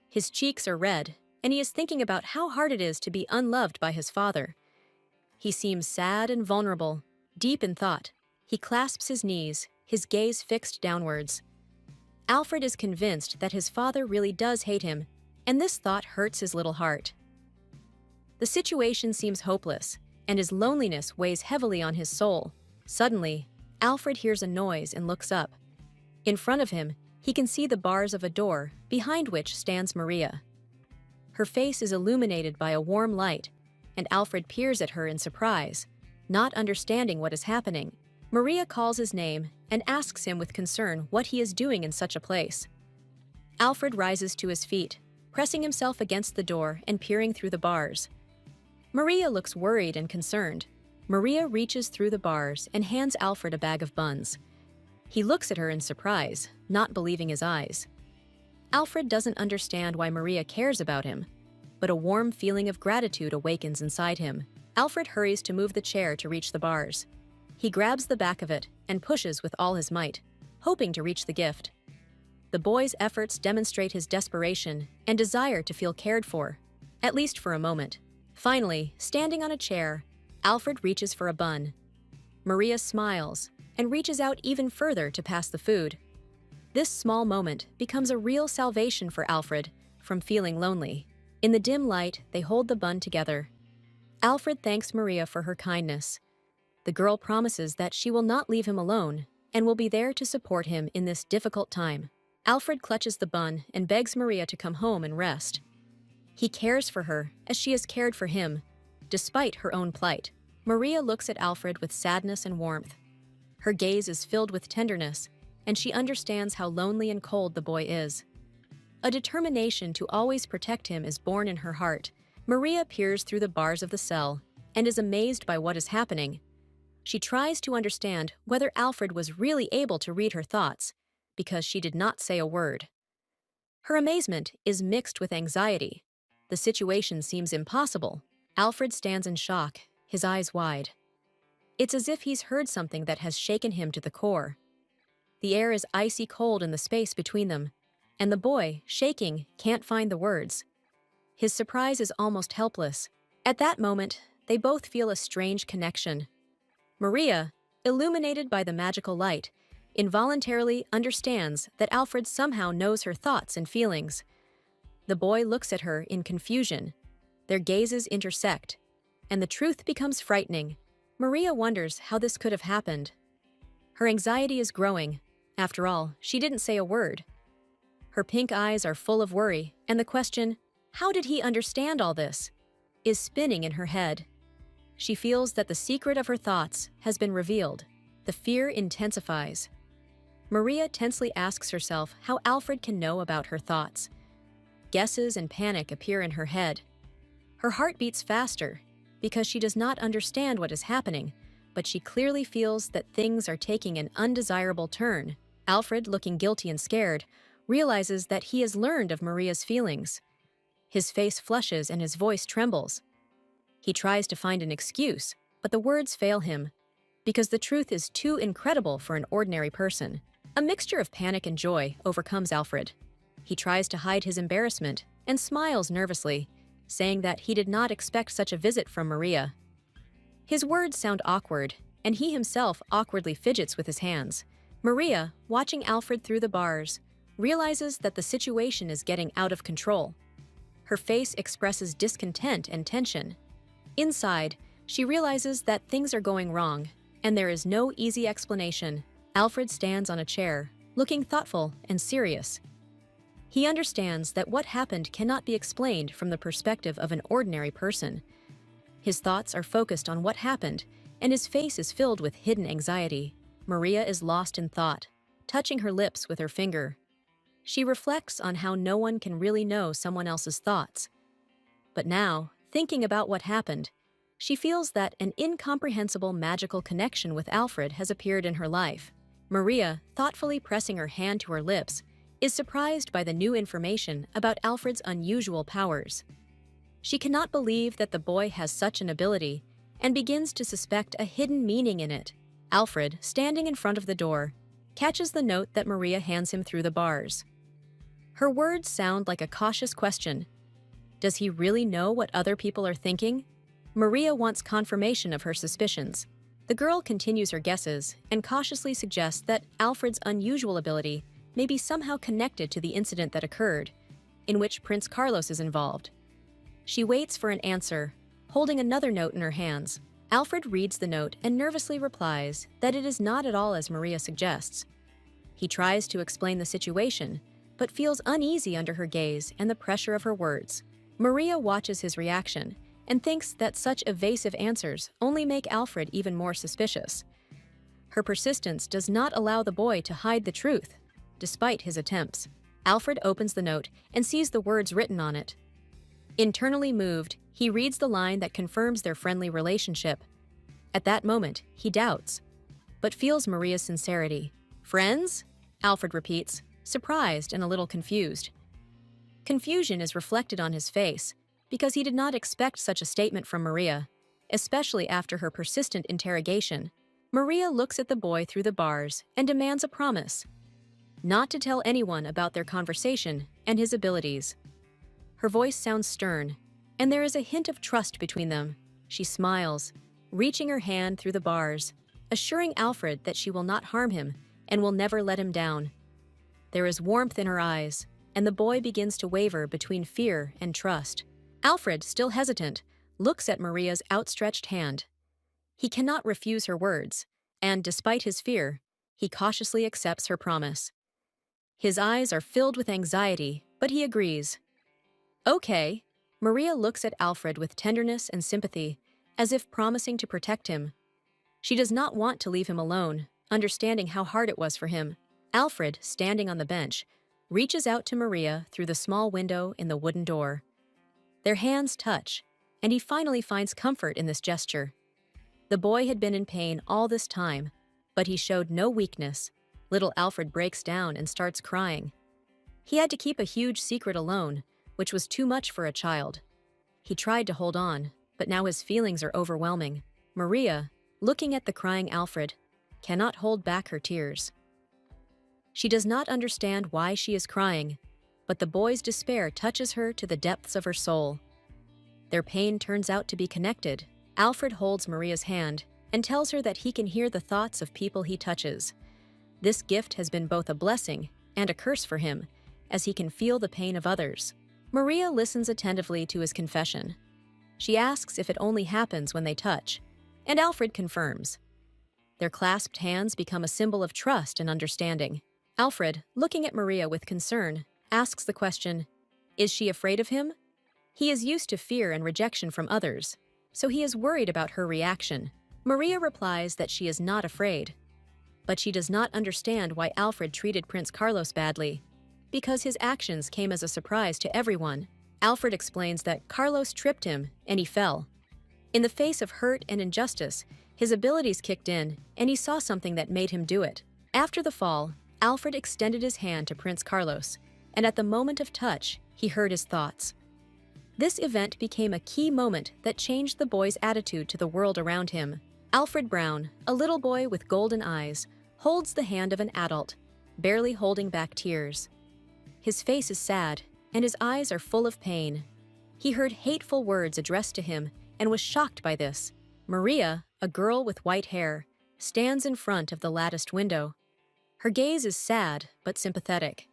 His cheeks are red, and he is thinking about how hard it is to be unloved by his father. He seems sad and vulnerable, deep in thought. He clasps his knees, his gaze fixed downwards. Alfred is convinced that his father really does hate him, and this thought hurts his little heart. The situation seems hopeless, and his loneliness weighs heavily on his soul. Suddenly, Alfred hears a noise and looks up. In front of him, he can see the bars of a door, behind which stands Maria. Her face is illuminated by a warm light, and Alfred peers at her in surprise, not understanding what is happening. Maria calls his name and asks him with concern what he is doing in such a place. Alfred rises to his feet, pressing himself against the door and peering through the bars. Maria looks worried and concerned. Maria reaches through the bars and hands Alfred a bag of buns. He looks at her in surprise, not believing his eyes. Alfred doesn't understand why Maria cares about him, but a warm feeling of gratitude awakens inside him. Alfred hurries to move the chair to reach the bars. He grabs the back of it and pushes with all his might, hoping to reach the gift. The boy's efforts demonstrate his desperation and desire to feel cared for, at least for a moment. Finally, standing on a chair, Alfred reaches for a bun. Maria smiles and reaches out even further to pass the food. This small moment becomes a real salvation for Alfred from feeling lonely. In the dim light, they hold the bun together. Alfred thanks Maria for her kindness. The girl promises that she will not leave him alone and will be there to support him in this difficult time. Alfred clutches the bun and begs Maria to come home and rest. He cares for her as she has cared for him, despite her own plight. Maria looks at Alfred with sadness and warmth. Her gaze is filled with tenderness, and she understands how lonely and cold the boy is. A determination to always protect him is born in her heart. Maria peers through the bars of the cell and is amazed by what is happening. She tries to understand whether Alfred was really able to read her thoughts, because she did not say a word. Her amazement is mixed with anxiety. The situation seems impossible. Alfred stands in shock, his eyes wide. It's as if he's heard something that has shaken him to the core. The air is icy cold in the space between them, and the boy, shaking, can't find the words. His surprise is almost helpless. At that moment, they both feel a strange connection. Maria, illuminated by the magical light, involuntarily understands that Alfred somehow knows her thoughts and feelings. The boy looks at her in confusion. Their gazes intersect, and the truth becomes frightening. Maria wonders how this could have happened. Her anxiety is growing. After all, she didn't say a word. Her pink eyes are full of worry, and the question, "How did he understand all this?" is spinning in her head. She feels that the secret of her thoughts has been revealed. The fear intensifies. Maria tensely asks herself how Alfred can know about her thoughts. Guesses and panic appear in her head. Her heart beats faster because she does not understand what is happening, but she clearly feels that things are taking an undesirable turn. Alfred, looking guilty and scared, realizes that he has learned of Maria's feelings. His face flushes and his voice trembles. He tries to find an excuse, but the words fail him, because the truth is too incredible for an ordinary person. A mixture of panic and joy overcomes Alfred. He tries to hide his embarrassment and smiles nervously, saying that he did not expect such a visit from Maria. His words sound awkward, and he himself awkwardly fidgets with his hands. Maria, watching Alfred through the bars, realizes that the situation is getting out of control. Her face expresses discontent and tension. Inside, she realizes that things are going wrong, and there is no easy explanation. Alfred stands on a chair, looking thoughtful and serious. He understands that what happened cannot be explained from the perspective of an ordinary person. His thoughts are focused on what happened, and his face is filled with hidden anxiety. Maria is lost in thought, touching her lips with her finger. She reflects on how no one can really know someone else's thoughts. But now, thinking about what happened, she feels that an incomprehensible magical connection with Alfred has appeared in her life. Maria, thoughtfully pressing her hand to her lips, is surprised by the new information about Alfred's unusual powers. She cannot believe that the boy has such an ability and begins to suspect a hidden meaning in it. Alfred, standing in front of the door, catches the note that Maria hands him through the bars. Her words sound like a cautious question. Does he really know what other people are thinking? Maria wants confirmation of her suspicions. The girl continues her guesses and cautiously suggests that Alfred's unusual ability may be somehow connected to the incident that occurred, in which Prince Carlos is involved. She waits for an answer, holding another note in her hands. Alfred reads the note and nervously replies that it is not at all as Maria suggests. He tries to explain the situation, but feels uneasy under her gaze and the pressure of her words. Maria watches his reaction and thinks that such evasive answers only make Alfred even more suspicious. Her persistence does not allow the boy to hide the truth, despite his attempts. Alfred opens the note and sees the words written on it. Internally moved, he reads the line that confirms their friendly relationship. At that moment, he doubts, but feels Maria's sincerity. "Friends?" Alfred repeats, surprised and a little confused. Confusion is reflected on his face, because he did not expect such a statement from Maria, especially after her persistent interrogation. Maria looks at the boy through the bars and demands a promise, not to tell anyone about their conversation and his abilities. Her voice sounds stern, and there is a hint of trust between them. She smiles, reaching her hand through the bars, assuring Alfred that she will not harm him and will never let him down. There is warmth in her eyes, and the boy begins to waver between fear and trust. Alfred, still hesitant, looks at Maria's outstretched hand. He cannot refuse her words, and despite his fear, he cautiously accepts her promise. His eyes are filled with anxiety, but he agrees. "Okay." Maria looks at Alfred with tenderness and sympathy, as if promising to protect him. She does not want to leave him alone, understanding how hard it was for him. Alfred, standing on the bench, reaches out to Maria through the small window in the wooden door. Their hands touch, and he finally finds comfort in this gesture. The boy had been in pain all this time, but he showed no weakness. Little Alfred breaks down and starts crying. He had to keep a huge secret alone, which was too much for a child. He tried to hold on, but now his feelings are overwhelming. Maria, looking at the crying Alfred, cannot hold back her tears. She does not understand why she is crying, but the boy's despair touches her to the depths of her soul. Their pain turns out to be connected. Alfred holds Maria's hand and tells her that he can hear the thoughts of people he touches. This gift has been both a blessing and a curse for him, as he can feel the pain of others. Maria listens attentively to his confession. She asks if it only happens when they touch, and Alfred confirms. Their clasped hands become a symbol of trust and understanding. Alfred, looking at Maria with concern, asks the question, is she afraid of him? He is used to fear and rejection from others, so he is worried about her reaction. Maria replies that she is not afraid, but she does not understand why Alfred treated Prince Carlos badly, because his actions came as a surprise to everyone. Alfred explains that Carlos tripped him and he fell. In the face of hurt and injustice, his abilities kicked in and he saw something that made him do it. After the fall, Alfred extended his hand to Prince Carlos, and at the moment of touch, he heard his thoughts. This event became a key moment that changed the boy's attitude to the world around him. Alfred Brown, a little boy with golden eyes, holds the hand of an adult, barely holding back tears. His face is sad, and his eyes are full of pain. He heard hateful words addressed to him and was shocked by this. Maria, a girl with white hair, stands in front of the latticed window. Her gaze is sad but sympathetic.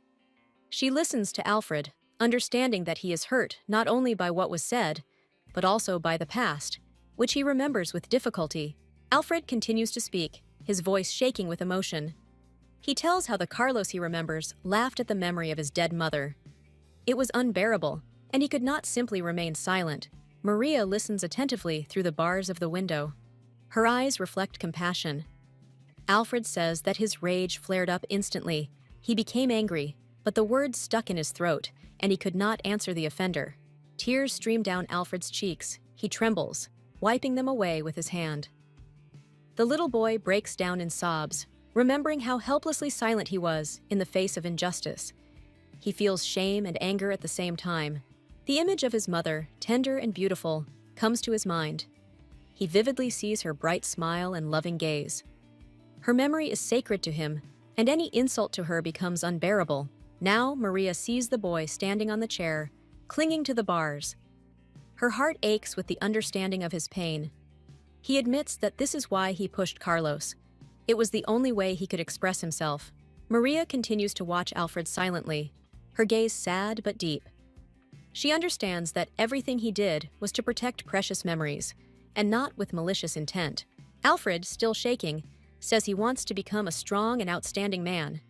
She listens to Alfred, understanding that he is hurt not only by what was said, but also by the past, which he remembers with difficulty. Alfred continues to speak, his voice shaking with emotion. He tells how the Carlos he remembers laughed at the memory of his dead mother. It was unbearable, and he could not simply remain silent. Maria listens attentively through the bars of the window. Her eyes reflect compassion. Alfred says that his rage flared up instantly. He became angry, but the words stuck in his throat, and he could not answer the offender. Tears stream down Alfred's cheeks. He trembles, wiping them away with his hand. The little boy breaks down in sobs, remembering how helplessly silent he was in the face of injustice. He feels shame and anger at the same time. The image of his mother, tender and beautiful, comes to his mind. He vividly sees her bright smile and loving gaze. Her memory is sacred to him, and any insult to her becomes unbearable. Now Maria sees the boy standing on the chair, clinging to the bars. Her heart aches with the understanding of his pain. He admits that this is why he pushed Carlos. It was the only way he could express himself. Maria continues to watch Alfred silently, her gaze sad but deep. She understands that everything he did was to protect precious memories, and not with malicious intent. Alfred, still shaking, says he wants to become a strong and outstanding man.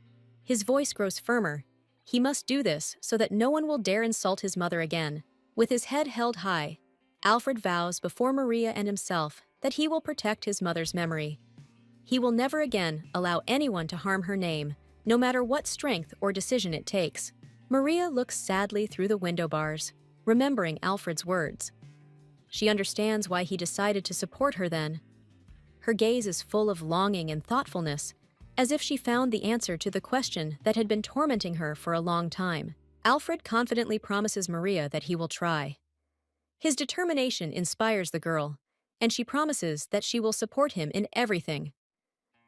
His voice grows firmer. He must do this so that no one will dare insult his mother again. With his head held high, Alfred vows before Maria and himself that he will protect his mother's memory. He will never again allow anyone to harm her name, no matter what strength or decision it takes. Maria looks sadly through the window bars, remembering Alfred's words. She understands why he decided to support her then. Her gaze is full of longing and thoughtfulness, as if she found the answer to the question that had been tormenting her for a long time. Alfred confidently promises Maria that he will try. His determination inspires the girl, and she promises that she will support him in everything.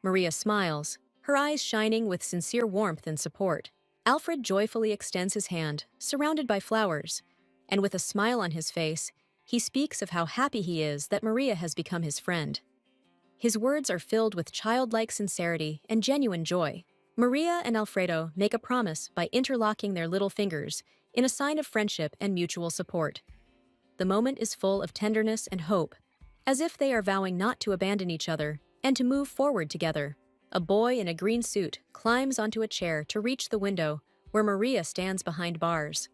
Maria smiles, her eyes shining with sincere warmth and support. Alfred joyfully extends his hand, surrounded by flowers, and with a smile on his face, he speaks of how happy he is that Maria has become his friend. His words are filled with childlike sincerity and genuine joy. Maria and Alfredo make a promise by interlocking their little fingers in a sign of friendship and mutual support. The moment is full of tenderness and hope, as if they are vowing not to abandon each other and to move forward together. A boy in a green suit climbs onto a chair to reach the window where Maria stands behind bars.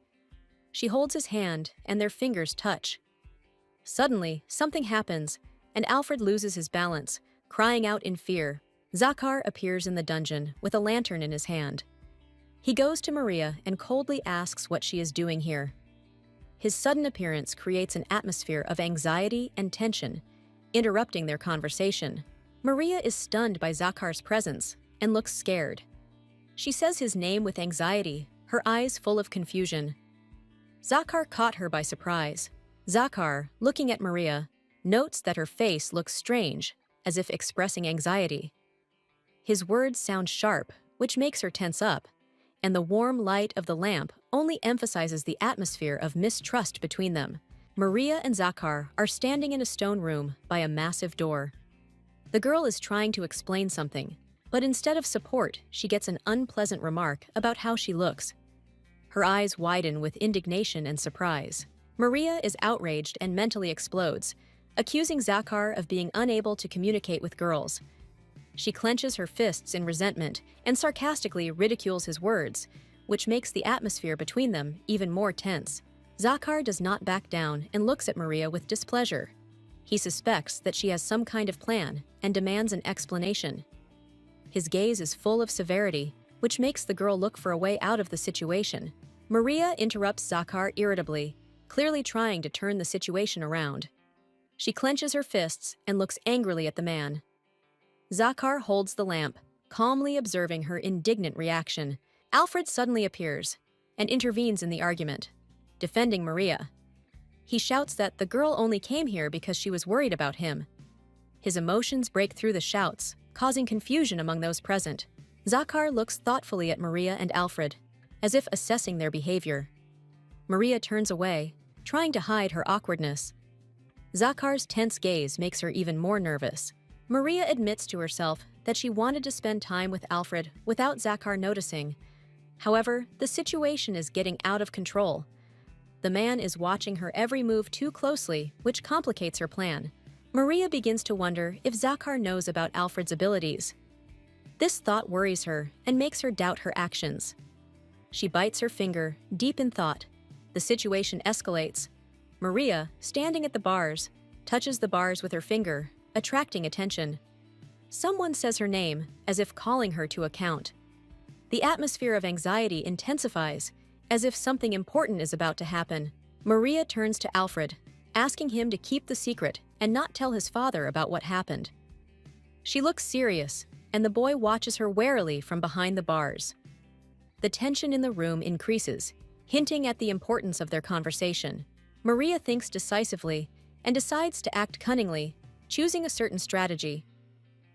She holds his hand and their fingers touch. Suddenly, something happens, and Alfred loses his balance, crying out in fear. Zakar appears in the dungeon with a lantern in his hand. He goes to Maria and coldly asks what she is doing here. His sudden appearance creates an atmosphere of anxiety and tension. interrupting their conversation. Maria is stunned by Zakhar's presence and looks scared. She says his name with anxiety, her eyes full of confusion. Zakhar caught her by surprise. Zakhar, looking at Maria, notes that her face looks strange, as if expressing anxiety. His words sound sharp, which makes her tense up, and the warm light of the lamp only emphasizes the atmosphere of mistrust between them. Maria and Zakhar are standing in a stone room by a massive door. The girl is trying to explain something, but instead of support, she gets an unpleasant remark about how she looks. Her eyes widen with indignation and surprise. Maria is outraged and mentally explodes, accusing Zakhar of being unable to communicate with girls. She clenches her fists in resentment and sarcastically ridicules his words, which makes the atmosphere between them even more tense. Zakhar does not back down and looks at Maria with displeasure. He suspects that she has some kind of plan and demands an explanation. His gaze is full of severity, which makes the girl look for a way out of the situation. Maria interrupts Zakhar irritably, clearly trying to turn the situation around. She clenches her fists and looks angrily at the man. Zakhar holds the lamp, calmly observing her indignant reaction. Alfred suddenly appears and intervenes in the argument, defending Maria. He shouts that the girl only came here because she was worried about him. His emotions break through the shouts, causing confusion among those present. Zakhar looks thoughtfully at Maria and Alfred, as if assessing their behavior. Maria turns away, trying to hide her awkwardness. Zakhar's tense gaze makes her even more nervous. Maria admits to herself that she wanted to spend time with Alfred without Zakhar noticing. However, the situation is getting out of control. The man is watching her every move too closely, which complicates her plan. Maria begins to wonder if Zakhar knows about Alfred's abilities. This thought worries her and makes her doubt her actions. She bites her finger, deep in thought. The situation escalates. Maria, standing at the bars, touches the bars with her finger, attracting attention. Someone says her name, as if calling her to account. The atmosphere of anxiety intensifies, as if something important is about to happen. Maria turns to Alfred, asking him to keep the secret and not tell his father about what happened. She looks serious, and the boy watches her warily from behind the bars. The tension in the room increases, hinting at the importance of their conversation. Maria thinks decisively and decides to act cunningly, choosing a certain strategy.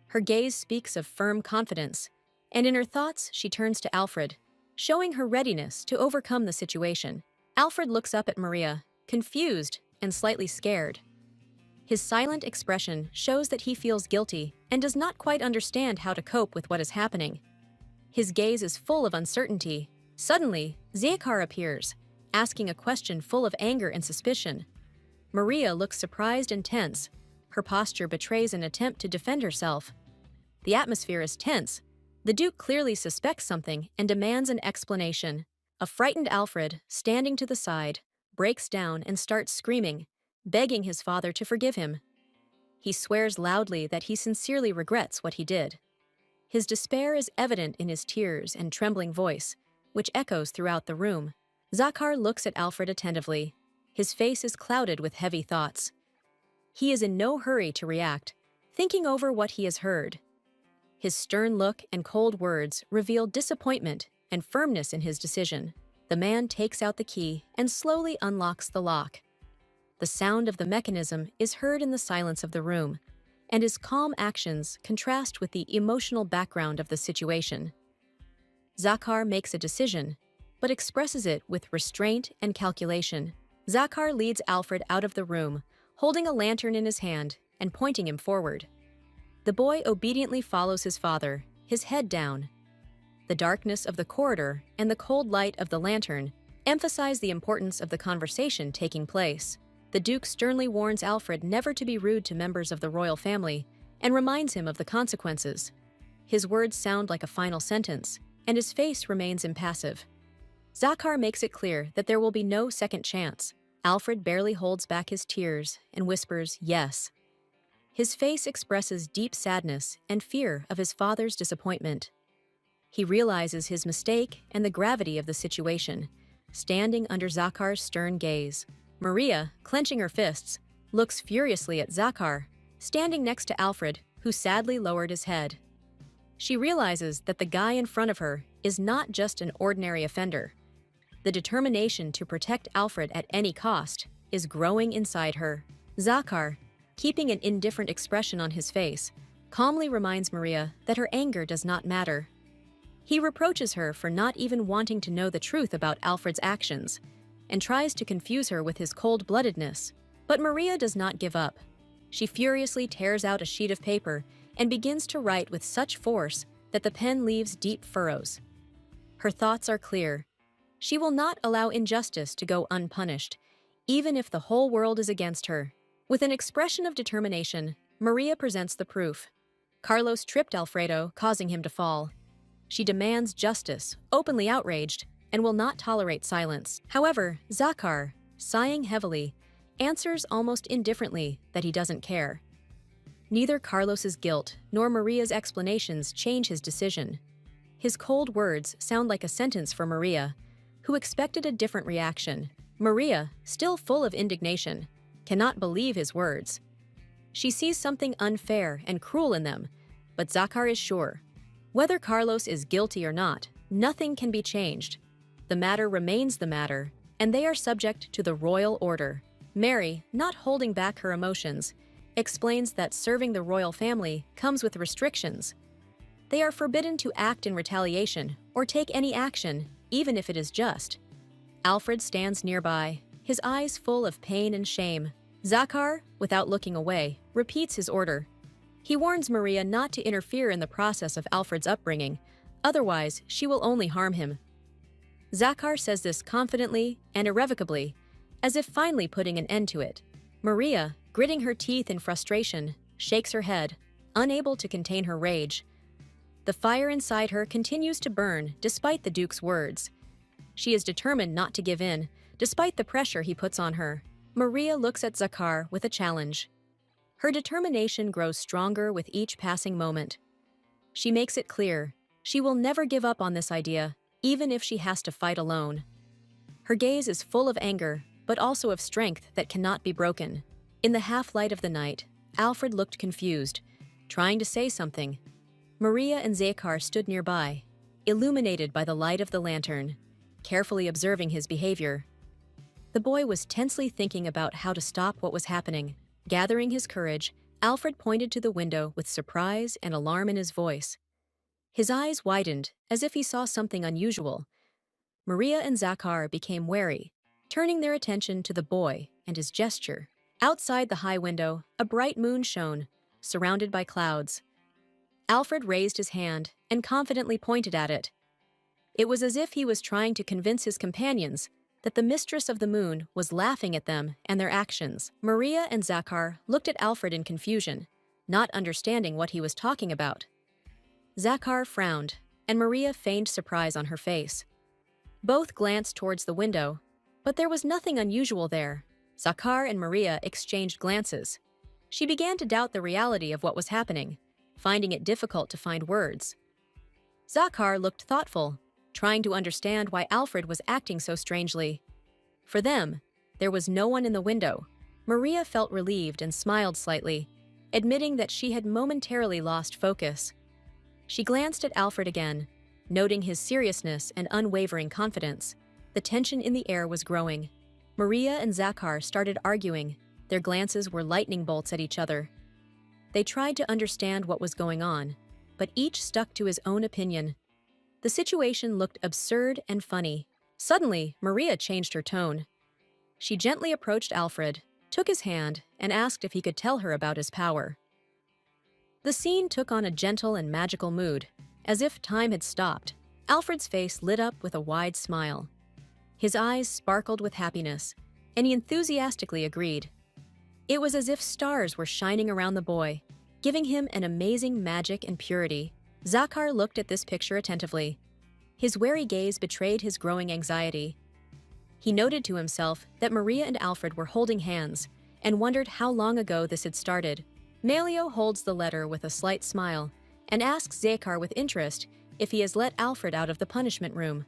Her gaze speaks of firm confidence, and in her thoughts she turns to Alfred, showing her readiness to overcome the situation. Alfred looks up at Maria, confused and slightly scared. His silent expression shows that he feels guilty and does not quite understand how to cope with what is happening. His gaze is full of uncertainty. Suddenly, Zakhar appears, asking a question full of anger and suspicion. Maria looks surprised and tense. Her posture betrays an attempt to defend herself. The atmosphere is tense. The Duke clearly suspects something and demands an explanation. A frightened Alfred, standing to the side, breaks down and starts screaming, begging his father to forgive him. He swears loudly that he sincerely regrets what he did. His despair is evident in his tears and trembling voice, which echoes throughout the room. Zakhar looks at Alfred attentively. His face is clouded with heavy thoughts. He is in no hurry to react, thinking over what he has heard. His stern look and cold words reveal disappointment and firmness in his decision. The man takes out the key and slowly unlocks the lock. The sound of the mechanism is heard in the silence of the room, and his calm actions contrast with the emotional background of the situation. Zakhar makes a decision, but expresses it with restraint and calculation. Zakhar leads Alfred out of the room, holding a lantern in his hand and pointing him forward. The boy obediently follows his father, his head down. The darkness of the corridor and the cold light of the lantern emphasize the importance of the conversation taking place. The Duke sternly warns Alfred never to be rude to members of the royal family and reminds him of the consequences. His words sound like a final sentence, and his face remains impassive. Zakhar makes it clear that there will be no second chance. Alfred barely holds back his tears and whispers, "Yes." His face expresses deep sadness and fear of his father's disappointment. He realizes his mistake and the gravity of the situation, standing under Zakhar's stern gaze. Maria, clenching her fists, looks furiously at Zakhar, standing next to Alfred, who sadly lowered his head. She realizes that the guy in front of her is not just an ordinary offender. The determination to protect Alfred at any cost is growing inside her. Zakar, keeping an indifferent expression on his face, calmly reminds Maria that her anger does not matter. He reproaches her for not even wanting to know the truth about Alfred's actions, and tries to confuse her with his cold-bloodedness. But Maria does not give up. She furiously tears out a sheet of paper and begins to write with such force that the pen leaves deep furrows. Her thoughts are clear. She will not allow injustice to go unpunished, even if the whole world is against her. With an expression of determination, Maria presents the proof. Carlos tripped Alfredo, causing him to fall. She demands justice, openly outraged, and will not tolerate silence. However, Zakar, sighing heavily, answers almost indifferently that he doesn't care. Neither Carlos's guilt nor Maria's explanations change his decision. His cold words sound like a sentence for Maria, who expected a different reaction. Maria, still full of indignation, cannot believe his words. She sees something unfair and cruel in them, but Zakar is sure. Whether Carlos is guilty or not, nothing can be changed. The matter remains the matter, and they are subject to the royal order. Mary, not holding back her emotions, explains that serving the royal family comes with restrictions. They are forbidden to act in retaliation or take any action, even if it is just. Alfred stands nearby, his eyes full of pain and shame. Zakar, without looking away, repeats his order. He warns Maria not to interfere in the process of Alfred's upbringing, otherwise she will only harm him. Zakar says this confidently and irrevocably, as if finally putting an end to it. Maria, gritting her teeth in frustration, shakes her head, unable to contain her rage. The fire inside her continues to burn despite the Duke's words. She is determined not to give in, despite the pressure he puts on her. Maria looks at Zakar with a challenge. Her determination grows stronger with each passing moment. She makes it clear she will never give up on this idea, even if she has to fight alone. Her gaze is full of anger, but also of strength that cannot be broken. In the half-light of the night, Alfred looked confused, trying to say something. Maria and Zakar stood nearby, illuminated by the light of the lantern, carefully observing his behavior. The boy was tensely thinking about how to stop what was happening. Gathering his courage, Alfred pointed to the window with surprise and alarm in his voice. His eyes widened, as if he saw something unusual. Maria and Zakar became wary, turning their attention to the boy and his gesture. Outside the high window, a bright moon shone, surrounded by clouds. Alfred raised his hand and confidently pointed at it. It was as if he was trying to convince his companions that the mistress of the moon was laughing at them and their actions. Maria and Zakar looked at Alfred in confusion, not understanding what he was talking about. Zakar frowned, and Maria feigned surprise on her face. Both glanced towards the window, but there was nothing unusual there. Zakar and Maria exchanged glances. She began to doubt the reality of what was happening, finding it difficult to find words. Zakar looked thoughtful, trying to understand why Alfred was acting so strangely. For them, there was no one in the window. Maria felt relieved and smiled slightly, admitting that she had momentarily lost focus. She glanced at Alfred again, noting his seriousness and unwavering confidence. The tension in the air was growing. Maria and Zakar started arguing. Their glances were lightning bolts at each other. They tried to understand what was going on, but each stuck to his own opinion. The situation looked absurd and funny. Suddenly, Maria changed her tone. She gently approached Alfred, took his hand, and asked if he could tell her about his power. The scene took on a gentle and magical mood, as if time had stopped. Alfred's face lit up with a wide smile. His eyes sparkled with happiness, and he enthusiastically agreed. It was as if stars were shining around the boy, giving him an amazing magic and purity. Zakar looked at this picture attentively. His wary gaze betrayed his growing anxiety. He noted to himself that Maria and Alfred were holding hands, and wondered how long ago this had started. Malio holds the letter with a slight smile, and asks Zakar with interest if he has let Alfred out of the punishment room.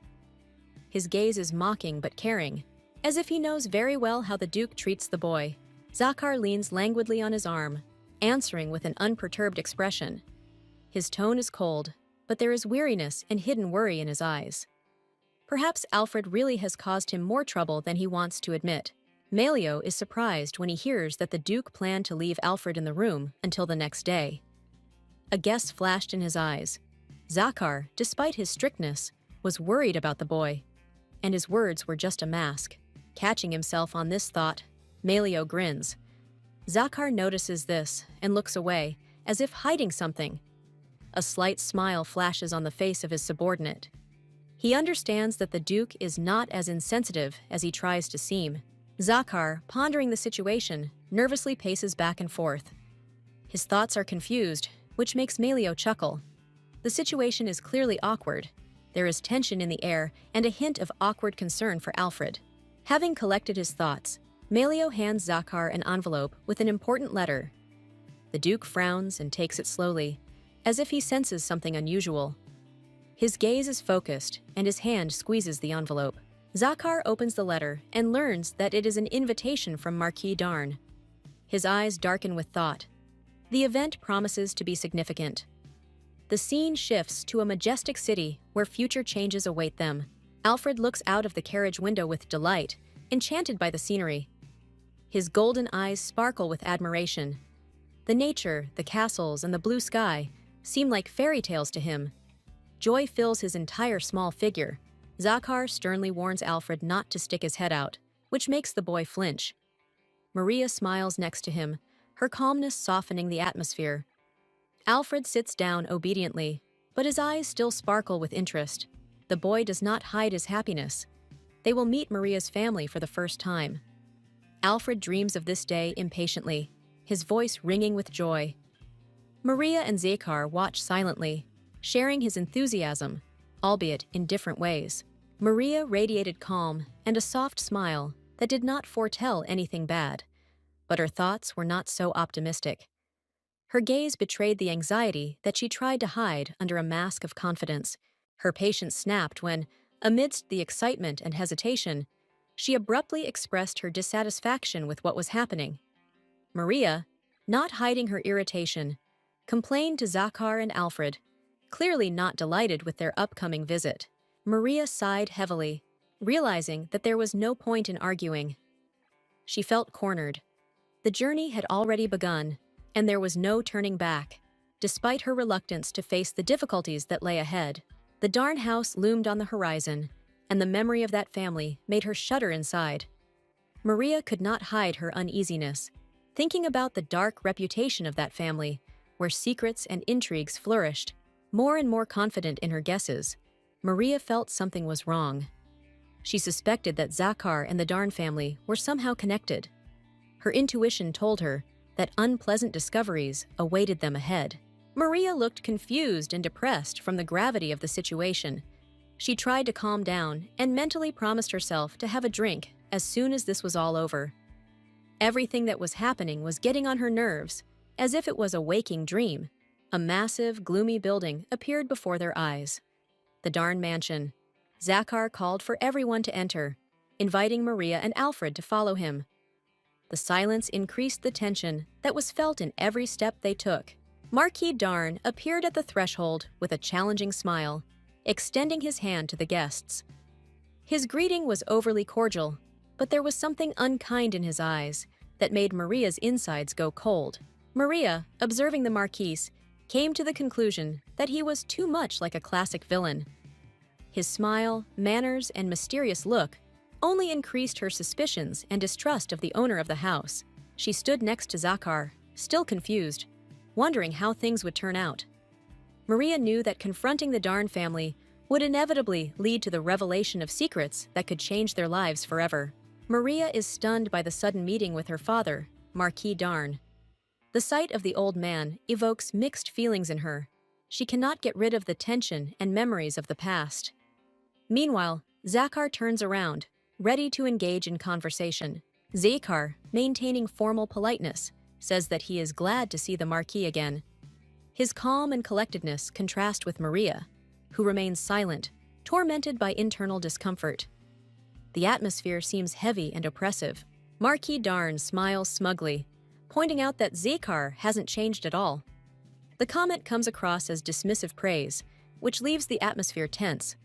His gaze is mocking but caring, as if he knows very well how the Duke treats the boy. Zakar leans languidly on his arm. answering with an unperturbed expression. His tone is cold, but there is weariness and hidden worry in his eyes. Perhaps Alfred really has caused him more trouble than he wants to admit. Malio is surprised when he hears that the Duke planned to leave Alfred in the room until the next day. A guess flashed in his eyes. Zakar, despite his strictness, was worried about the boy, and his words were just a mask. Catching himself on this thought, Malio grins. Zakar notices this and looks away, as if hiding something. A slight smile flashes on the face of his subordinate. He understands that the Duke is not as insensitive as he tries to seem. Zakar, pondering the situation, nervously paces back and forth. His thoughts are confused, which makes Malio chuckle. The situation is clearly awkward. There is tension in the air and a hint of awkward concern for Alfred. Having collected his thoughts, Malio hands Zakar an envelope with an important letter. The Duke frowns and takes it slowly, as if he senses something unusual. His gaze is focused, and his hand squeezes the envelope. Zakar opens the letter and learns that it is an invitation from Marquis Darn. His eyes darken with thought. The event promises to be significant. The scene shifts to a majestic city where future changes await them. Alfred looks out of the carriage window with delight, enchanted by the scenery. His golden eyes sparkle with admiration. The nature, the castles, and the blue sky seem like fairy tales to him. Joy fills his entire small figure. Zakar sternly warns Alfred not to stick his head out, which makes the boy flinch. Maria smiles next to him, her calmness softening the atmosphere. Alfred sits down obediently, but his eyes still sparkle with interest. The boy does not hide his happiness. They will meet Maria's family for the first time. Alfred dreams of this day impatiently, his voice ringing with joy. Maria and Zakar watch silently, sharing his enthusiasm, albeit in different ways. Maria radiated calm and a soft smile that did not foretell anything bad, but her thoughts were not so optimistic. Her gaze betrayed the anxiety that she tried to hide under a mask of confidence. Her patience snapped when, amidst the excitement and hesitation, she abruptly expressed her dissatisfaction with what was happening. Maria, not hiding her irritation, complained to Zakar and Alfred, clearly not delighted with their upcoming visit. Maria sighed heavily, realizing that there was no point in arguing. She felt cornered. The journey had already begun, and there was no turning back. Despite her reluctance to face the difficulties that lay ahead, the Darn house loomed on the horizon, and the memory of that family made her shudder inside. Maria could not hide her uneasiness, thinking about the dark reputation of that family, where secrets and intrigues flourished. More and more confident in her guesses, Maria felt something was wrong. She suspected that Zakar and the Darn family were somehow connected. Her intuition told her that unpleasant discoveries awaited them ahead. Maria looked confused and depressed from the gravity of the situation. She tried to calm down and mentally promised herself to have a drink as soon as this was all over. Everything that was happening was getting on her nerves, as if it was a waking dream. A massive, gloomy building appeared before their eyes. The Darn mansion. Zakar called for everyone to enter, inviting Maria and Alfred to follow him. The silence increased the tension that was felt in every step they took. Marquis Darn appeared at the threshold with a challenging smile, extending his hand to the guests. His greeting was overly cordial, but there was something unkind in his eyes that made Maria's insides go cold. Maria, observing the Marquis, came to the conclusion that he was too much like a classic villain. His smile, manners, and mysterious look only increased her suspicions and distrust of the owner of the house. She stood next to Zakar, still confused, wondering how things would turn out. Maria knew that confronting the Darn family would inevitably lead to the revelation of secrets that could change their lives forever. Maria is stunned by the sudden meeting with her father, Marquis Darn. The sight of the old man evokes mixed feelings in her. She cannot get rid of the tension and memories of the past. Meanwhile, Zakar turns around, ready to engage in conversation. Zakar, maintaining formal politeness, says that he is glad to see the Marquis again. His calm and collectedness contrast with Maria, who remains silent, tormented by internal discomfort. The atmosphere seems heavy and oppressive. Marquis Darn smiles smugly, pointing out that Zakar hasn't changed at all. The comment comes across as dismissive praise, which leaves the atmosphere tense.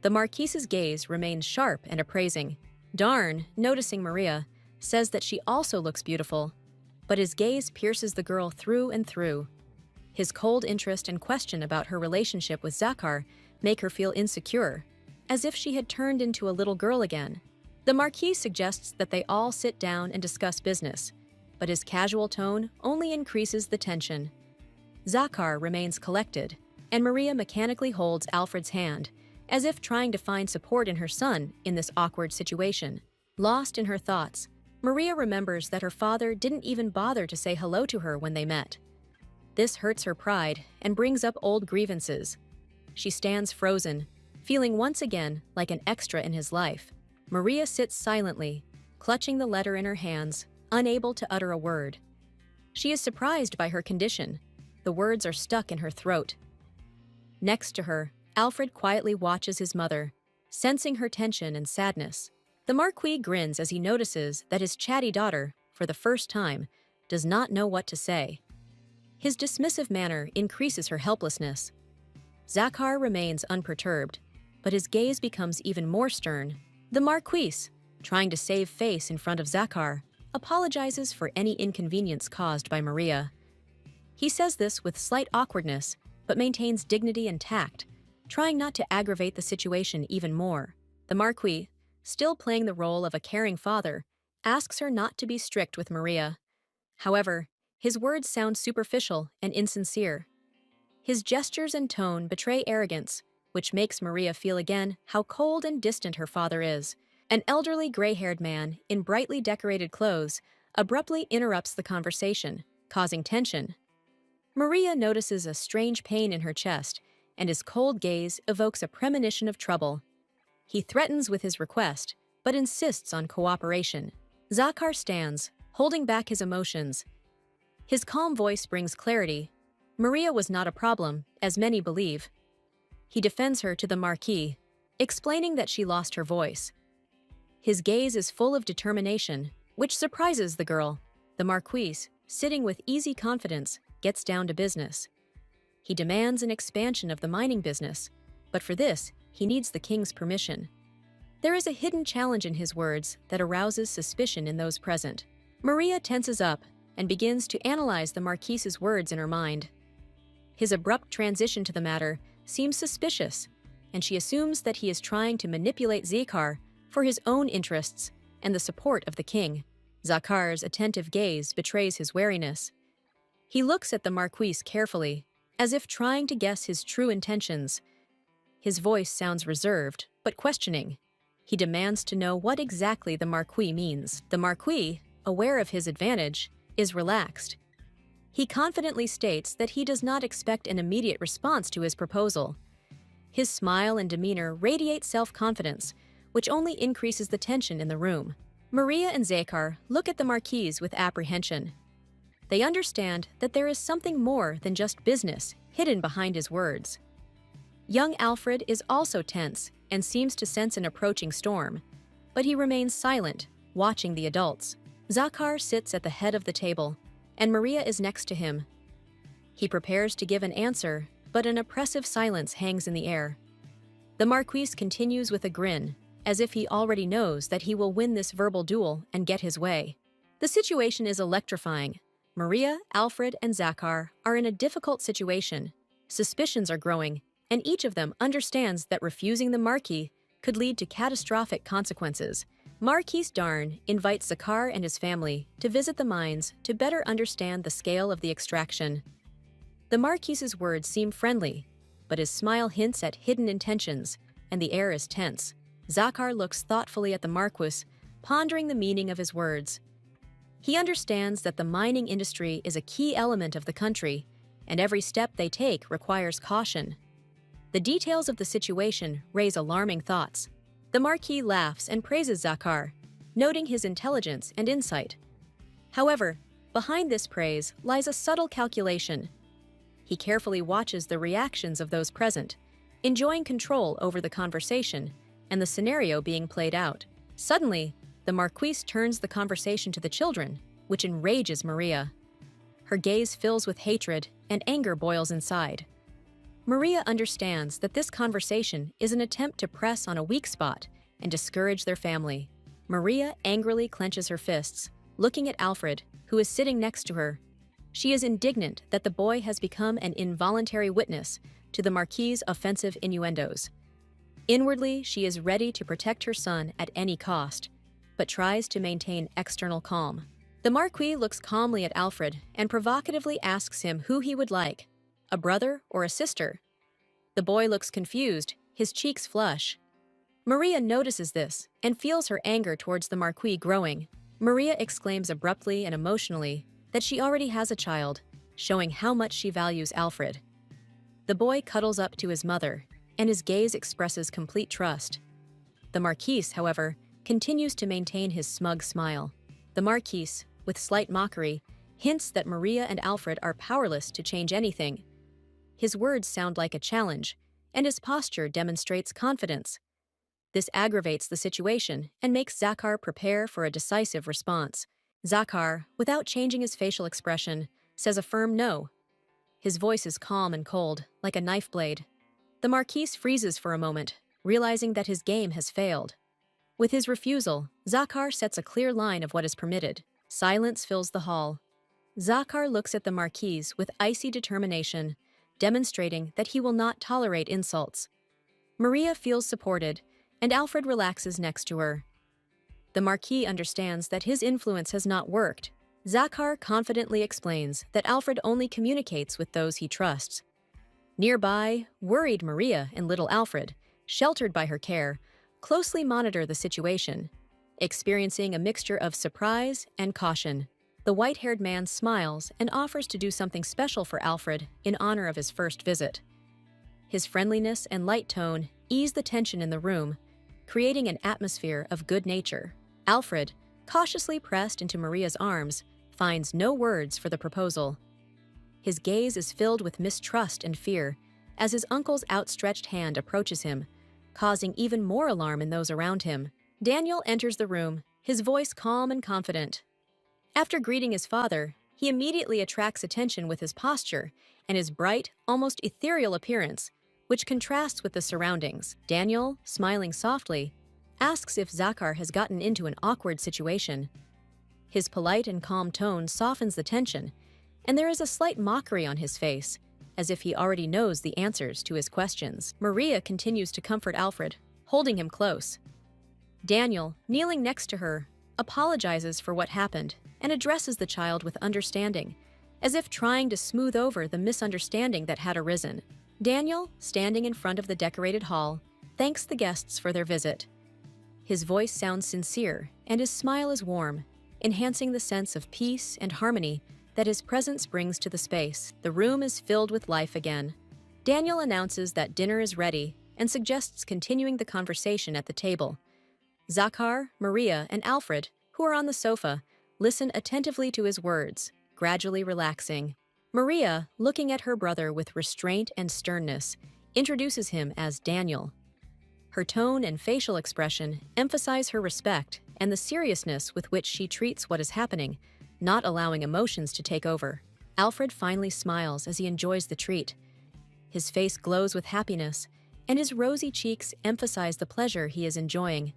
The Marquise's gaze remains sharp and appraising. Darn, noticing Maria, says that she also looks beautiful, but his gaze pierces the girl through and through. His cold interest and question about her relationship with Zakar make her feel insecure, as if she had turned into a little girl again. The Marquis suggests that they all sit down and discuss business, but his casual tone only increases the tension. Zakar remains collected, and Maria mechanically holds Alfred's hand, as if trying to find support in her son in this awkward situation. Lost in her thoughts, Maria remembers that her father didn't even bother to say hello to her when they met. This hurts her pride and brings up old grievances. She stands frozen, feeling once again like an extra in his life. Maria sits silently, clutching the letter in her hands, unable to utter a word. She is surprised by her condition. The words are stuck in her throat. Next to her, Alfred quietly watches his mother, sensing her tension and sadness. The Marquis grins as he notices that his chatty daughter, for the first time, does not know what to say. His dismissive manner increases her helplessness. Zakar remains unperturbed, but his gaze becomes even more stern. The Marquis, trying to save face in front of Zakar, apologizes for any inconvenience caused by Maria. He says this with slight awkwardness, but maintains dignity and tact, trying not to aggravate the situation even more. The Marquis, still playing the role of a caring father, asks her not to be strict with Maria. However, his words sound superficial and insincere. His gestures and tone betray arrogance, which makes Maria feel again how cold and distant her father is. An elderly gray-haired man in brightly decorated clothes abruptly interrupts the conversation, causing tension. Maria notices a strange pain in her chest, and his cold gaze evokes a premonition of trouble. He threatens with his request, but insists on cooperation. Zakar stands, holding back his emotions. His calm voice brings clarity. Maria was not a problem, as many believe. He defends her to the Marquis, explaining that she lost her voice. His gaze is full of determination, which surprises the girl. The Marquis, sitting with easy confidence, gets down to business. He demands an expansion of the mining business, but for this, he needs the king's permission. There is a hidden challenge in his words that arouses suspicion in those present. Maria tenses up and begins to analyze the Marquis's words in her mind. His abrupt transition to the matter seems suspicious, and she assumes that he is trying to manipulate Zakar for his own interests and the support of the king. Zakar's attentive gaze betrays his wariness. He looks at the Marquis carefully, as if trying to guess his true intentions. His voice sounds reserved, but questioning. He demands to know what exactly the Marquis means. The Marquis, aware of his advantage, is relaxed. He confidently states that he does not expect an immediate response to his proposal. His smile and demeanor radiate self-confidence, which only increases the tension in the room. Maria and Zakar look at the Marquis with apprehension. They understand that there is something more than just business hidden behind his words. Young Alfred is also tense and seems to sense an approaching storm, but he remains silent, watching the adults. Zakar sits at the head of the table, and Maria is next to him. He prepares to give an answer, but an oppressive silence hangs in the air. The Marquis continues with a grin, as if he already knows that he will win this verbal duel and get his way. The situation is electrifying. Maria, Alfred, and Zakar are in a difficult situation. Suspicions are growing, and each of them understands that refusing the Marquis could lead to catastrophic consequences. Marquis Darn invites Zakar and his family to visit the mines to better understand the scale of the extraction. The Marquis's words seem friendly, but his smile hints at hidden intentions, and the air is tense. Zakar looks thoughtfully at the Marquis, pondering the meaning of his words. He understands that the mining industry is a key element of the country, and every step they take requires caution. The details of the situation raise alarming thoughts. The Marquis laughs and praises Zakar, noting his intelligence and insight. However, behind this praise lies a subtle calculation. He carefully watches the reactions of those present, enjoying control over the conversation and the scenario being played out. Suddenly, the Marquis turns the conversation to the children, which enrages Maria. Her gaze fills with hatred, and anger boils inside. Maria understands that this conversation is an attempt to press on a weak spot and discourage their family. Maria angrily clenches her fists, looking at Alfred, who is sitting next to her. She is indignant that the boy has become an involuntary witness to the Marquis's offensive innuendos. Inwardly, she is ready to protect her son at any cost, but tries to maintain external calm. The Marquis looks calmly at Alfred and provocatively asks him who he would like, a brother or a sister. The boy looks confused, his cheeks flush. Maria notices this and feels her anger towards the Marquis growing. Maria exclaims abruptly and emotionally that she already has a child, showing how much she values Alfred. The boy cuddles up to his mother, and his gaze expresses complete trust. The Marquis, however, continues to maintain his smug smile. The Marquis, with slight mockery, hints that Maria and Alfred are powerless to change anything. His words sound like a challenge, and his posture demonstrates confidence. This aggravates the situation and makes Zakar prepare for a decisive response. Zakar, without changing his facial expression, says a firm no. His voice is calm and cold, like a knife blade. The Marquis freezes for a moment, realizing that his game has failed. With his refusal, Zakar sets a clear line of what is permitted. Silence fills the hall. Zakar looks at the Marquis with icy determination, demonstrating that he will not tolerate insults. Maria feels supported, and Alfred relaxes next to her. The Marquis understands that his influence has not worked. Zakar confidently explains that Alfred only communicates with those he trusts. Nearby, worried Maria and little Alfred, sheltered by her care, closely monitor the situation, experiencing a mixture of surprise and caution. The white-haired man smiles and offers to do something special for Alfred in honor of his first visit. His friendliness and light tone ease the tension in the room, creating an atmosphere of good nature. Alfred, cautiously pressed into Maria's arms, finds no words for the proposal. His gaze is filled with mistrust and fear as his uncle's outstretched hand approaches him, causing even more alarm in those around him. Daniel enters the room, his voice calm and confident. After greeting his father, he immediately attracts attention with his posture and his bright, almost ethereal appearance, which contrasts with the surroundings. Daniel, smiling softly, asks if Zakar has gotten into an awkward situation. His polite and calm tone softens the tension, and there is a slight mockery on his face, as if he already knows the answers to his questions. Maria continues to comfort Alfred, holding him close. Daniel, kneeling next to her, apologizes for what happened and addresses the child with understanding, as if trying to smooth over the misunderstanding that had arisen. Daniel, standing in front of the decorated hall, thanks the guests for their visit. His voice sounds sincere, and his smile is warm, enhancing the sense of peace and harmony that his presence brings to the space. The room is filled with life again. Daniel announces that dinner is ready and suggests continuing the conversation at the table. Zakar, Maria, and Alfred, who are on the sofa, listen attentively to his words, gradually relaxing. Maria, looking at her brother with restraint and sternness, introduces him as Daniel. Her tone and facial expression emphasize her respect and the seriousness with which she treats what is happening, not allowing emotions to take over. Alfred finally smiles as he enjoys the treat. His face glows with happiness, and his rosy cheeks emphasize the pleasure he is enjoying.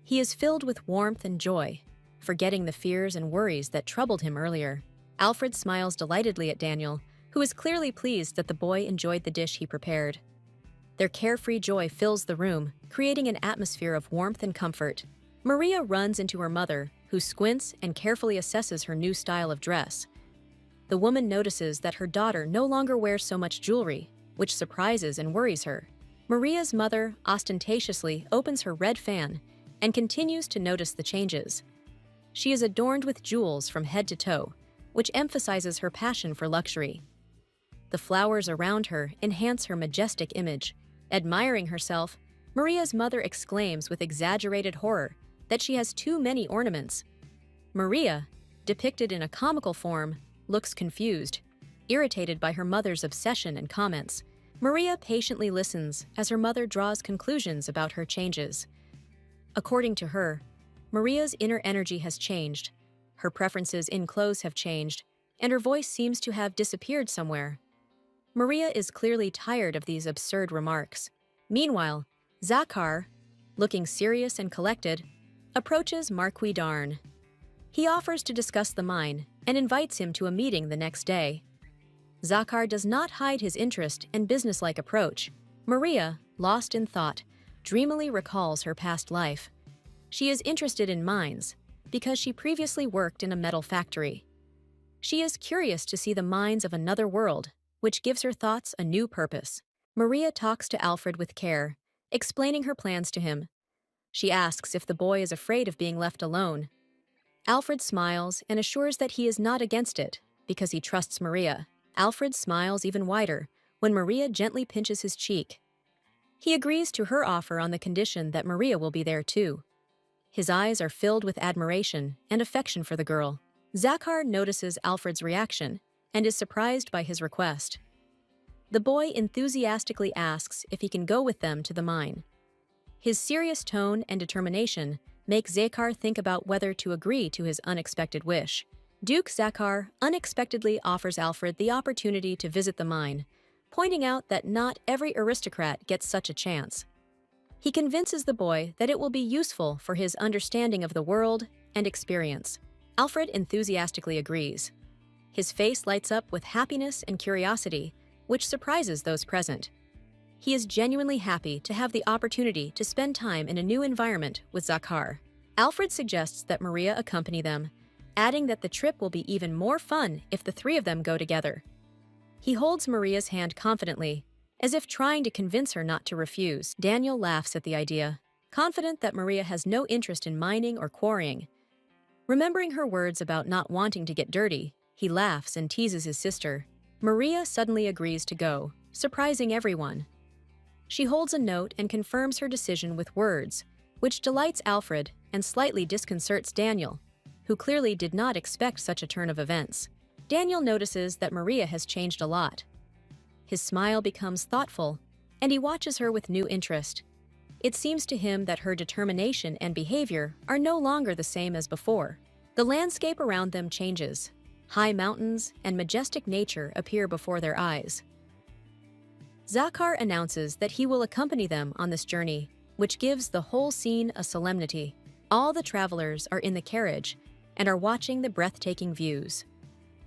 He is filled with warmth and joy, forgetting the fears and worries that troubled him earlier. Alfred smiles delightedly at Daniel, who is clearly pleased that the boy enjoyed the dish he prepared. Their carefree joy fills the room, creating an atmosphere of warmth and comfort. Maria runs into her mother, who squints and carefully assesses her new style of dress. The woman notices that her daughter no longer wears so much jewelry, which surprises and worries her. Maria's mother ostentatiously opens her red fan and continues to notice the changes. She is adorned with jewels from head to toe, which emphasizes her passion for luxury. The flowers around her enhance her majestic image. Admiring herself, Maria's mother exclaims with exaggerated horror that she has too many ornaments. Maria, depicted in a comical form, looks confused, irritated by her mother's obsession and comments. Maria patiently listens as her mother draws conclusions about her changes. According to her, Maria's inner energy has changed. Her preferences in clothes have changed, and her voice seems to have disappeared somewhere. Maria is clearly tired of these absurd remarks. Meanwhile, Zakhar, looking serious and collected, approaches Marquis d'Arn. He offers to discuss the mine and invites him to a meeting the next day. Zakhar does not hide his interest and businesslike approach. Maria, lost in thought, dreamily recalls her past life. She is interested in mines because she previously worked in a metal factory. She is curious to see the mines of another world, which gives her thoughts a new purpose. Maria talks to Alfred with care, explaining her plans to him. She asks if the boy is afraid of being left alone. Alfred smiles and assures that he is not against it because he trusts Maria. Alfred smiles even wider when Maria gently pinches his cheek. He agrees to her offer on the condition that Maria will be there too. His eyes are filled with admiration and affection for the girl. Zakhar notices Alfred's reaction and is surprised by his request. The boy enthusiastically asks if he can go with them to the mine. His serious tone and determination make Zakhar think about whether to agree to his unexpected wish. Duke Zakhar unexpectedly offers Alfred the opportunity to visit the mine, pointing out that not every aristocrat gets such a chance. He convinces the boy that it will be useful for his understanding of the world and experience. Alfred enthusiastically agrees. His face lights up with happiness and curiosity, which surprises those present. He is genuinely happy to have the opportunity to spend time in a new environment with Zakhar. Alfred suggests that Maria accompany them, adding that the trip will be even more fun if the three of them go together. He holds Maria's hand confidently, as if trying to convince her not to refuse. Daniel laughs at the idea, confident that Maria has no interest in mining or quarrying. Remembering her words about not wanting to get dirty, he laughs and teases his sister. Maria suddenly agrees to go, surprising everyone. She holds a note and confirms her decision with words, which delights Alfred and slightly disconcerts Daniel, who clearly did not expect such a turn of events. Daniel notices that Maria has changed a lot. His smile becomes thoughtful, and he watches her with new interest. It seems to him that her determination and behavior are no longer the same as before. The landscape around them changes. High mountains and majestic nature appear before their eyes. Zakhar announces that he will accompany them on this journey, which gives the whole scene a solemnity. All the travelers are in the carriage and are watching the breathtaking views.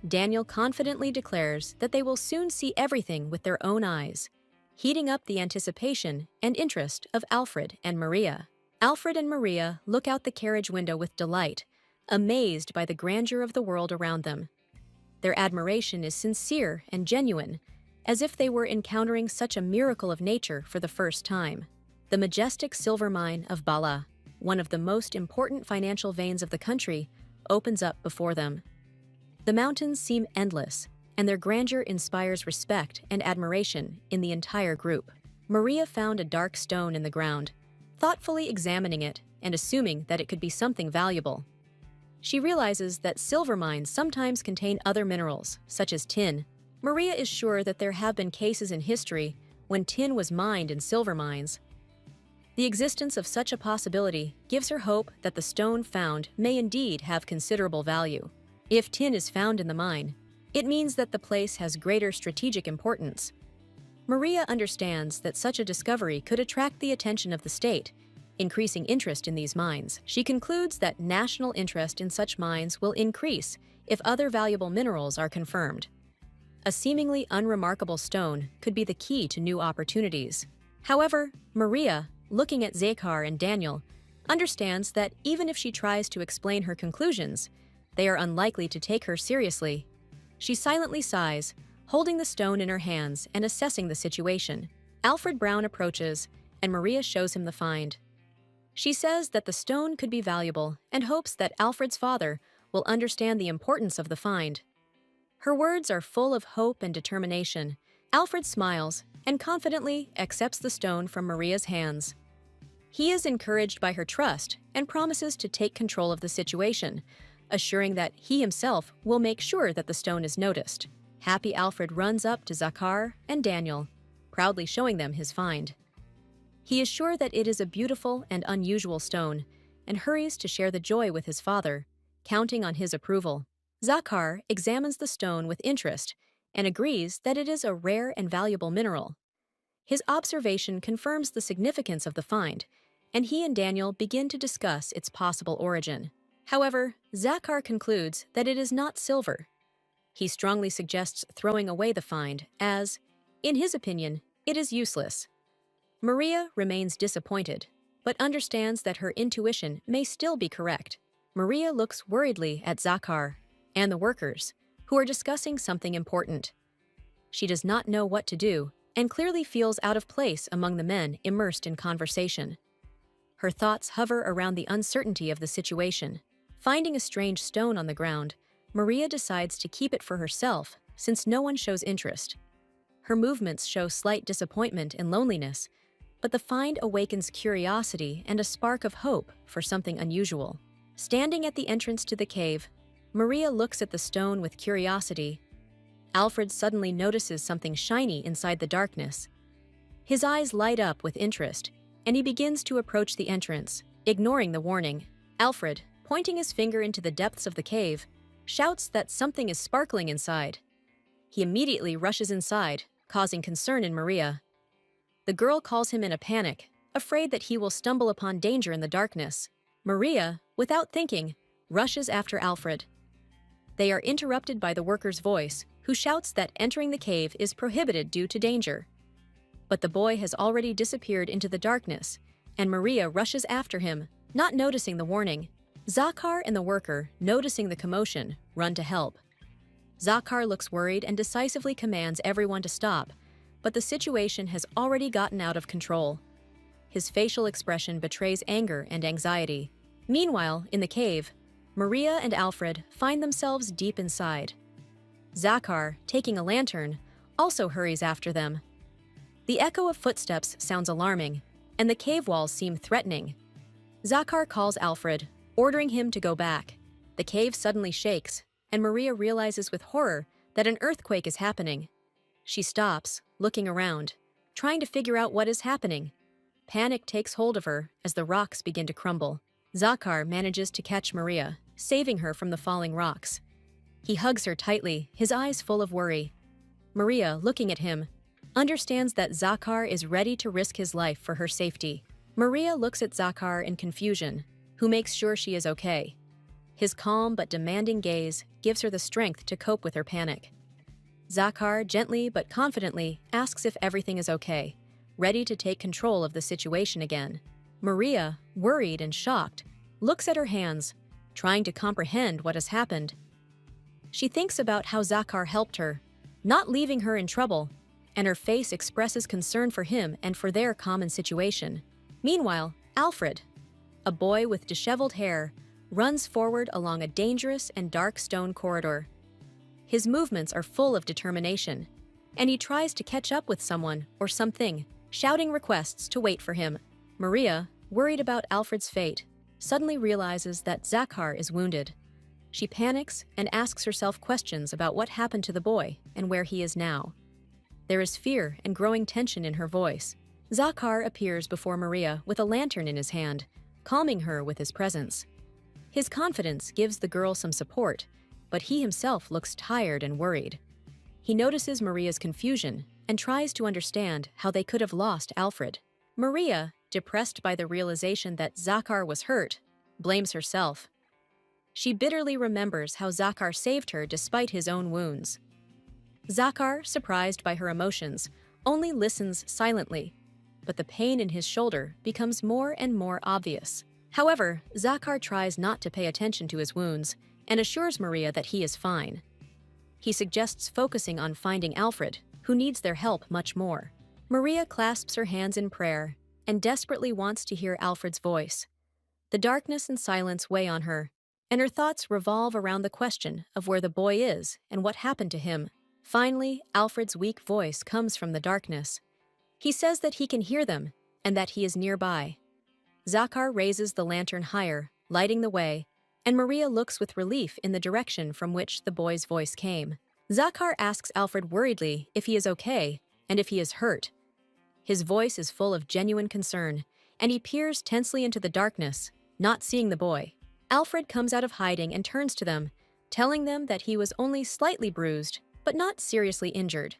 Daniel confidently declares that they will soon see everything with their own eyes, heating up the anticipation and interest of Alfred and Maria. Alfred and Maria look out the carriage window with delight, amazed by the grandeur of the world around them. Their admiration is sincere and genuine, as if they were encountering such a miracle of nature for the first time. The majestic silver mine of Bala, one of the most important financial veins of the country, opens up before them. The mountains seem endless, and their grandeur inspires respect and admiration in the entire group. Maria found a dark stone in the ground, thoughtfully examining it and assuming that it could be something valuable. She realizes that silver mines sometimes contain other minerals, such as tin. Maria is sure that there have been cases in history when tin was mined in silver mines. The existence of such a possibility gives her hope that the stone found may indeed have considerable value. If tin is found in the mine, it means that the place has greater strategic importance. Maria understands that such a discovery could attract the attention of the state, increasing interest in these mines. She concludes that national interest in such mines will increase if other valuable minerals are confirmed. A seemingly unremarkable stone could be the key to new opportunities. However, Maria, looking at Zakhar and Daniel, understands that even if she tries to explain her conclusions, they are unlikely to take her seriously. She silently sighs, holding the stone in her hands and assessing the situation. Alfred Brown approaches, and Maria shows him the find. She says that the stone could be valuable and hopes that Alfred's father will understand the importance of the find. Her words are full of hope and determination. Alfred smiles and confidently accepts the stone from Maria's hands. He is encouraged by her trust and promises to take control of the situation, assuring that he himself will make sure that the stone is noticed. Happy Alfred runs up to Zakhar and Daniel, proudly showing them his find. He is sure that it is a beautiful and unusual stone and hurries to share the joy with his father, counting on his approval. Zakar examines the stone with interest and agrees that it is a rare and valuable mineral. His observation confirms the significance of the find, and he and Daniel begin to discuss its possible origin. However, Zakar concludes that it is not silver. He strongly suggests throwing away the find as, in his opinion, it is useless. Maria remains disappointed, but understands that her intuition may still be correct. Maria looks worriedly at Zakar and the workers, who are discussing something important. She does not know what to do and clearly feels out of place among the men immersed in conversation. Her thoughts hover around the uncertainty of the situation. Finding a strange stone on the ground, Maria decides to keep it for herself since no one shows interest. Her movements show slight disappointment and loneliness, but the find awakens curiosity and a spark of hope for something unusual. Standing at the entrance to the cave, Maria looks at the stone with curiosity. Alfred suddenly notices something shiny inside the darkness. His eyes light up with interest, and he begins to approach the entrance, ignoring the warning. Alfred, pointing his finger into the depths of the cave, shouts that something is sparkling inside. He immediately rushes inside, causing concern in Maria. The girl calls him in a panic, afraid that he will stumble upon danger in the darkness. Maria, without thinking, rushes after Alfred. They are interrupted by the worker's voice, who shouts that entering the cave is prohibited due to danger. But the boy has already disappeared into the darkness, and Maria rushes after him, not noticing the warning. Zakar and the worker, noticing the commotion, run to help. Zakar looks worried and decisively commands everyone to stop, but the situation has already gotten out of control. His facial expression betrays anger and anxiety. Meanwhile, in the cave, Maria and Alfred find themselves deep inside. Zakar, taking a lantern, also hurries after them. The echo of footsteps sounds alarming, and the cave walls seem threatening. Zakar calls Alfred, ordering him to go back. The cave suddenly shakes, and Maria realizes with horror that an earthquake is happening. She stops, looking around, trying to figure out what is happening. Panic takes hold of her as the rocks begin to crumble. Zakar manages to catch Maria, saving her from the falling rocks. He hugs her tightly, his eyes full of worry. Maria, looking at him, understands that Zakar is ready to risk his life for her safety. Maria looks at Zakar in confusion, who makes sure she is okay. His calm but demanding gaze gives her the strength to cope with her panic. Zakar gently but confidently asks if everything is okay, ready to take control of the situation again. Maria, worried and shocked, looks at her hands, trying to comprehend what has happened. She thinks about how Zakar helped her, not leaving her in trouble, and her face expresses concern for him and for their common situation. Meanwhile, Alfred, a boy with disheveled hair, runs forward along a dangerous and dark stone corridor. His movements are full of determination, and he tries to catch up with someone or something, shouting requests to wait for him. Maria, worried about Alfred's fate, suddenly realizes that Zakar is wounded. She panics and asks herself questions about what happened to the boy and where he is now. There is fear and growing tension in her voice. Zakar appears before Maria with a lantern in his hand, calming her with his presence. His confidence gives the girl some support, but he himself looks tired and worried. He notices Maria's confusion and tries to understand how they could have lost Alfred. Maria, depressed by the realization that Zakar was hurt, blames herself. She bitterly remembers how Zakar saved her despite his own wounds. Zakar, surprised by her emotions, only listens silently, but the pain in his shoulder becomes more and more obvious. However, Zakar tries not to pay attention to his wounds and assures Maria that he is fine. He suggests focusing on finding Alfred, who needs their help much more. Maria clasps her hands in prayer and desperately wants to hear Alfred's voice. The darkness and silence weigh on her, and her thoughts revolve around the question of where the boy is and what happened to him. Finally, Alfred's weak voice comes from the darkness. He says that he can hear them and that he is nearby. Zakar raises the lantern higher, lighting the way, and Maria looks with relief in the direction from which the boy's voice came. Zakar asks Alfred worriedly if he is okay and if he is hurt. His voice is full of genuine concern, and he peers tensely into the darkness, not seeing the boy. Alfred comes out of hiding and turns to them, telling them that he was only slightly bruised, but not seriously injured.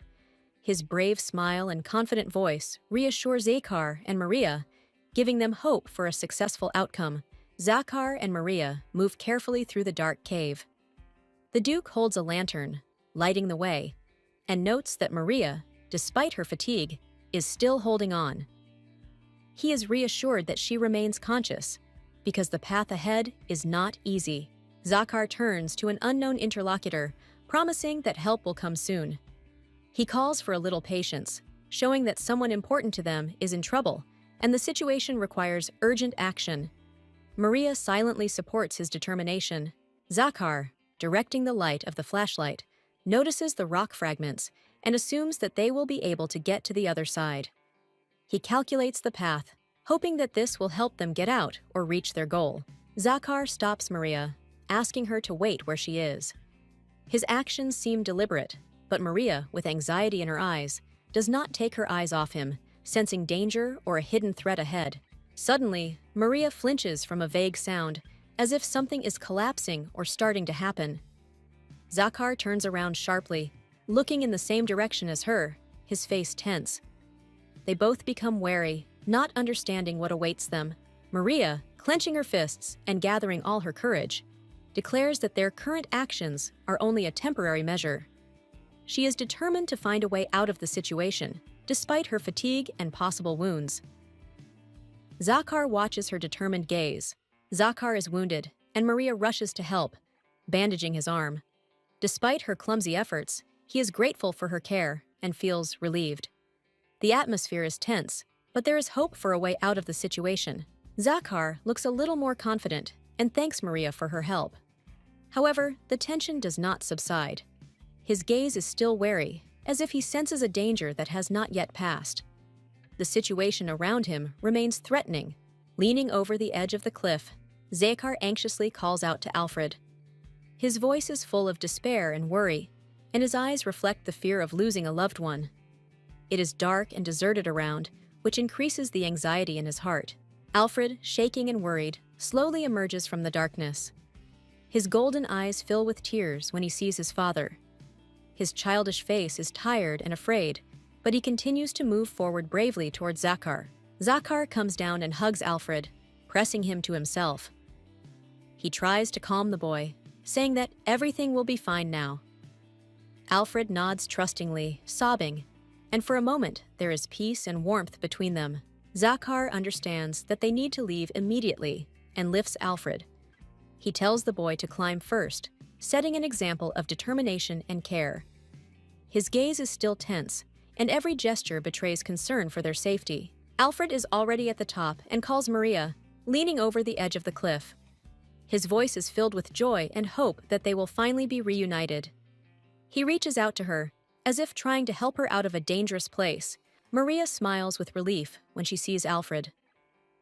His brave smile and confident voice reassure Zakar and Maria, giving them hope for a successful outcome. Zakar and Maria move carefully through the dark cave. The Duke holds a lantern, lighting the way, and notes that Maria, despite her fatigue, is still holding on. He is reassured that she remains conscious, because the path ahead is not easy. Zakar turns to an unknown interlocutor, promising that help will come soon. He calls for a little patience, showing that someone important to them is in trouble, and the situation requires urgent action. Maria silently supports his determination. Zakar, directing the light of the flashlight, notices the rock fragments and assumes that they will be able to get to the other side. He calculates the path, hoping that this will help them get out or reach their goal. Zakar stops Maria, asking her to wait where she is. His actions seem deliberate, but Maria, with anxiety in her eyes, does not take her eyes off him, sensing danger or a hidden threat ahead. Suddenly, Maria flinches from a vague sound, as if something is collapsing or starting to happen. Zakar turns around sharply, looking in the same direction as her, his face tense. They both become wary, not understanding what awaits them. Maria, clenching her fists and gathering all her courage, declares that their current actions are only a temporary measure. She is determined to find a way out of the situation, despite her fatigue and possible wounds. Zakar watches her determined gaze. Zakar is wounded, and Maria rushes to help, bandaging his arm. Despite her clumsy efforts, he is grateful for her care and feels relieved. The atmosphere is tense, but there is hope for a way out of the situation. Zakar looks a little more confident and thanks Maria for her help. However, the tension does not subside. His gaze is still wary, as if he senses a danger that has not yet passed. The situation around him remains threatening. Leaning over the edge of the cliff, Zakar anxiously calls out to Alfred. His voice is full of despair and worry, and his eyes reflect the fear of losing a loved one. It is dark and deserted around, which increases the anxiety in his heart. Alfred, shaking and worried, slowly emerges from the darkness. His golden eyes fill with tears when he sees his father. His childish face is tired and afraid, but he continues to move forward bravely towards Zakar. Zakar comes down and hugs Alfred, pressing him to himself. He tries to calm the boy, saying that everything will be fine now. Alfred nods trustingly, sobbing, and for a moment there is peace and warmth between them. Zakar understands that they need to leave immediately and lifts Alfred. He tells the boy to climb first, setting an example of determination and care. His gaze is still tense, and every gesture betrays concern for their safety. Alfred is already at the top and calls Maria, leaning over the edge of the cliff. His voice is filled with joy and hope that they will finally be reunited. He reaches out to her, as if trying to help her out of a dangerous place. Maria smiles with relief when she sees Alfred.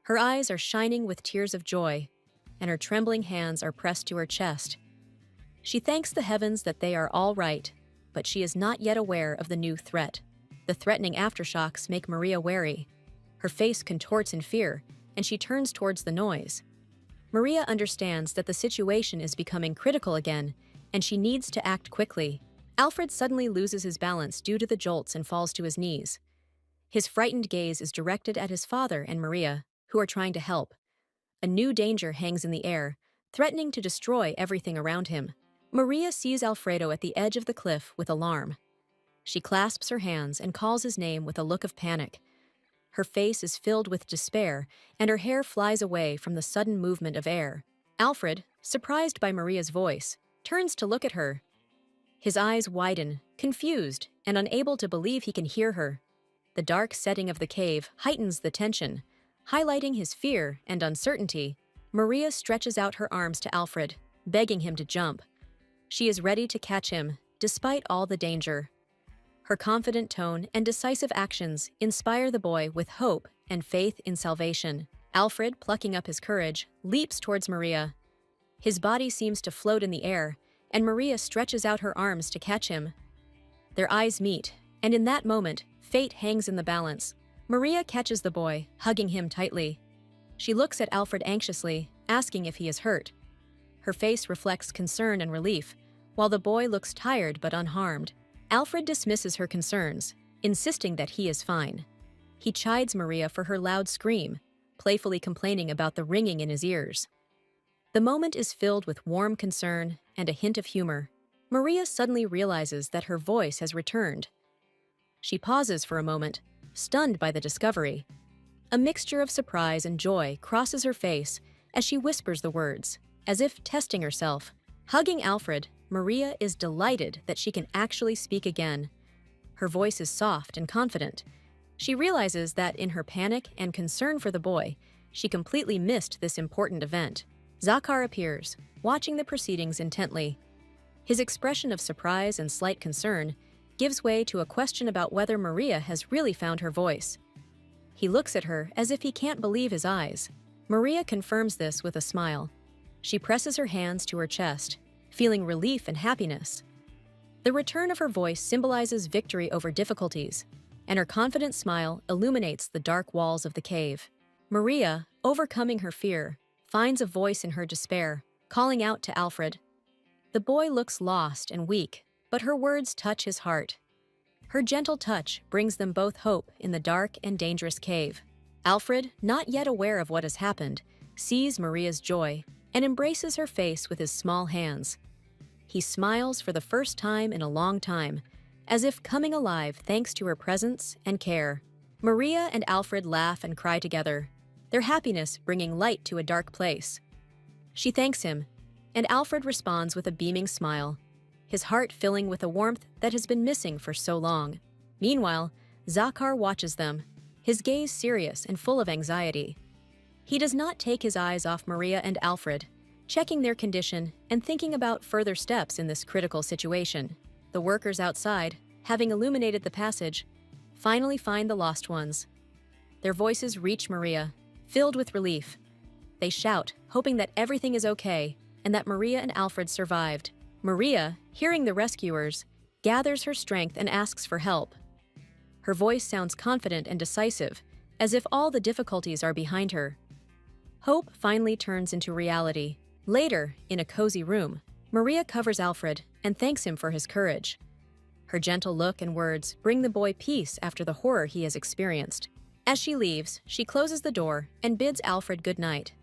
Her eyes are shining with tears of joy, and her trembling hands are pressed to her chest. She thanks the heavens that they are all right, but she is not yet aware of the new threat. The threatening aftershocks make Maria wary. Her face contorts in fear, and she turns towards the noise. Maria understands that the situation is becoming critical again, and she needs to act quickly. Alfred suddenly loses his balance due to the jolts and falls to his knees. His frightened gaze is directed at his father and Maria, who are trying to help. A new danger hangs in the air, threatening to destroy everything around him. Maria sees Alfredo at the edge of the cliff with alarm. She clasps her hands and calls his name with a look of panic. Her face is filled with despair, and her hair flies away from the sudden movement of air. Alfred, surprised by Maria's voice, turns to look at her. His eyes widen, confused and unable to believe he can hear her. The dark setting of the cave heightens the tension, highlighting his fear and uncertainty. Maria stretches out her arms to Alfred, begging him to jump. She is ready to catch him, despite all the danger. Her confident tone and decisive actions inspire the boy with hope and faith in salvation. Alfred, plucking up his courage, leaps towards Maria. His body seems to float in the air, and Maria stretches out her arms to catch him. Their eyes meet, and in that moment, fate hangs in the balance. Maria catches the boy, hugging him tightly. She looks at Alfred anxiously, asking if he is hurt. Her face reflects concern and relief, while the boy looks tired but unharmed. Alfred dismisses her concerns, insisting that he is fine. He chides Maria for her loud scream, playfully complaining about the ringing in his ears. The moment is filled with warm concern and a hint of humor. Maria suddenly realizes that her voice has returned. She pauses for a moment, stunned by the discovery. A mixture of surprise and joy crosses her face as she whispers the words, as if testing herself. Hugging Alfred, Maria is delighted that she can actually speak again. Her voice is soft and confident. She realizes that in her panic and concern for the boy, she completely missed this important event. Zakar appears, watching the proceedings intently. His expression of surprise and slight concern gives way to a question about whether Maria has really found her voice. He looks at her as if he can't believe his eyes. Maria confirms this with a smile. She presses her hands to her chest, feeling relief and happiness. The return of her voice symbolizes victory over difficulties, and her confident smile illuminates the dark walls of the cave. Maria, overcoming her fear, finds a voice in her despair, calling out to Alfred. The boy looks lost and weak, but her words touch his heart. Her gentle touch brings them both hope in the dark and dangerous cave. Alfred, not yet aware of what has happened, sees Maria's joy and embraces her face with his small hands. He smiles for the first time in a long time, as if coming alive thanks to her presence and care. Maria and Alfred laugh and cry together, their happiness bringing light to a dark place. She thanks him, and Alfred responds with a beaming smile, his heart filling with a warmth that has been missing for so long. Meanwhile, Zakar watches them, his gaze serious and full of anxiety. He does not take his eyes off Maria and Alfred, checking their condition and thinking about further steps in this critical situation. The workers outside, having illuminated the passage, finally find the lost ones. Their voices reach Maria, filled with relief. They shout, hoping that everything is okay and that Maria and Alfred survived. Maria, hearing the rescuers, gathers her strength and asks for help. Her voice sounds confident and decisive, as if all the difficulties are behind her. Hope finally turns into reality. Later, in a cozy room, Maria covers Alfred and thanks him for his courage. Her gentle look and words bring the boy peace after the horror he has experienced. As she leaves, she closes the door and bids Alfred good night.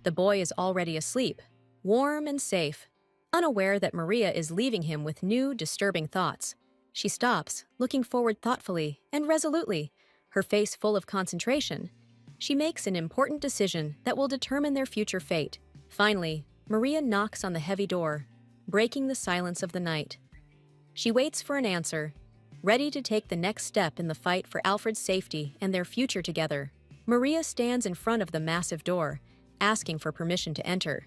The boy is already asleep, warm and safe, unaware that Maria is leaving him with new, disturbing thoughts. She stops, looking forward thoughtfully and resolutely, her face full of concentration. She makes an important decision that will determine their future fate. Finally, Maria knocks on the heavy door, breaking the silence of the night. She waits for an answer, ready to take the next step in the fight for Alfred's safety and their future together. Maria stands in front of the massive door, asking for permission to enter.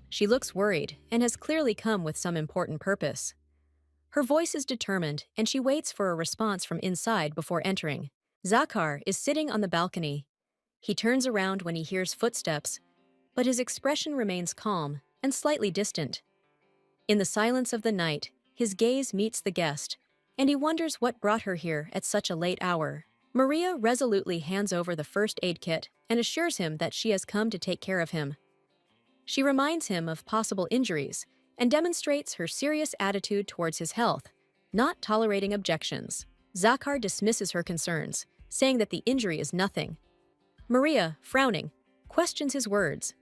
She looks worried and has clearly come with some important purpose. Her voice is determined, and she waits for a response from inside before entering. Zakar is sitting on the balcony. He turns around when he hears footsteps, but his expression remains calm and slightly distant. In the silence of the night, his gaze meets the guest, and he wonders what brought her here at such a late hour. Maria resolutely hands over the first aid kit and assures him that she has come to take care of him. She reminds him of possible injuries and demonstrates her serious attitude towards his health, not tolerating objections. Zakar dismisses her concerns, saying that the injury is nothing. Maria, frowning, questions his words.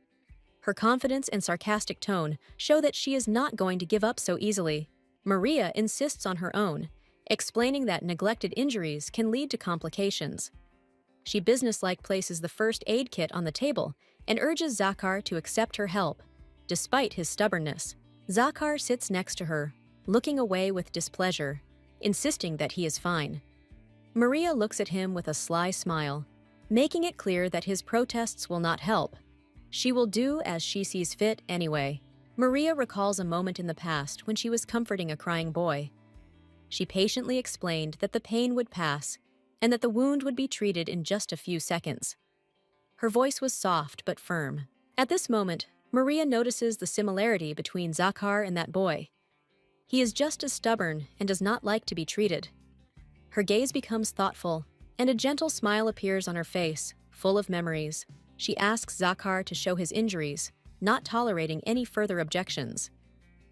Her confidence and sarcastic tone show that she is not going to give up so easily. Maria insists on her own, explaining that neglected injuries can lead to complications. She businesslike places the first aid kit on the table and urges Zakar to accept her help, despite his stubbornness. Zakar sits next to her, looking away with displeasure, insisting that he is fine. Maria looks at him with a sly smile, making it clear that his protests will not help. She will do as she sees fit anyway. Maria recalls a moment in the past when she was comforting a crying boy. She patiently explained that the pain would pass and that the wound would be treated in just a few seconds. Her voice was soft but firm. At this moment, Maria notices the similarity between Zakar and that boy. He is just as stubborn and does not like to be treated. Her gaze becomes thoughtful, and a gentle smile appears on her face, full of memories. She asks Zakar to show his injuries, not tolerating any further objections.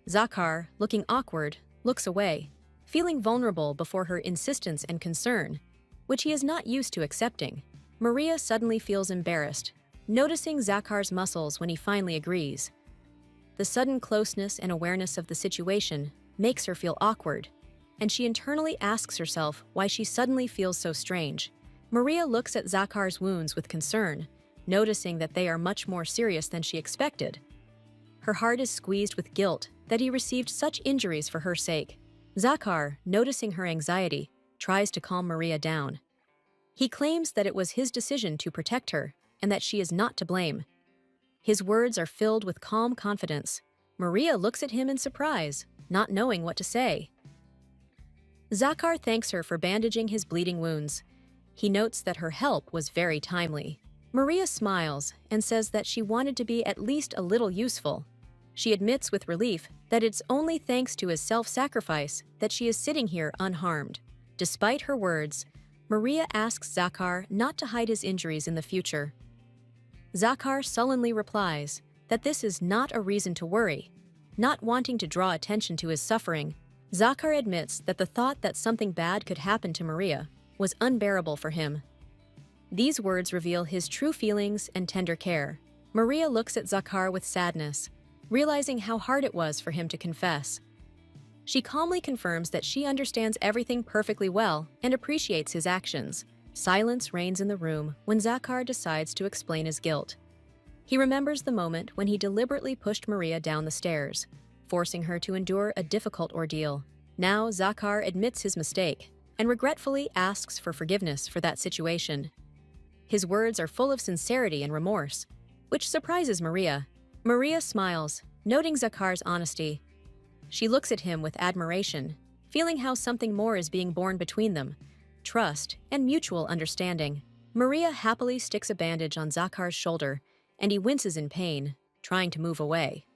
Zakar, looking awkward, looks away, feeling vulnerable before her insistence and concern, which he is not used to accepting. Maria suddenly feels embarrassed, noticing Zakar's muscles when he finally agrees. The sudden closeness and awareness of the situation makes her feel awkward, and she internally asks herself why she suddenly feels so strange. Maria looks at Zakar's wounds with concern, noticing that they are much more serious than she expected. Her heart is squeezed with guilt that he received such injuries for her sake. Zakar, noticing her anxiety, tries to calm Maria down. He claims that it was his decision to protect her and that she is not to blame. His words are filled with calm confidence. Maria looks at him in surprise, not knowing what to say. Zakar thanks her for bandaging his bleeding wounds. He notes that her help was very timely. Maria smiles and says that she wanted to be at least a little useful. She admits with relief that it's only thanks to his self-sacrifice that she is sitting here unharmed. Despite her words, Maria asks Zakar not to hide his injuries in the future. Zakar sullenly replies that this is not a reason to worry. Not wanting to draw attention to his suffering, Zakar admits that the thought that something bad could happen to Maria was unbearable for him. These words reveal his true feelings and tender care. Maria looks at Zakar with sadness, realizing how hard it was for him to confess. She calmly confirms that she understands everything perfectly well and appreciates his actions. Silence reigns in the room when Zakar decides to explain his guilt. He remembers the moment when he deliberately pushed Maria down the stairs, forcing her to endure a difficult ordeal. Now Zakar admits his mistake and regretfully asks for forgiveness for that situation. His words are full of sincerity and remorse, which surprises Maria. Maria smiles, noting Zakar's honesty. She looks at him with admiration, feeling how something more is being born between them: trust and mutual understanding. Maria happily sticks a bandage on Zakar's shoulder, and he winces in pain, trying to move away.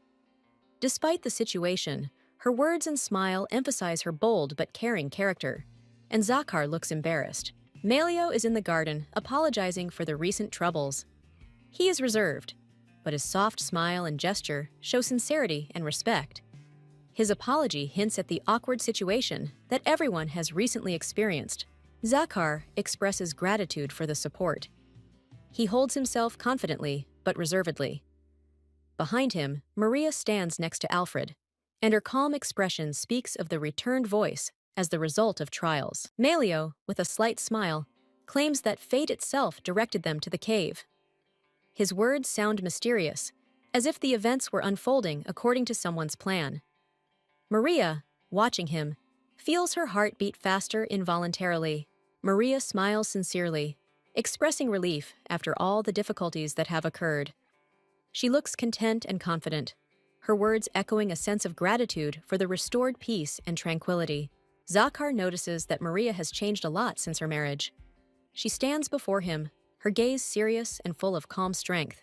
Despite the situation, her words and smile emphasize her bold but caring character, and Zakar looks embarrassed. Malio is in the garden, apologizing for the recent troubles. He is reserved, but his soft smile and gesture show sincerity and respect. His apology hints at the awkward situation that everyone has recently experienced. Zakar expresses gratitude for the support. He holds himself confidently but reservedly. Behind him, Maria stands next to Alfred, and her calm expression speaks of the returned voice as the result of trials. Malio, with a slight smile, claims that fate itself directed them to the cave. His words sound mysterious, as if the events were unfolding according to someone's plan. Maria, watching him, feels her heart beat faster involuntarily. Maria smiles sincerely, expressing relief after all the difficulties that have occurred. She looks content and confident, her words echoing a sense of gratitude for the restored peace and tranquility. Zakar notices that Maria has changed a lot since her marriage. She stands before him, her gaze serious and full of calm strength.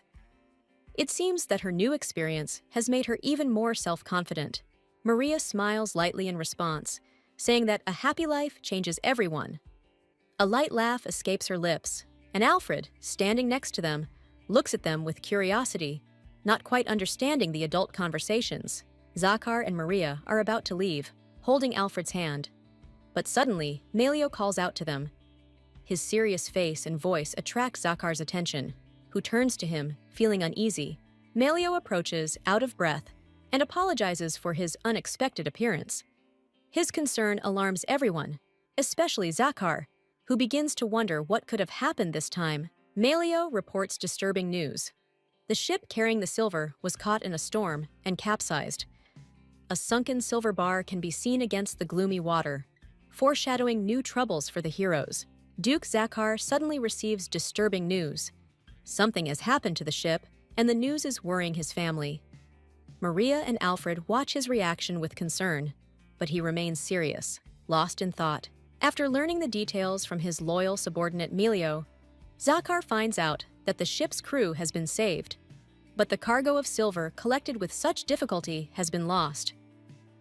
It seems that her new experience has made her even more self-confident. Maria smiles lightly in response, saying that a happy life changes everyone. A light laugh escapes her lips, and Alfred, standing next to them, looks at them with curiosity, not quite understanding the adult conversations. Zakar and Maria are about to leave, holding Alfred's hand. But suddenly, Malio calls out to them. His serious face and voice attract Zakar's attention, who turns to him, feeling uneasy. Malio approaches, out of breath, and apologizes for his unexpected appearance. His concern alarms everyone, especially Zakar, who begins to wonder what could have happened this time. Malio reports disturbing news. The ship carrying the silver was caught in a storm and capsized. A sunken silver bar can be seen against the gloomy water, foreshadowing new troubles for the heroes. Duke Zakar suddenly receives disturbing news. Something has happened to the ship, and the news is worrying his family. Maria and Alfred watch his reaction with concern, but he remains serious, lost in thought. After learning the details from his loyal subordinate Melio, Zakar finds out that the ship's crew has been saved, but the cargo of silver collected with such difficulty has been lost.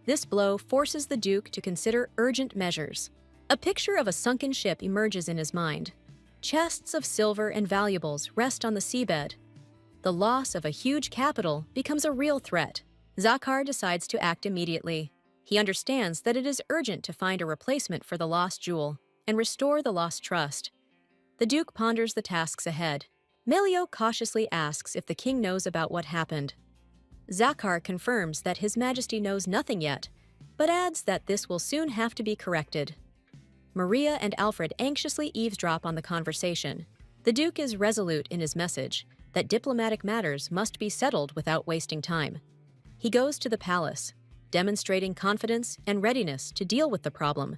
This blow forces the Duke to consider urgent measures. A picture of a sunken ship emerges in his mind. Chests of silver and valuables rest on the seabed. The loss of a huge capital becomes a real threat. Zakar decides to act immediately. He understands that it is urgent to find a replacement for the lost jewel and restore the lost trust. The Duke ponders the tasks ahead. Melio cautiously asks if the king knows about what happened. Zakar confirms that His Majesty knows nothing yet, but adds that this will soon have to be corrected. Maria and Alfred anxiously eavesdrop on the conversation. The Duke is resolute in his message that diplomatic matters must be settled without wasting time. He goes to the palace, demonstrating confidence and readiness to deal with the problem.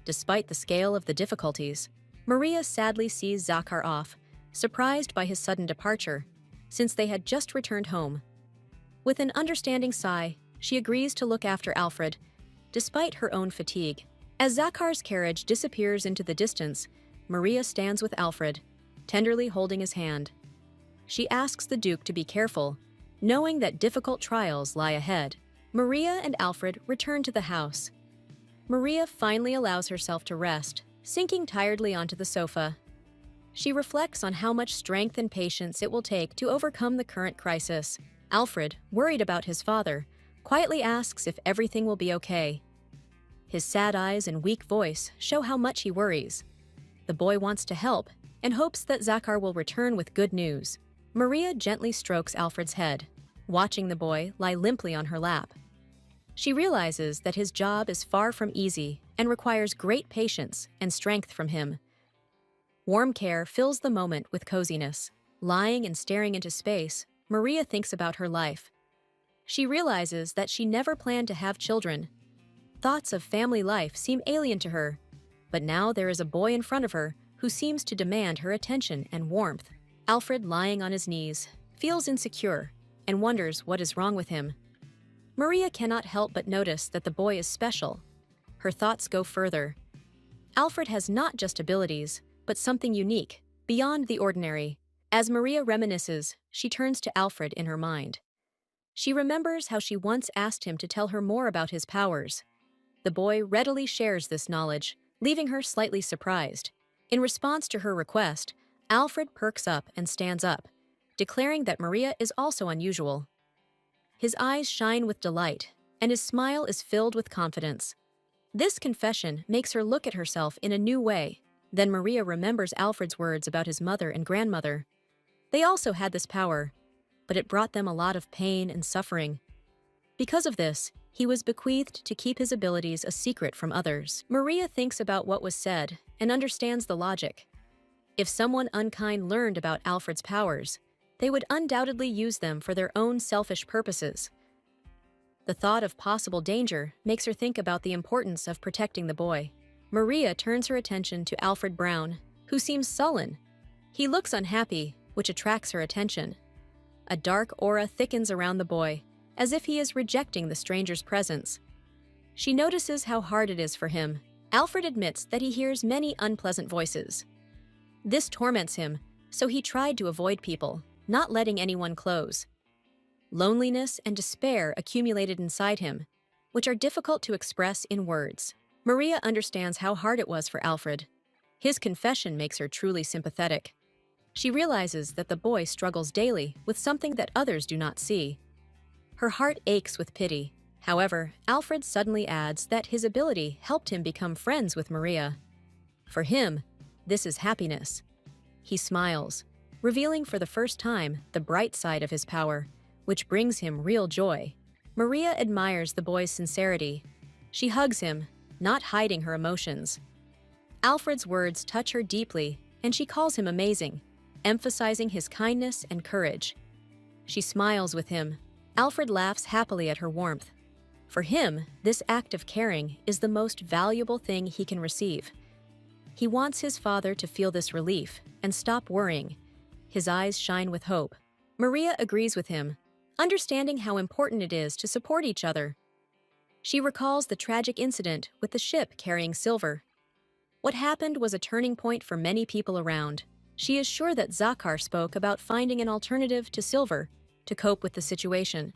Despite the scale of the difficulties, Maria sadly sees Zakar off, surprised by his sudden departure, since they had just returned home. With an understanding sigh, she agrees to look after Alfred, despite her own fatigue. As Zakar's carriage disappears into the distance, Maria stands with Alfred, tenderly holding his hand. She asks the Duke to be careful, knowing that difficult trials lie ahead. Maria and Alfred return to the house. Maria finally allows herself to rest, sinking tiredly onto the sofa. She reflects on how much strength and patience it will take to overcome the current crisis. Alfred, worried about his father, quietly asks if everything will be okay. His sad eyes and weak voice show how much he worries. The boy wants to help and hopes that Zakar will return with good news. Maria gently strokes Alfred's head, watching the boy lie limply on her lap. She realizes that his job is far from easy and requires great patience and strength from him. Warm care fills the moment with coziness. Lying and staring into space, Maria thinks about her life. She realizes that she never planned to have children. Thoughts of family life seem alien to her, but now there is a boy in front of her who seems to demand her attention and warmth. Alfred, lying on his knees, feels insecure and wonders what is wrong with him. Maria cannot help but notice that the boy is special. Her thoughts go further. Alfred has not just abilities, but something unique, beyond the ordinary. As Maria reminisces, she turns to Alfred in her mind. She remembers how she once asked him to tell her more about his powers. The boy readily shares this knowledge, leaving her slightly surprised. In response to her request, Alfred perks up and stands up, declaring that Maria is also unusual. His eyes shine with delight, and his smile is filled with confidence. This confession makes her look at herself in a new way. Then Maria remembers Alfred's words about his mother and grandmother. They also had this power, but it brought them a lot of pain and suffering. Because of this, he was bequeathed to keep his abilities a secret from others. Maria thinks about what was said and understands the logic. If someone unkind learned about Alfred's powers, they would undoubtedly use them for their own selfish purposes. The thought of possible danger makes her think about the importance of protecting the boy. Maria turns her attention to Alfred Brown, who seems sullen. He looks unhappy, which attracts her attention. A dark aura thickens around the boy, as if he is rejecting the stranger's presence. She notices how hard it is for him. Alfred admits that he hears many unpleasant voices. This torments him, so he tried to avoid people, not letting anyone close. Loneliness and despair accumulated inside him, which are difficult to express in words. Maria understands how hard it was for Alfred. His confession makes her truly sympathetic. She realizes that the boy struggles daily with something that others do not see. Her heart aches with pity. However, Alfred suddenly adds that his ability helped him become friends with Maria. For him, this is happiness. He smiles, revealing for the first time the bright side of his power, which brings him real joy. Maria admires the boy's sincerity. She hugs him, not hiding her emotions. Alfred's words touch her deeply, and she calls him amazing, emphasizing his kindness and courage. She smiles with him. Alfred laughs happily at her warmth. For him, this act of caring is the most valuable thing he can receive. He wants his father to feel this relief and stop worrying. His eyes shine with hope. Maria agrees with him, understanding how important it is to support each other. She recalls the tragic incident with the ship carrying silver. What happened was a turning point for many people around. She is sure that Zakar spoke about finding an alternative to silver to cope with the situation.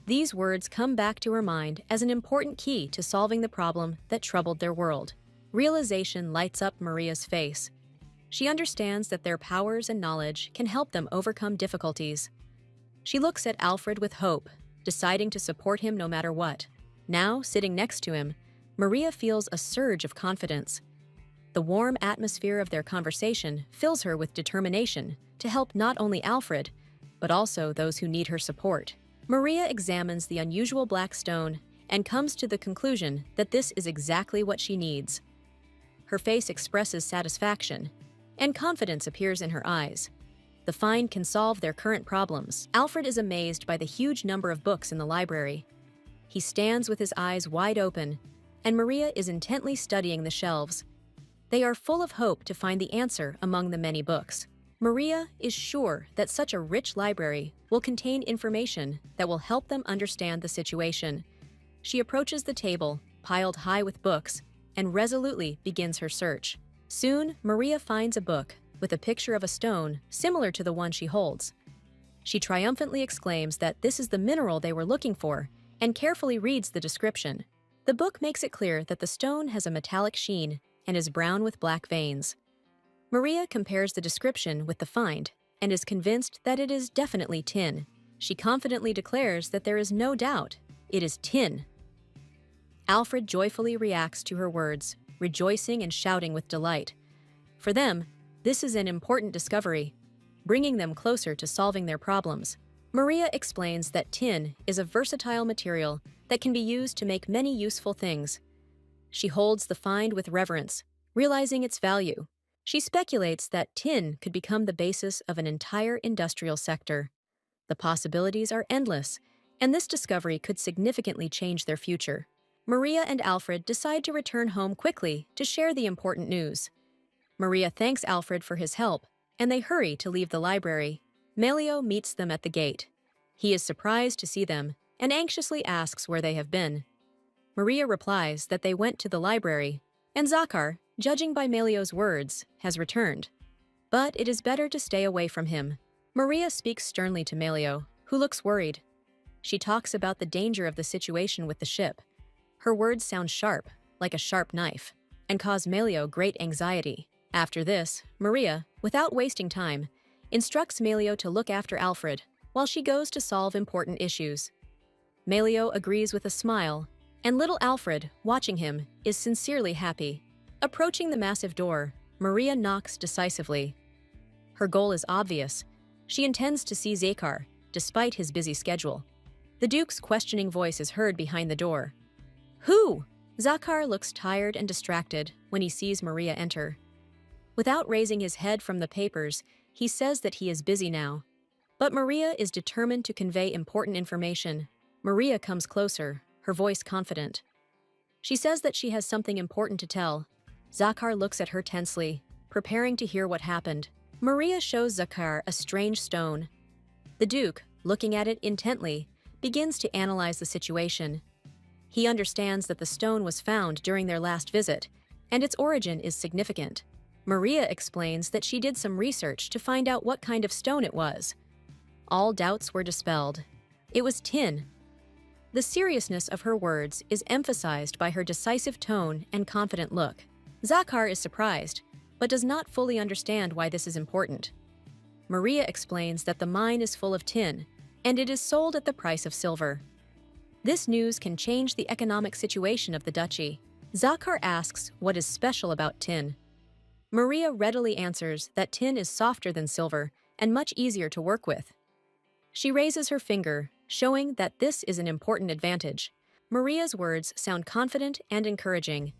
These words come back to her mind as an important key to solving the problem that troubled their world. Realization lights up Maria's face. She understands that their powers and knowledge can help them overcome difficulties. She looks at Alfred with hope, deciding to support him no matter what. Now, sitting next to him, Maria feels a surge of confidence. The warm atmosphere of their conversation fills her with determination to help not only Alfred, but also those who need her support. Maria examines the unusual black stone and comes to the conclusion that this is exactly what she needs. Her face expresses satisfaction, and confidence appears in her eyes. The find can solve their current problems. Alfred is amazed by the huge number of books in the library. He stands with his eyes wide open, and Maria is intently studying the shelves. They are full of hope to find the answer among the many books. Maria is sure that such a rich library will contain information that will help them understand the situation. She approaches the table, piled high with books, and resolutely begins her search. Soon, Maria finds a book with a picture of a stone similar to the one she holds. She triumphantly exclaims that this is the mineral they were looking for and carefully reads the description. The book makes it clear that the stone has a metallic sheen and is brown with black veins. Maria compares the description with the find and is convinced that it is definitely tin. She confidently declares that there is no doubt it is tin. Alfred joyfully reacts to her words, rejoicing and shouting with delight. For them, this is an important discovery, bringing them closer to solving their problems. Maria explains that tin is a versatile material that can be used to make many useful things. She holds the find with reverence, realizing its value. She speculates that tin could become the basis of an entire industrial sector. The possibilities are endless, and this discovery could significantly change their future. Maria and Alfred decide to return home quickly to share the important news. Maria thanks Alfred for his help, and they hurry to leave the library. Melio meets them at the gate. He is surprised to see them and anxiously asks where they have been. Maria replies that they went to the library, and Zakar, judging by Melio's words, has returned. But it is better to stay away from him. Maria speaks sternly to Melio, who looks worried. She talks about the danger of the situation with the ship. Her words sound sharp, like a sharp knife, and cause Melio great anxiety. After this, Maria, without wasting time, instructs Melio to look after Alfred while she goes to solve important issues. Melio agrees with a smile, and little Alfred, watching him, is sincerely happy. Approaching the massive door, Maria knocks decisively. Her goal is obvious. She intends to see Zakar, despite his busy schedule. The Duke's questioning voice is heard behind the door. Who? Zakar looks tired and distracted when he sees Maria enter. Without raising his head from the papers, he says that he is busy now. But Maria is determined to convey important information. Maria comes closer, her voice confident. She says that she has something important to tell. Zakar looks at her tensely, preparing to hear what happened. Maria shows Zakar a strange stone. The Duke, looking at it intently, begins to analyze the situation. He understands that the stone was found during their last visit, and its origin is significant. Maria explains that she did some research to find out what kind of stone it was. All doubts were dispelled. It was tin. The seriousness of her words is emphasized by her decisive tone and confident look. Zakar is surprised, but does not fully understand why this is important. Maria explains that the mine is full of tin, and it is sold at the price of silver. This news can change the economic situation of the duchy. Zakar asks what is special about tin. Maria readily answers that tin is softer than silver and much easier to work with. She raises her finger, showing that this is an important advantage. Maria's words sound confident and encouraging.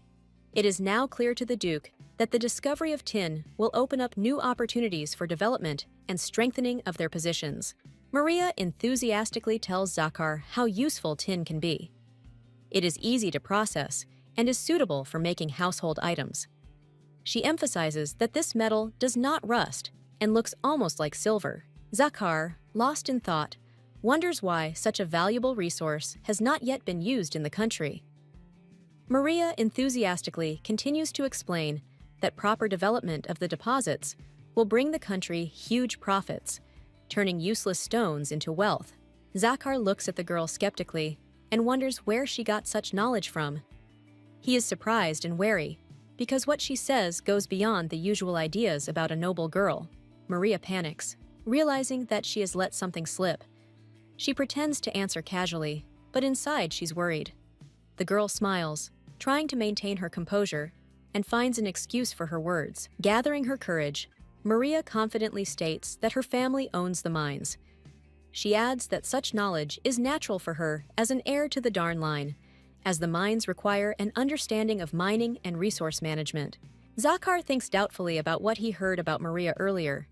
It is now clear to the Duke that the discovery of tin will open up new opportunities for development and strengthening of their positions. Maria enthusiastically tells Zakar how useful tin can be. It is easy to process and is suitable for making household items. She emphasizes that this metal does not rust and looks almost like silver. Zakar, lost in thought, wonders why such a valuable resource has not yet been used in the country. Maria enthusiastically continues to explain that proper development of the deposits will bring the country huge profits, turning useless stones into wealth. Zakar looks at the girl skeptically and wonders where she got such knowledge from. He is surprised and wary, because what she says goes beyond the usual ideas about a noble girl. Maria panics, realizing that she has let something slip. She pretends to answer casually, but inside she's worried. The girl smiles, trying to maintain her composure, and finds an excuse for her words. Gathering her courage, Maria confidently states that her family owns the mines. She adds that such knowledge is natural for her as an heir to the darn line, as the mines require an understanding of mining and resource management. Zakar thinks doubtfully about what he heard about Maria earlier.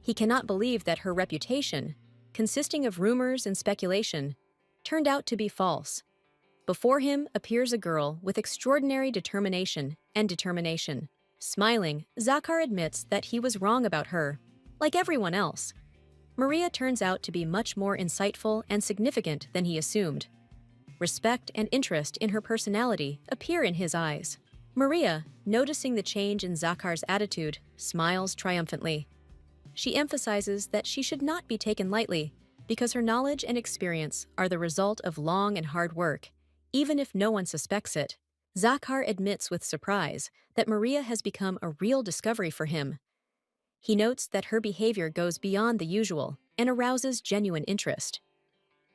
He cannot believe that her reputation, consisting of rumors and speculation, turned out to be false. Before him appears a girl with extraordinary determination. Smiling, Zakar admits that he was wrong about her, like everyone else. Maria turns out to be much more insightful and significant than he assumed. Respect and interest in her personality appear in his eyes. Maria, noticing the change in Zakar's attitude, smiles triumphantly. She emphasizes that she should not be taken lightly because her knowledge and experience are the result of long and hard work, even if no one suspects it. Zakar admits with surprise that Maria has become a real discovery for him. He notes that her behavior goes beyond the usual and arouses genuine interest.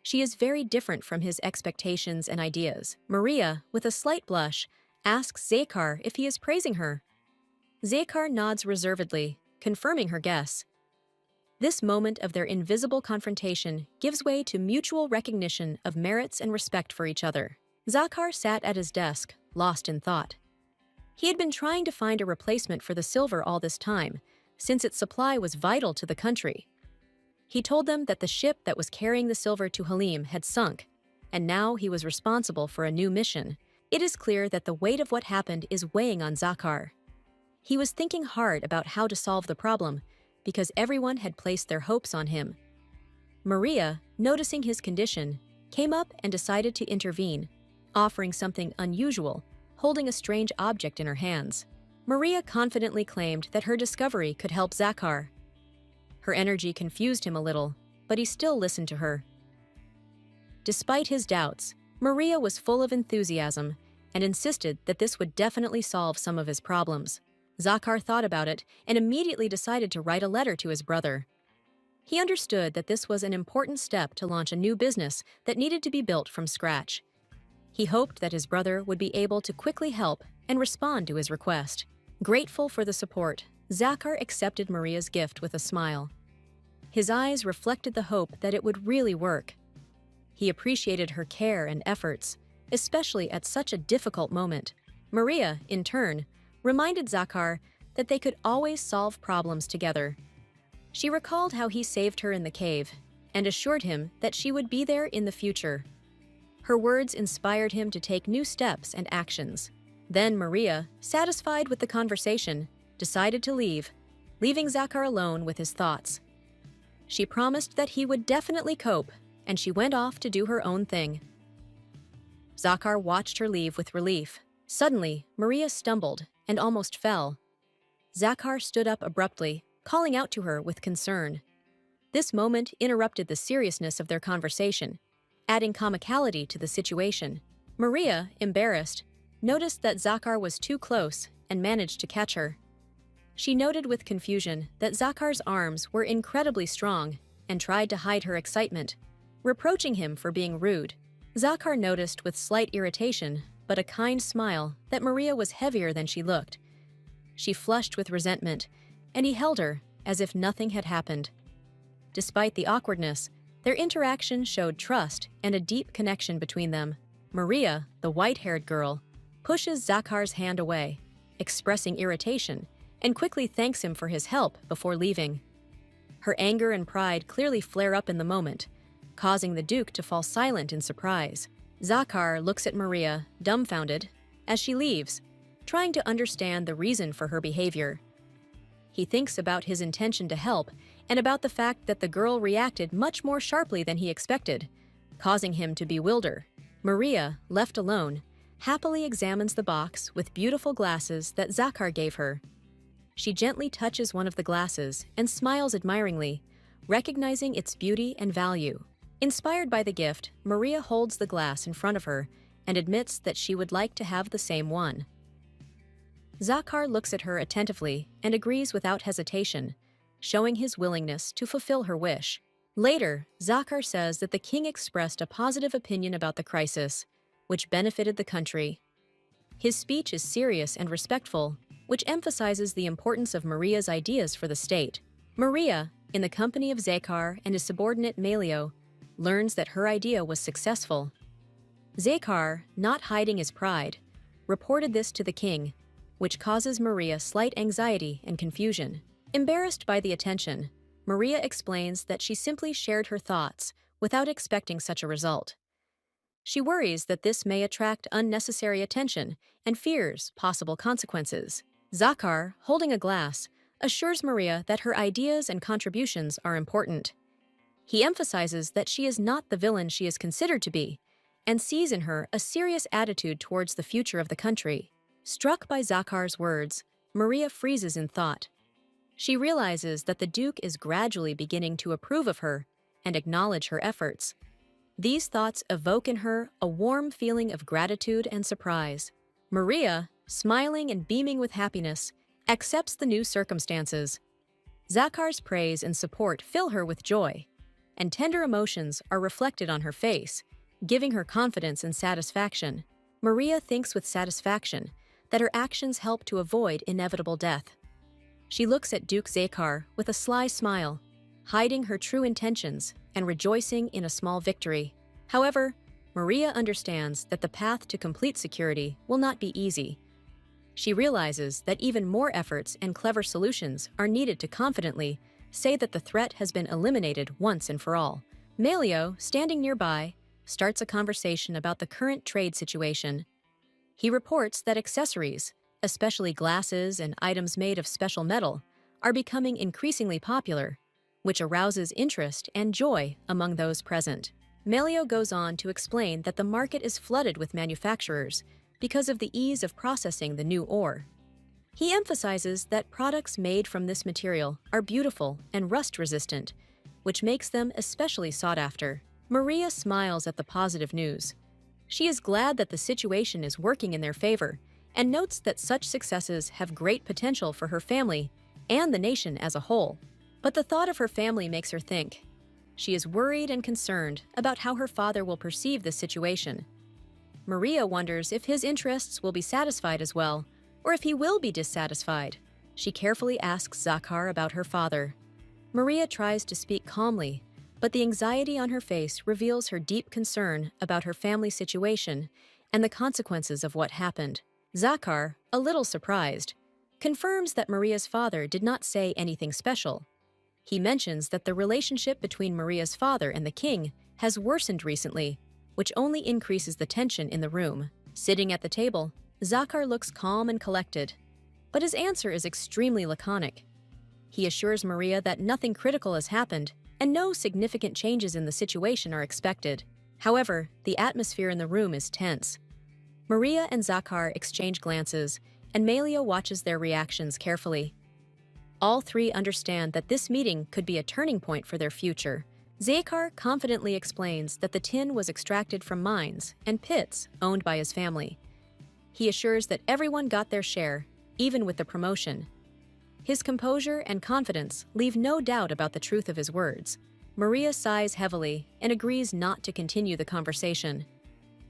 She is very different from his expectations and ideas. Maria, with a slight blush, asks Zakar if he is praising her. Zakar nods reservedly, confirming her guess. This moment of their invisible confrontation gives way to mutual recognition of merits and respect for each other. Zakar sat at his desk, lost in thought. He had been trying to find a replacement for the silver all this time, since its supply was vital to the country. He told them that the ship that was carrying the silver to Halim had sunk, and now he was responsible for a new mission. It is clear that the weight of what happened is weighing on Zakar. He was thinking hard about how to solve the problem, because everyone had placed their hopes on him. Maria, noticing his condition, came up and decided to intervene, offering something unusual, holding a strange object in her hands. Maria confidently claimed that her discovery could help Zakar. Her energy confused him a little, but he still listened to her. Despite his doubts, Maria was full of enthusiasm and insisted that this would definitely solve some of his problems. Zakar thought about it and immediately decided to write a letter to his brother. He understood that this was an important step to launch a new business that needed to be built from scratch. He hoped that his brother would be able to quickly help and respond to his request. Grateful for the support, Zakar accepted Maria's gift with a smile. His eyes reflected the hope that it would really work. He appreciated her care and efforts, especially at such a difficult moment. Maria, in turn, reminded Zakar that they could always solve problems together. She recalled how he saved her in the cave and assured him that she would be there in the future. Her words inspired him to take new steps and actions. Then Maria, satisfied with the conversation, decided to leave, leaving Zakar alone with his thoughts. She promised that he would definitely cope, and she went off to do her own thing. Zakar watched her leave with relief. Suddenly, Maria stumbled and almost fell. Zakar stood up abruptly, calling out to her with concern. This moment interrupted the seriousness of their conversation, adding comicality to the situation. Maria, embarrassed, noticed that Zakar was too close and managed to catch her. She noted with confusion that Zakar's arms were incredibly strong and tried to hide her excitement, reproaching him for being rude. Zakar noticed with slight irritation, but a kind smile, that Maria was heavier than she looked. She flushed with resentment, and he held her as if nothing had happened. Despite the awkwardness, their interaction showed trust and a deep connection between them. Maria, the white-haired girl, pushes Zakar's hand away, expressing irritation, and quickly thanks him for his help before leaving. Her anger and pride clearly flare up in the moment, causing the Duke to fall silent in surprise. Zakar looks at Maria, dumbfounded, as she leaves, trying to understand the reason for her behavior. He thinks about his intention to help and about the fact that the girl reacted much more sharply than he expected, causing him to bewilder. Maria, left alone, happily examines the box with beautiful glasses that Zakar gave her. She gently touches one of the glasses and smiles admiringly, recognizing its beauty and value. Inspired by the gift, Maria holds the glass in front of her and admits that she would like to have the same one. Zakar looks at her attentively and agrees without hesitation, showing his willingness to fulfill her wish. Later, Zakar says that the king expressed a positive opinion about the crisis, which benefited the country. His speech is serious and respectful, which emphasizes the importance of Maria's ideas for the state. Maria, in the company of Zakar and his subordinate Malio, learns that her idea was successful. Zakar, not hiding his pride, reported this to the king, which causes Maria slight anxiety and confusion. Embarrassed by the attention, Maria explains that she simply shared her thoughts without expecting such a result. She worries that this may attract unnecessary attention and fears possible consequences. Zakar, holding a glass, assures Maria that her ideas and contributions are important. He emphasizes that she is not the villain she is considered to be, and sees in her a serious attitude towards the future of the country. Struck by Zakar's words, Maria freezes in thought. She realizes that the Duke is gradually beginning to approve of her and acknowledge her efforts. These thoughts evoke in her a warm feeling of gratitude and surprise. Maria, smiling and beaming with happiness, accepts the new circumstances. Zakar's praise and support fill her with joy, and tender emotions are reflected on her face, giving her confidence and satisfaction. Maria thinks with satisfaction that her actions help to avoid inevitable death. She looks at Duke Zakar with a sly smile, hiding her true intentions and rejoicing in a small victory. However, Maria understands that the path to complete security will not be easy. She realizes that even more efforts and clever solutions are needed to confidently say that the threat has been eliminated once and for all. Malio, standing nearby, starts a conversation about the current trade situation. He reports that accessories, especially glasses and items made of special metal, are becoming increasingly popular, which arouses interest and joy among those present. Malio goes on to explain that the market is flooded with manufacturers because of the ease of processing the new ore. He emphasizes that products made from this material are beautiful and rust-resistant, which makes them especially sought after. Maria smiles at the positive news. She is glad that the situation is working in their favor and notes that such successes have great potential for her family and the nation as a whole. But the thought of her family makes her think. She is worried and concerned about how her father will perceive this situation. Maria wonders if his interests will be satisfied as well, or if he will be dissatisfied. She carefully asks Zakar about her father. Maria tries to speak calmly, but the anxiety on her face reveals her deep concern about her family situation and the consequences of what happened. Zakar, a little surprised, confirms that Maria's father did not say anything special. He mentions that the relationship between Maria's father and the king has worsened recently, which only increases the tension in the room. Sitting at the table, Zakar looks calm and collected, but his answer is extremely laconic. He assures Maria that nothing critical has happened and no significant changes in the situation are expected. However, the atmosphere in the room is tense. Maria and Zakar exchange glances, and Malio watches their reactions carefully. All three understand that this meeting could be a turning point for their future. Zakar confidently explains that the tin was extracted from mines and pits owned by his family. He assures that everyone got their share, even with the promotion. His composure and confidence leave no doubt about the truth of his words. Maria sighs heavily and agrees not to continue the conversation.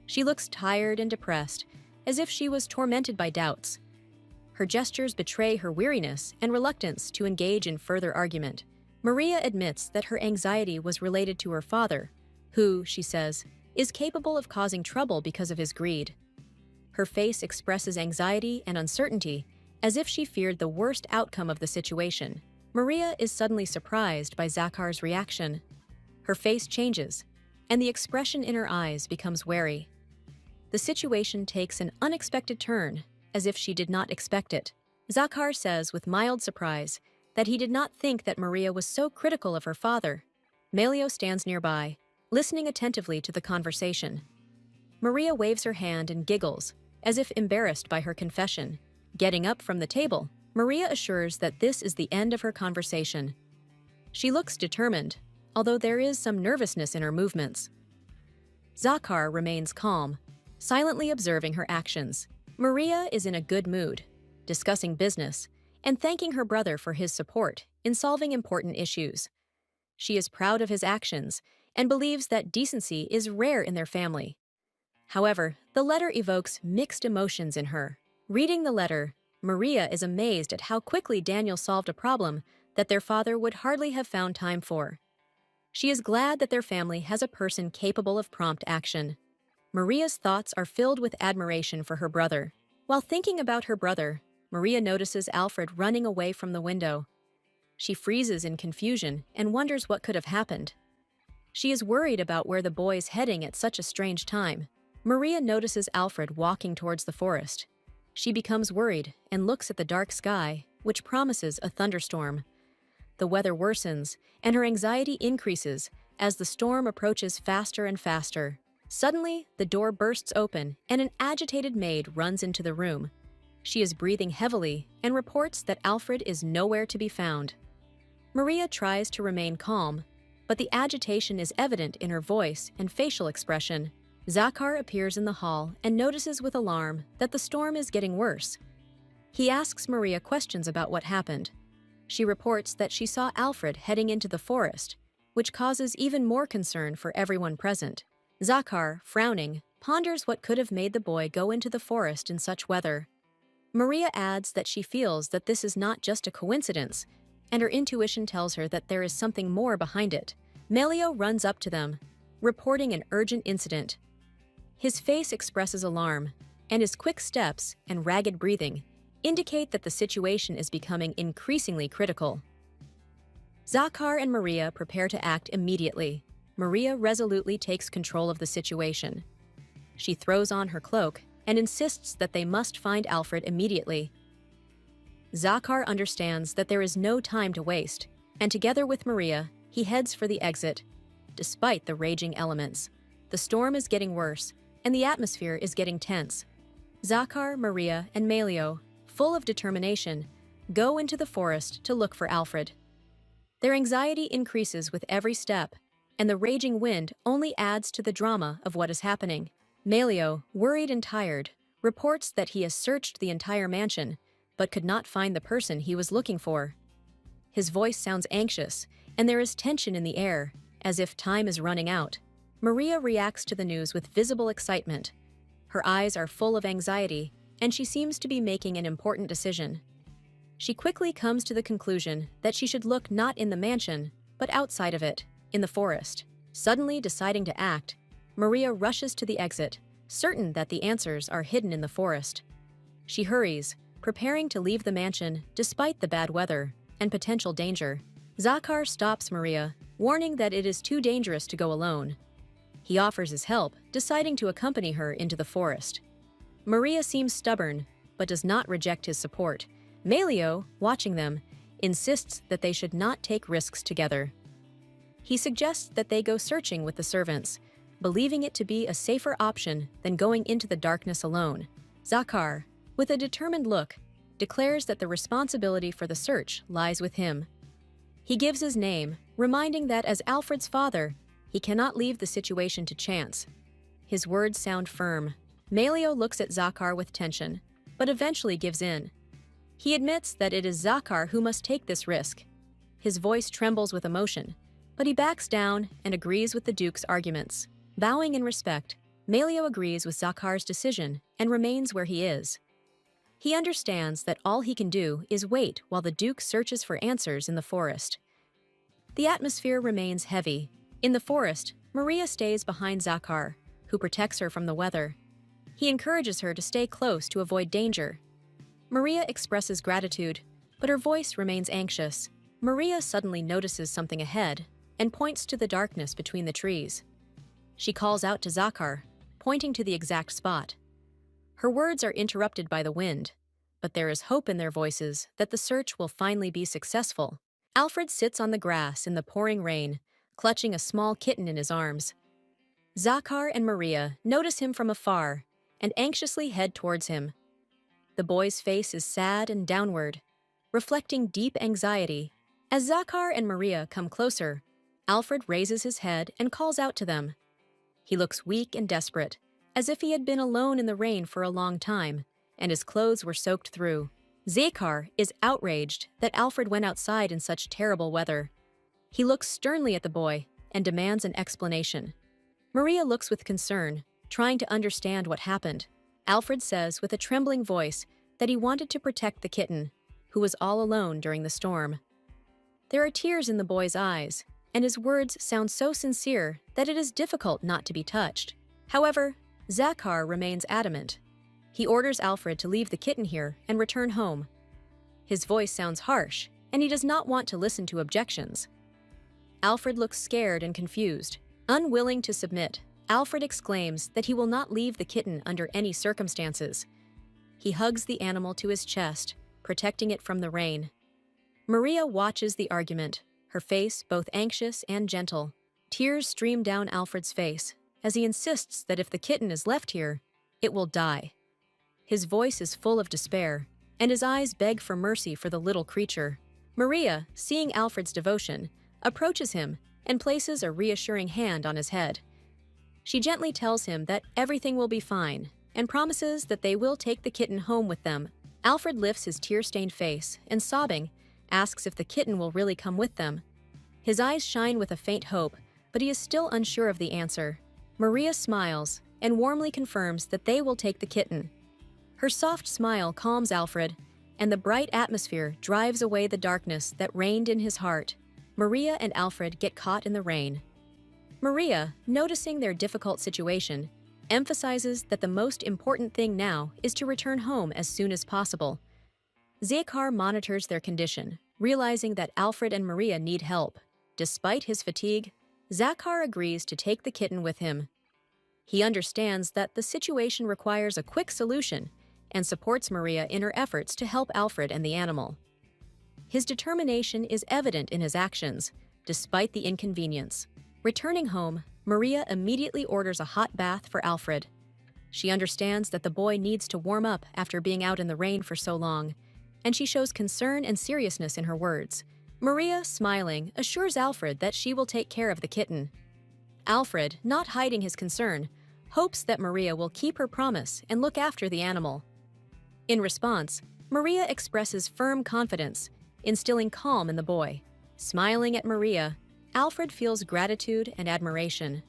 She looks tired and depressed, as if she was tormented by doubts. Her gestures betray her weariness and reluctance to engage in further argument. Maria admits that her anxiety was related to her father, who, she says, is capable of causing trouble because of his greed. Her face expresses anxiety and uncertainty, as if she feared the worst outcome of the situation. Maria is suddenly surprised by Zakar's reaction. Her face changes, and the expression in her eyes becomes wary. The situation takes an unexpected turn, as if she did not expect it. Zakar says with mild surprise that he did not think that Maria was so critical of her father. Malio stands nearby, listening attentively to the conversation. Maria waves her hand and giggles, as if embarrassed by her confession. Getting up from the table, Maria assures that this is the end of her conversation. She looks determined, although there is some nervousness in her movements. Zakar remains calm, silently observing her actions. Maria is in a good mood, discussing business and thanking her brother for his support in solving important issues. She is proud of his actions and believes that decency is rare in their family. However, the letter evokes mixed emotions in her. Reading the letter, Maria is amazed at how quickly Daniel solved a problem that their father would hardly have found time for. She is glad that their family has a person capable of prompt action. Maria's thoughts are filled with admiration for her brother. While thinking about her brother, Maria notices Alfred running away from the window. She freezes in confusion and wonders what could have happened. She is worried about where the boy is heading at such a strange time. Maria notices Alfred walking towards the forest. She becomes worried and looks at the dark sky, which promises a thunderstorm. The weather worsens, and her anxiety increases as the storm approaches faster and faster. Suddenly, the door bursts open and an agitated maid runs into the room. She is breathing heavily and reports that Alfred is nowhere to be found. Maria tries to remain calm, but the agitation is evident in her voice and facial expression. Zakar appears in the hall and notices with alarm that the storm is getting worse. He asks Maria questions about what happened. She reports that she saw Alfred heading into the forest, which causes even more concern for everyone present. Zakar, frowning, ponders what could have made the boy go into the forest in such weather. Maria adds that she feels that this is not just a coincidence, and her intuition tells her that there is something more behind it. Melio runs up to them, reporting an urgent incident. His face expresses alarm, and his quick steps and ragged breathing indicate that the situation is becoming increasingly critical. Zakar and Maria prepare to act immediately. Maria resolutely takes control of the situation. She throws on her cloak and insists that they must find Alfred immediately. Zakar understands that there is no time to waste, and together with Maria, he heads for the exit. Despite the raging elements, the storm is getting worse, and the atmosphere is getting tense. Zakar, Maria, and Melio, full of determination, go into the forest to look for Alfred. Their anxiety increases with every step, and the raging wind only adds to the drama of what is happening. Melio, worried and tired, reports that he has searched the entire mansion, but could not find the person he was looking for. His voice sounds anxious, and there is tension in the air, as if time is running out. Maria reacts to the news with visible excitement. Her eyes are full of anxiety, and she seems to be making an important decision. She quickly comes to the conclusion that she should look not in the mansion, but outside of it, in the forest. Suddenly deciding to act, Maria rushes to the exit, certain that the answers are hidden in the forest. She hurries, preparing to leave the mansion despite the bad weather and potential danger. Zakar stops Maria, warning that it is too dangerous to go alone. He offers his help, deciding to accompany her into the forest. Maria seems stubborn, but does not reject his support. Melio, watching them, insists that they should not take risks together. He suggests that they go searching with the servants, believing it to be a safer option than going into the darkness alone. Zakar, with a determined look, declares that the responsibility for the search lies with him. He gives his name, reminding that as Alfred's father, he cannot leave the situation to chance. His words sound firm. Melio looks at Zakar with tension, but eventually gives in. He admits that it is Zakar who must take this risk. His voice trembles with emotion, but he backs down and agrees with the Duke's arguments. Bowing in respect, Melio agrees with Zakar's decision and remains where he is. He understands that all he can do is wait while the Duke searches for answers in the forest. The atmosphere remains heavy. In the forest, Maria stays behind Zakar, who protects her from the weather. He encourages her to stay close to avoid danger. Maria expresses gratitude, but her voice remains anxious. Maria suddenly notices something ahead and points to the darkness between the trees. She calls out to Zakar, pointing to the exact spot. Her words are interrupted by the wind, but there is hope in their voices that the search will finally be successful. Alfred sits on the grass in the pouring rain, clutching a small kitten in his arms. Zakar and Maria notice him from afar and anxiously head towards him. The boy's face is sad and downward, reflecting deep anxiety. As Zakar and Maria come closer, Alfred raises his head and calls out to them. He looks weak and desperate, as if he had been alone in the rain for a long time, and his clothes were soaked through. Zakar is outraged that Alfred went outside in such terrible weather. He looks sternly at the boy and demands an explanation. Maria looks with concern, trying to understand what happened. Alfred says with a trembling voice that he wanted to protect the kitten, who was all alone during the storm. There are tears in the boy's eyes, and his words sound so sincere that it is difficult not to be touched. However, Zakhar remains adamant. He orders Alfred to leave the kitten here and return home. His voice sounds harsh, and he does not want to listen to objections. Alfred looks scared and confused. Unwilling to submit, Alfred exclaims that he will not leave the kitten under any circumstances. He hugs the animal to his chest, protecting it from the rain. Maria watches the argument, her face both anxious and gentle. Tears stream down Alfred's face as he insists that if the kitten is left here, it will die. His voice is full of despair, and his eyes beg for mercy for the little creature. Maria, seeing Alfred's devotion, approaches him and places a reassuring hand on his head. She gently tells him that everything will be fine and promises that they will take the kitten home with them. Alfred lifts his tear-stained face and, sobbing, asks if the kitten will really come with them. His eyes shine with a faint hope, but he is still unsure of the answer. Maria smiles and warmly confirms that they will take the kitten. Her soft smile calms Alfred, and the bright atmosphere drives away the darkness that reigned in his heart. Maria and Alfred get caught in the rain. Maria, noticing their difficult situation, emphasizes that the most important thing now is to return home as soon as possible. Zakhar monitors their condition, realizing that Alfred and Maria need help. Despite his fatigue, Zakhar agrees to take the kitten with him. He understands that the situation requires a quick solution and supports Maria in her efforts to help Alfred and the animal. His determination is evident in his actions, despite the inconvenience. Returning home, Maria immediately orders a hot bath for Alfred. She understands that the boy needs to warm up after being out in the rain for so long, and she shows concern and seriousness in her words. Maria, smiling, assures Alfred that she will take care of the kitten. Alfred, not hiding his concern, hopes that Maria will keep her promise and look after the animal. In response, Maria expresses firm confidence, instilling calm in the boy. Smiling at Maria, Alfred feels gratitude and admiration.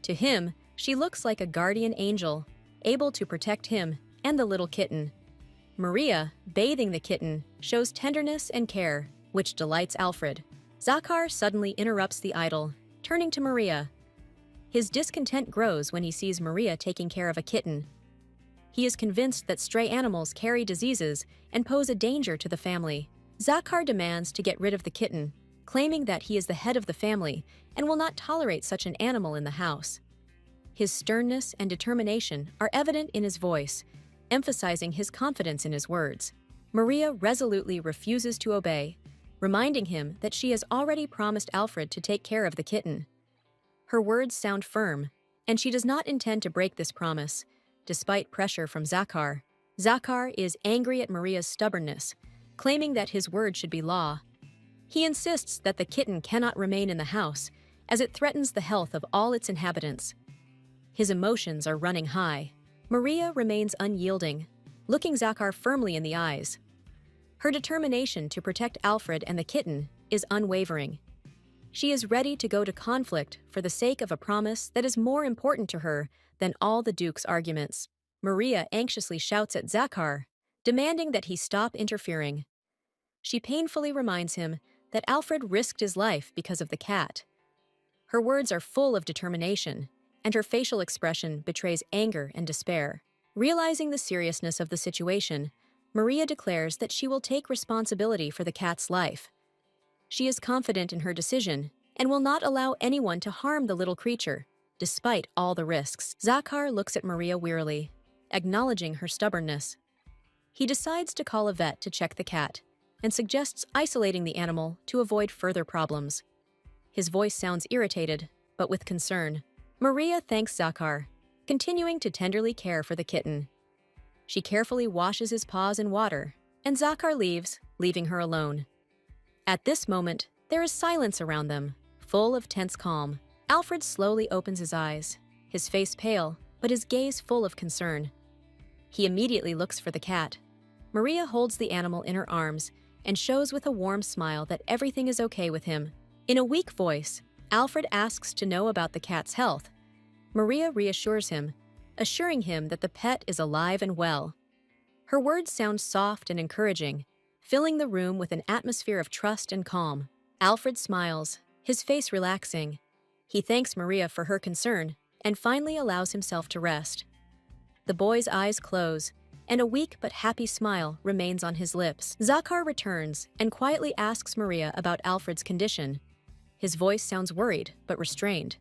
To him, she looks like a guardian angel, able to protect him and the little kitten. Maria, bathing the kitten, shows tenderness and care, which delights Alfred. Zakhar suddenly interrupts the idyll, turning to Maria. His discontent grows when he sees Maria taking care of a kitten. He is convinced that stray animals carry diseases and pose a danger to the family. Zakhar demands to get rid of the kitten, claiming that he is the head of the family and will not tolerate such an animal in the house. His sternness and determination are evident in his voice, emphasizing his confidence in his words. Maria resolutely refuses to obey, reminding him that she has already promised Alfred to take care of the kitten. Her words sound firm, and she does not intend to break this promise, despite pressure from Zakhar. Zakhar is angry at Maria's stubbornness, claiming that his word should be law. He insists that the kitten cannot remain in the house, as it threatens the health of all its inhabitants. His emotions are running high. Maria remains unyielding, looking Zakhar firmly in the eyes. Her determination to protect Alfred and the kitten is unwavering. She is ready to go to conflict for the sake of a promise that is more important to her than all the Duke's arguments. Maria anxiously shouts at Zakhar, demanding that he stop interfering. She painfully reminds him that Alfred risked his life because of the cat. Her words are full of determination, and her facial expression betrays anger and despair. Realizing the seriousness of the situation, Maria declares that she will take responsibility for the cat's life. She is confident in her decision and will not allow anyone to harm the little creature, despite all the risks. Zakhar looks at Maria wearily, acknowledging her stubbornness. He decides to call a vet to check the cat and suggests isolating the animal to avoid further problems. His voice sounds irritated, but with concern. Maria thanks Zakhar, continuing to tenderly care for the kitten. She carefully washes his paws in water, and Zakhar leaves, leaving her alone. At this moment, there is silence around them, full of tense calm. Alfred slowly opens his eyes, his face pale, but his gaze full of concern. He immediately looks for the cat. Maria holds the animal in her arms and shows with a warm smile that everything is okay with him. In a weak voice, Alfred asks to know about the cat's health. Maria reassures him, assuring him that the pet is alive and well. Her words sound soft and encouraging, filling the room with an atmosphere of trust and calm. Alfred smiles, his face relaxing. He thanks Maria for her concern and finally allows himself to rest. The boy's eyes close, and a weak but happy smile remains on his lips. Zakar returns and quietly asks Maria about Alfred's condition. His voice sounds worried but restrained.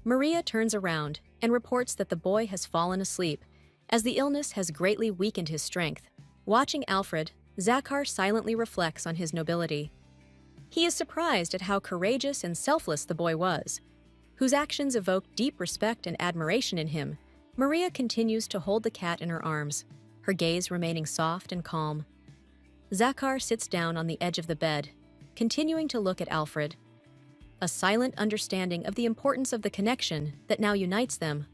Maria turns around and reports that the boy has fallen asleep, as the illness has greatly weakened his strength. Watching Alfred, Zakar silently reflects on his nobility. He is surprised at how courageous and selfless the boy was, whose actions evoke deep respect and admiration in him. Maria continues to hold the cat in her arms, her gaze remaining soft and calm. Zakar sits down on the edge of the bed, continuing to look at Alfred. A silent understanding of the importance of the connection that now unites them